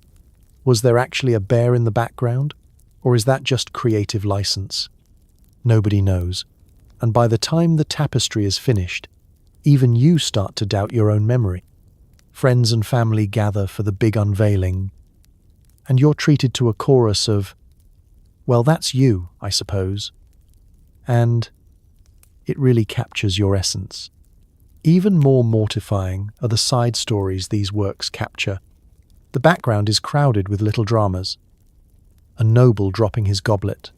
Was there actually a bear in the background? Or is that just creative license? Nobody knows. And by the time the tapestry is finished, even you start to doubt your own memory. Friends and family gather for the big unveiling, and you're treated to a chorus of, "Well, that's you, I suppose." And it really captures your essence. Even more mortifying are the side stories these works capture. The background is crowded with little dramas. A noble dropping his goblet,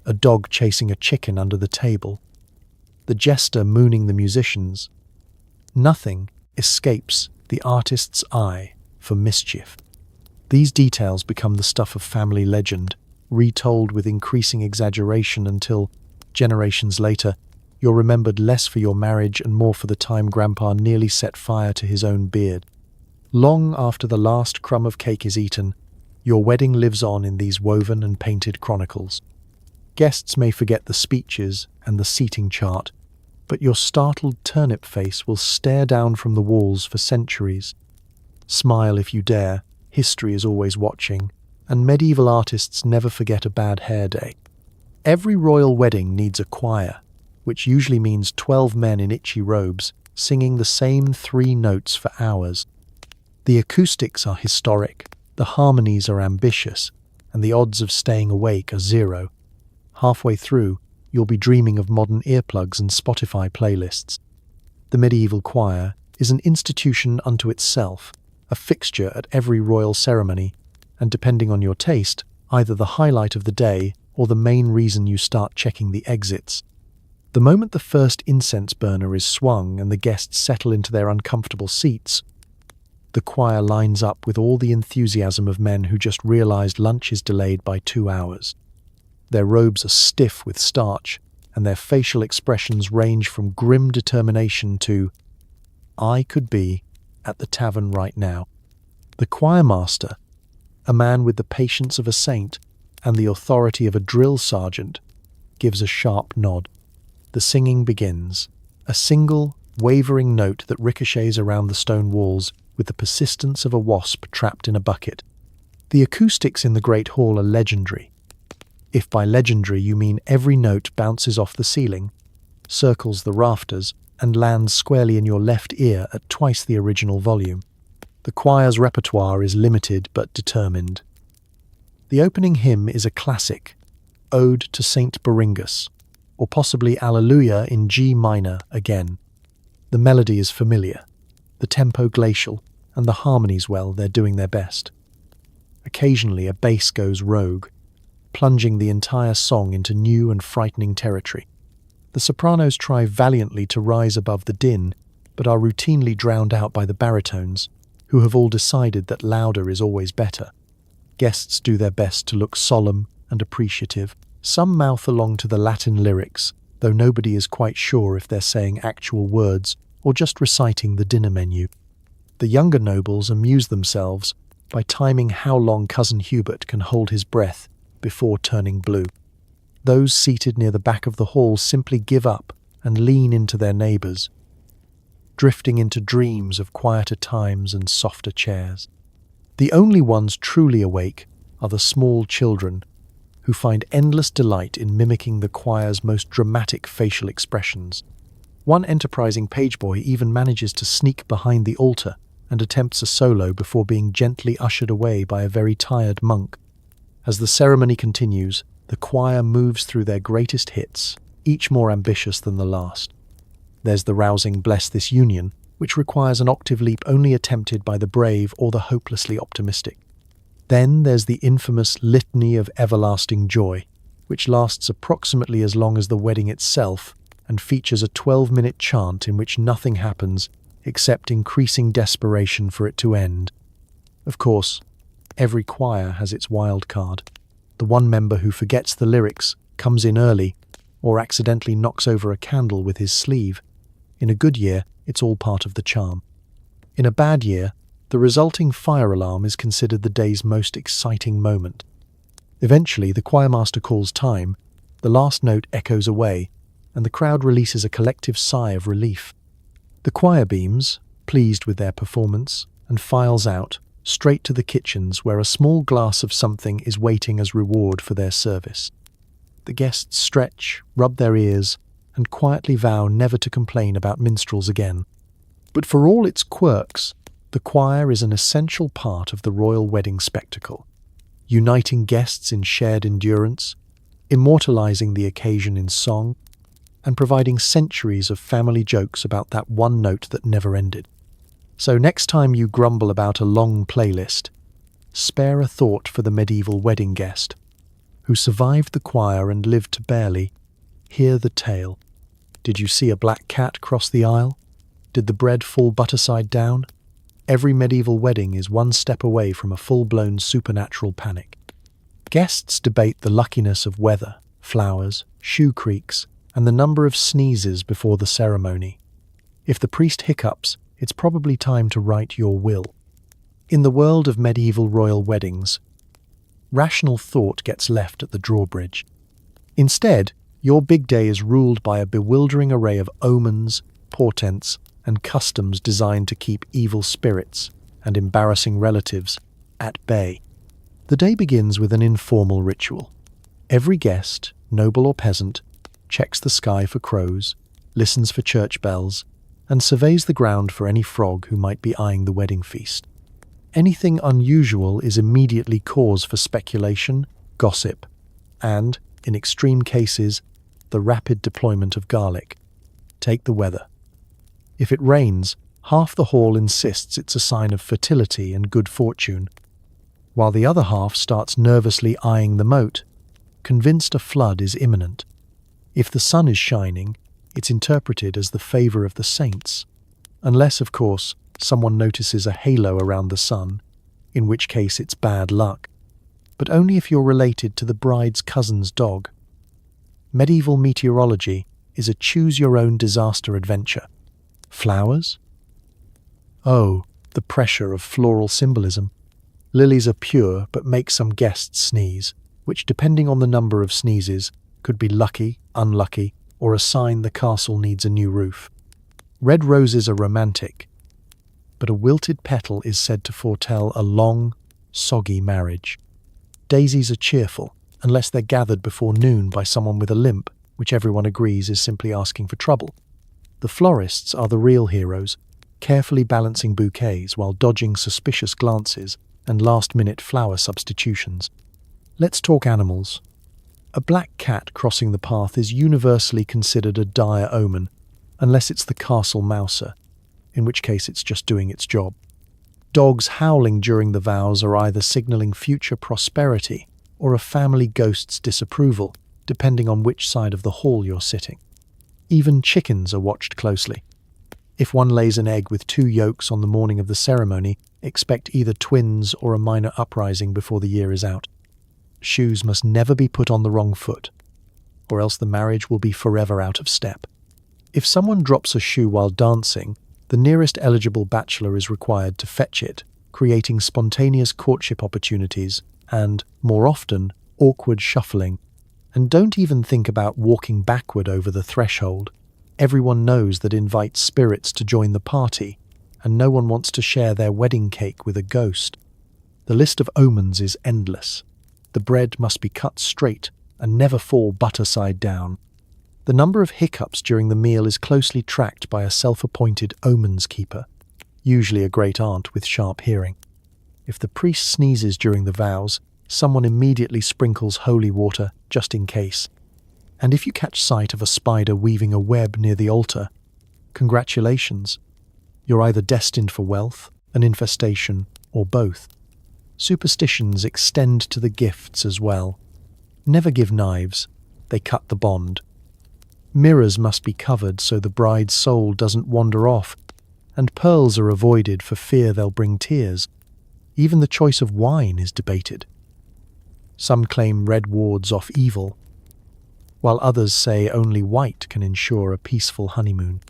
a dog chasing a chicken under the table, the jester mooning the musicians. Nothing escapes the artist's eye for mischief. These details become the stuff of family legend, retold with increasing exaggeration until, generations later, you're remembered less for your marriage and more for the time Grandpa nearly set fire to his own beard. Long after the last crumb of cake is eaten, your wedding lives on in these woven and painted chronicles. Guests may forget the speeches and the seating chart, but your startled turnip face will stare down from the walls for centuries. Smile if you dare, history is always watching, and medieval artists never forget a bad hair day. Every royal wedding needs a choir, which usually means 12 men in itchy robes singing the same 3 notes for hours. The acoustics are historic, the harmonies are ambitious, and the odds of staying awake are 0. Halfway through, you'll be dreaming of modern earplugs and Spotify playlists. The medieval choir is an institution unto itself, a fixture at every royal ceremony, and depending on your taste, either the highlight of the day or the main reason you start checking the exits. The moment the first incense burner is swung and the guests settle into their uncomfortable seats, the choir lines up with all the enthusiasm of men who just realized lunch is delayed by 2 hours. Their robes are stiff with starch, and their facial expressions range from grim determination to, "I could be at the tavern right now." The choir master, a man with the patience of a saint and the authority of a drill sergeant, gives a sharp nod. The singing begins, a single, wavering note that ricochets around the stone walls with the persistence of a wasp trapped in a bucket. The acoustics in the Great Hall are legendary. If by legendary you mean every note bounces off the ceiling, circles the rafters, and lands squarely in your left ear at twice the original volume. The choir's repertoire is limited but determined. The opening hymn is a classic, Ode to Saint Beringus, or possibly Alleluia in G minor again. The melody is familiar, the tempo glacial, and the harmonies, well, they're doing their best. Occasionally a bass goes rogue, plunging the entire song into new and frightening territory. The sopranos try valiantly to rise above the din, but are routinely drowned out by the baritones, who have all decided that louder is always better. Guests do their best to look solemn and appreciative. Some mouth along to the Latin lyrics, though nobody is quite sure if they're saying actual words or just reciting the dinner menu. The younger nobles amuse themselves by timing how long Cousin Hubert can hold his breath before turning blue. Those seated near the back of the hall simply give up and lean into their neighbours, drifting into dreams of quieter times and softer chairs. The only ones truly awake are the small children, who find endless delight in mimicking the choir's most dramatic facial expressions. One enterprising pageboy even manages to sneak behind the altar and attempts a solo before being gently ushered away by a very tired monk. As the ceremony continues, the choir moves through their greatest hits, each more ambitious than the last. There's the rousing Bless This Union, which requires an octave leap only attempted by the brave or the hopelessly optimistic. Then there's the infamous Litany of Everlasting Joy, which lasts approximately as long as the wedding itself and features a 12-minute chant in which nothing happens except increasing desperation for it to end. Of course, every choir has its wild card. The one member who forgets the lyrics, comes in early, or accidentally knocks over a candle with his sleeve. In a good year, it's all part of the charm. In a bad year, the resulting fire alarm is considered the day's most exciting moment. Eventually, the choirmaster calls time, the last note echoes away, and the crowd releases a collective sigh of relief. The choir beams, pleased with their performance, and files out, straight to the kitchens where a small glass of something is waiting as reward for their service. The guests stretch, rub their ears, and quietly vow never to complain about minstrels again. But for all its quirks, the choir is an essential part of the royal wedding spectacle, uniting guests in shared endurance, immortalizing the occasion in song, and providing centuries of family jokes about that one note that never ended. So next time you grumble about a long playlist, spare a thought for the medieval wedding guest, who survived the choir and lived to barely hear the tale. Did you see a black cat cross the aisle? Did the bread fall butter side down? Every medieval wedding is one step away from a full-blown supernatural panic. Guests debate the luckiness of weather, flowers, shoe creaks, and the number of sneezes before the ceremony. If the priest hiccups, it's probably time to write your will. In the world of medieval royal weddings, rational thought gets left at the drawbridge. Instead, your big day is ruled by a bewildering array of omens, portents, and customs designed to keep evil spirits and embarrassing relatives at bay. The day begins with an informal ritual. Every guest, noble or peasant, checks the sky for crows, listens for church bells, and surveys the ground for any frog who might be eyeing the wedding feast. Anything unusual is immediately cause for speculation, gossip, and, in extreme cases, the rapid deployment of garlic. Take the weather. If it rains, half the hall insists it's a sign of fertility and good fortune, while the other half starts nervously eyeing the moat, convinced a flood is imminent. If the sun is shining, it's interpreted as the favor of the saints, unless, of course, someone notices a halo around the sun, in which case it's bad luck, but only if you're related to the bride's cousin's dog. Medieval meteorology is a choose-your-own disaster adventure. Flowers? Oh, the pressure of floral symbolism. Lilies are pure but make some guests sneeze, which, depending on the number of sneezes, could be lucky, unlucky, or a sign the castle needs a new roof. Red roses are romantic, but a wilted petal is said to foretell a long, soggy marriage. Daisies are cheerful, unless they're gathered before noon by someone with a limp, which everyone agrees is simply asking for trouble. The florists are the real heroes, carefully balancing bouquets while dodging suspicious glances and last-minute flower substitutions. Let's talk animals. A black cat crossing the path is universally considered a dire omen, unless it's the castle mouser, in which case it's just doing its job. Dogs howling during the vows are either signalling future prosperity or a family ghost's disapproval, depending on which side of the hall you're sitting. Even chickens are watched closely. If one lays an egg with 2 yolks on the morning of the ceremony, expect either twins or a minor uprising before the year is out. Shoes must never be put on the wrong foot, or else the marriage will be forever out of step. If someone drops a shoe while dancing, the nearest eligible bachelor is required to fetch it, creating spontaneous courtship opportunities and, more often, awkward shuffling. And don't even think about walking backward over the threshold. Everyone knows that invites spirits to join the party, and no one wants to share their wedding cake with a ghost. The list of omens is endless. The bread must be cut straight and never fall butter side down. The number of hiccups during the meal is closely tracked by a self-appointed omens keeper, usually a great-aunt with sharp hearing. If the priest sneezes during the vows, someone immediately sprinkles holy water just in case. And if you catch sight of a spider weaving a web near the altar, congratulations. You're either destined for wealth, an infestation, or both. Superstitions extend to the gifts as well. Never give knives, they cut the bond. Mirrors must be covered so the bride's soul doesn't wander off, and pearls are avoided for fear they'll bring tears. Even the choice of wine is debated. Some claim red wards off evil, while others say only white can ensure a peaceful honeymoon.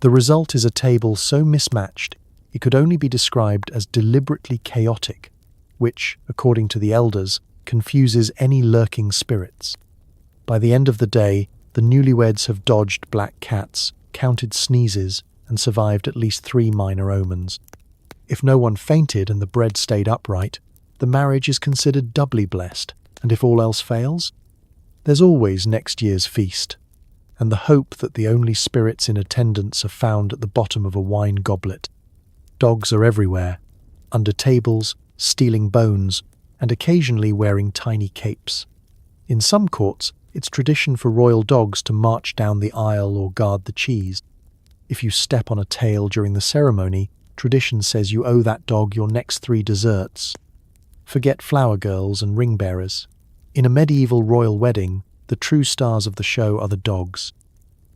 The result is a table so mismatched it could only be described as deliberately chaotic, which, according to the elders, confuses any lurking spirits. By the end of the day, the newlyweds have dodged black cats, counted sneezes, and survived at least 3 minor omens. If no one fainted and the bread stayed upright, the marriage is considered doubly blessed, and if all else fails, there's always next year's feast, and the hope that the only spirits in attendance are found at the bottom of a wine goblet. Dogs are everywhere, under tables, stealing bones, and occasionally wearing tiny capes. In some courts, it's tradition for royal dogs to march down the aisle or guard the cheese. If you step on a tail during the ceremony, tradition says you owe that dog your next 3 desserts. Forget flower girls and ring bearers. In a medieval royal wedding, the true stars of the show are the dogs.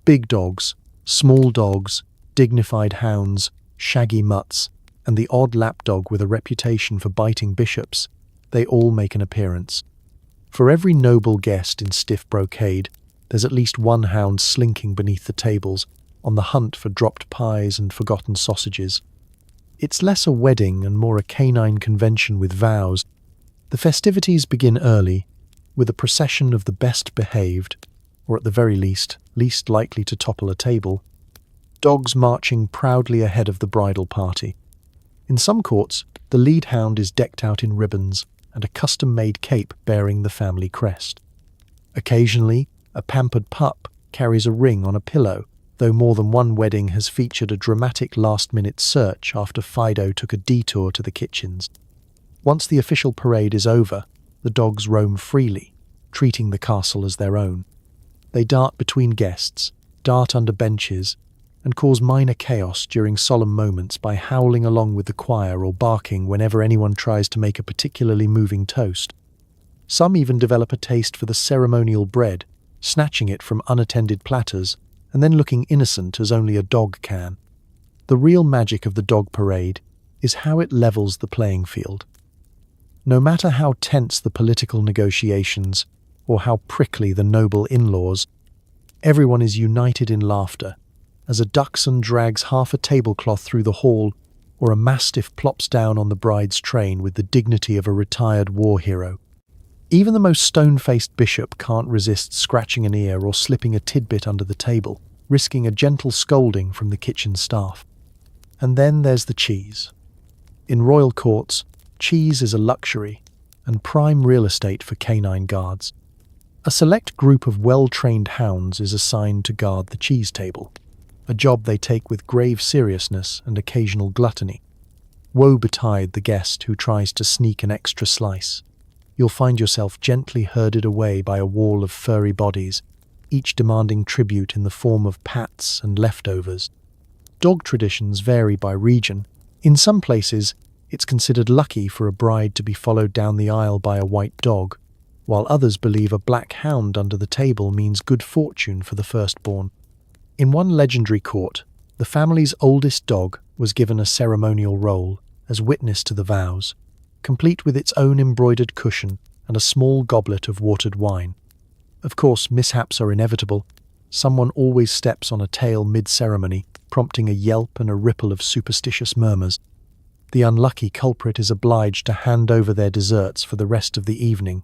Big dogs, small dogs, dignified hounds, shaggy mutts, and the odd lapdog with a reputation for biting bishops, they all make an appearance. For every noble guest in stiff brocade, there's at least one hound slinking beneath the tables, on the hunt for dropped pies and forgotten sausages. It's less a wedding and more a canine convention with vows. The festivities begin early, with a procession of the best behaved, or at the very least likely to topple a table, dogs marching proudly ahead of the bridal party. In some courts, the lead hound is decked out in ribbons and a custom-made cape bearing the family crest. Occasionally, a pampered pup carries a ring on a pillow, though more than one wedding has featured a dramatic last-minute search after Fido took a detour to the kitchens. Once the official parade is over, the dogs roam freely, treating the castle as their own. They dart between guests, dart under benches, and cause minor chaos during solemn moments by howling along with the choir or barking whenever anyone tries to make a particularly moving toast. Some even develop a taste for the ceremonial bread, snatching it from unattended platters, and then looking innocent as only a dog can. The real magic of the dog parade is how it levels the playing field. No matter how tense the political negotiations, or how prickly the noble in-laws, everyone is united in laughter, as a dachshund drags half a tablecloth through the hall, or a mastiff plops down on the bride's train with the dignity of a retired war hero. Even the most stone-faced bishop can't resist scratching an ear or slipping a tidbit under the table, risking a gentle scolding from the kitchen staff. And then there's the cheese. In royal courts, cheese is a luxury and prime real estate for canine guards. A select group of well-trained hounds is assigned to guard the cheese table, a job they take with grave seriousness and occasional gluttony. Woe betide the guest who tries to sneak an extra slice. You'll find yourself gently herded away by a wall of furry bodies, each demanding tribute in the form of pats and leftovers. Dog traditions vary by region. In some places, it's considered lucky for a bride to be followed down the aisle by a white dog, while others believe a black hound under the table means good fortune for the firstborn. In one legendary court, the family's oldest dog was given a ceremonial role as witness to the vows, complete with its own embroidered cushion and a small goblet of watered wine. Of course, mishaps are inevitable. Someone always steps on a tail mid-ceremony, prompting a yelp and a ripple of superstitious murmurs. The unlucky culprit is obliged to hand over their desserts for the rest of the evening,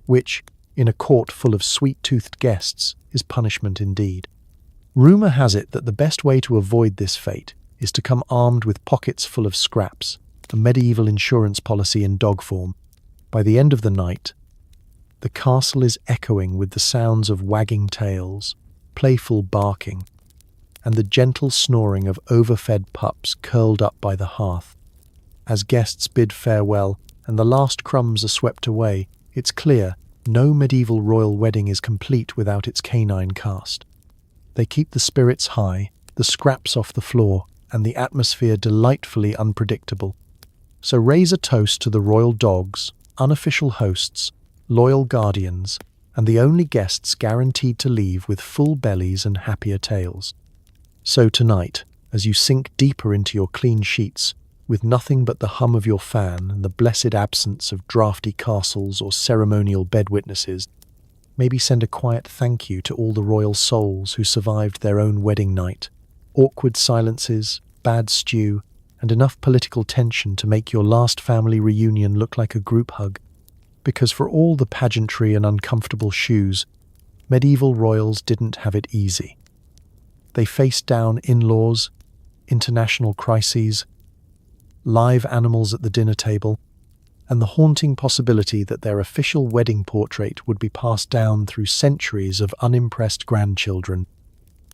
which, in a court full of sweet-toothed guests, is punishment indeed. Rumour has it that the best way to avoid this fate is to come armed with pockets full of scraps, a medieval insurance policy in dog form. By the end of the night, the castle is echoing with the sounds of wagging tails, playful barking, and the gentle snoring of overfed pups curled up by the hearth. As guests bid farewell and the last crumbs are swept away, it's clear no medieval royal wedding is complete without its canine cast. They keep the spirits high, the scraps off the floor, and the atmosphere delightfully unpredictable. So raise a toast to the royal dogs, unofficial hosts, loyal guardians, and the only guests guaranteed to leave with full bellies and happier tales. So tonight, as you sink deeper into your clean sheets, with nothing but the hum of your fan and the blessed absence of drafty castles or ceremonial bed witnesses, maybe send a quiet thank you to all the royal souls who survived their own wedding night, awkward silences, bad stew, and enough political tension to make your last family reunion look like a group hug. Because for all the pageantry and uncomfortable shoes, medieval royals didn't have it easy. They faced down in-laws, international crises, live animals at the dinner table, and the haunting possibility that their official wedding portrait would be passed down through centuries of unimpressed grandchildren.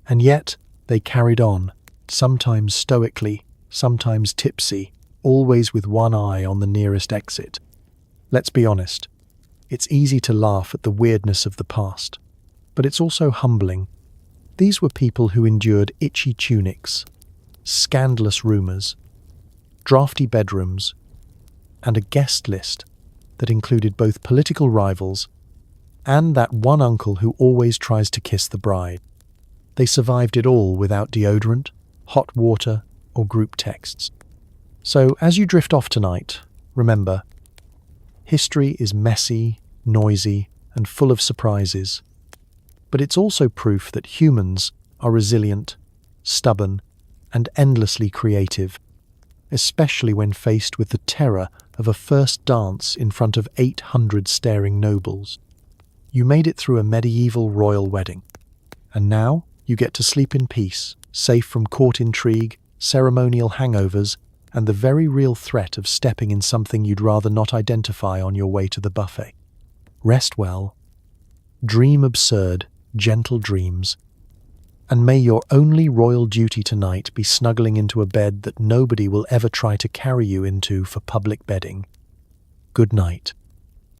And yet, they carried on, sometimes stoically, sometimes tipsy, always with one eye on the nearest exit. Let's be honest, it's easy to laugh at the weirdness of the past, but it's also humbling. These were people who endured itchy tunics, scandalous rumours, drafty bedrooms, and a guest list that included both political rivals and that one uncle who always tries to kiss the bride. They survived it all without deodorant, hot water, or group texts. So, as you drift off tonight, remember, history is messy, noisy, and full of surprises. But it's also proof that humans are resilient, stubborn, and endlessly creative, especially when faced with the terror of a first dance in front of 800 staring nobles. You made it through a medieval royal wedding, and now you get to sleep in peace, safe from court intrigue, ceremonial hangovers, and the very real threat of stepping in something you'd rather not identify on your way to the buffet. Rest well, dream absurd, gentle dreams, and may your only royal duty tonight be snuggling into a bed that nobody will ever try to carry you into for public bedding. Good night.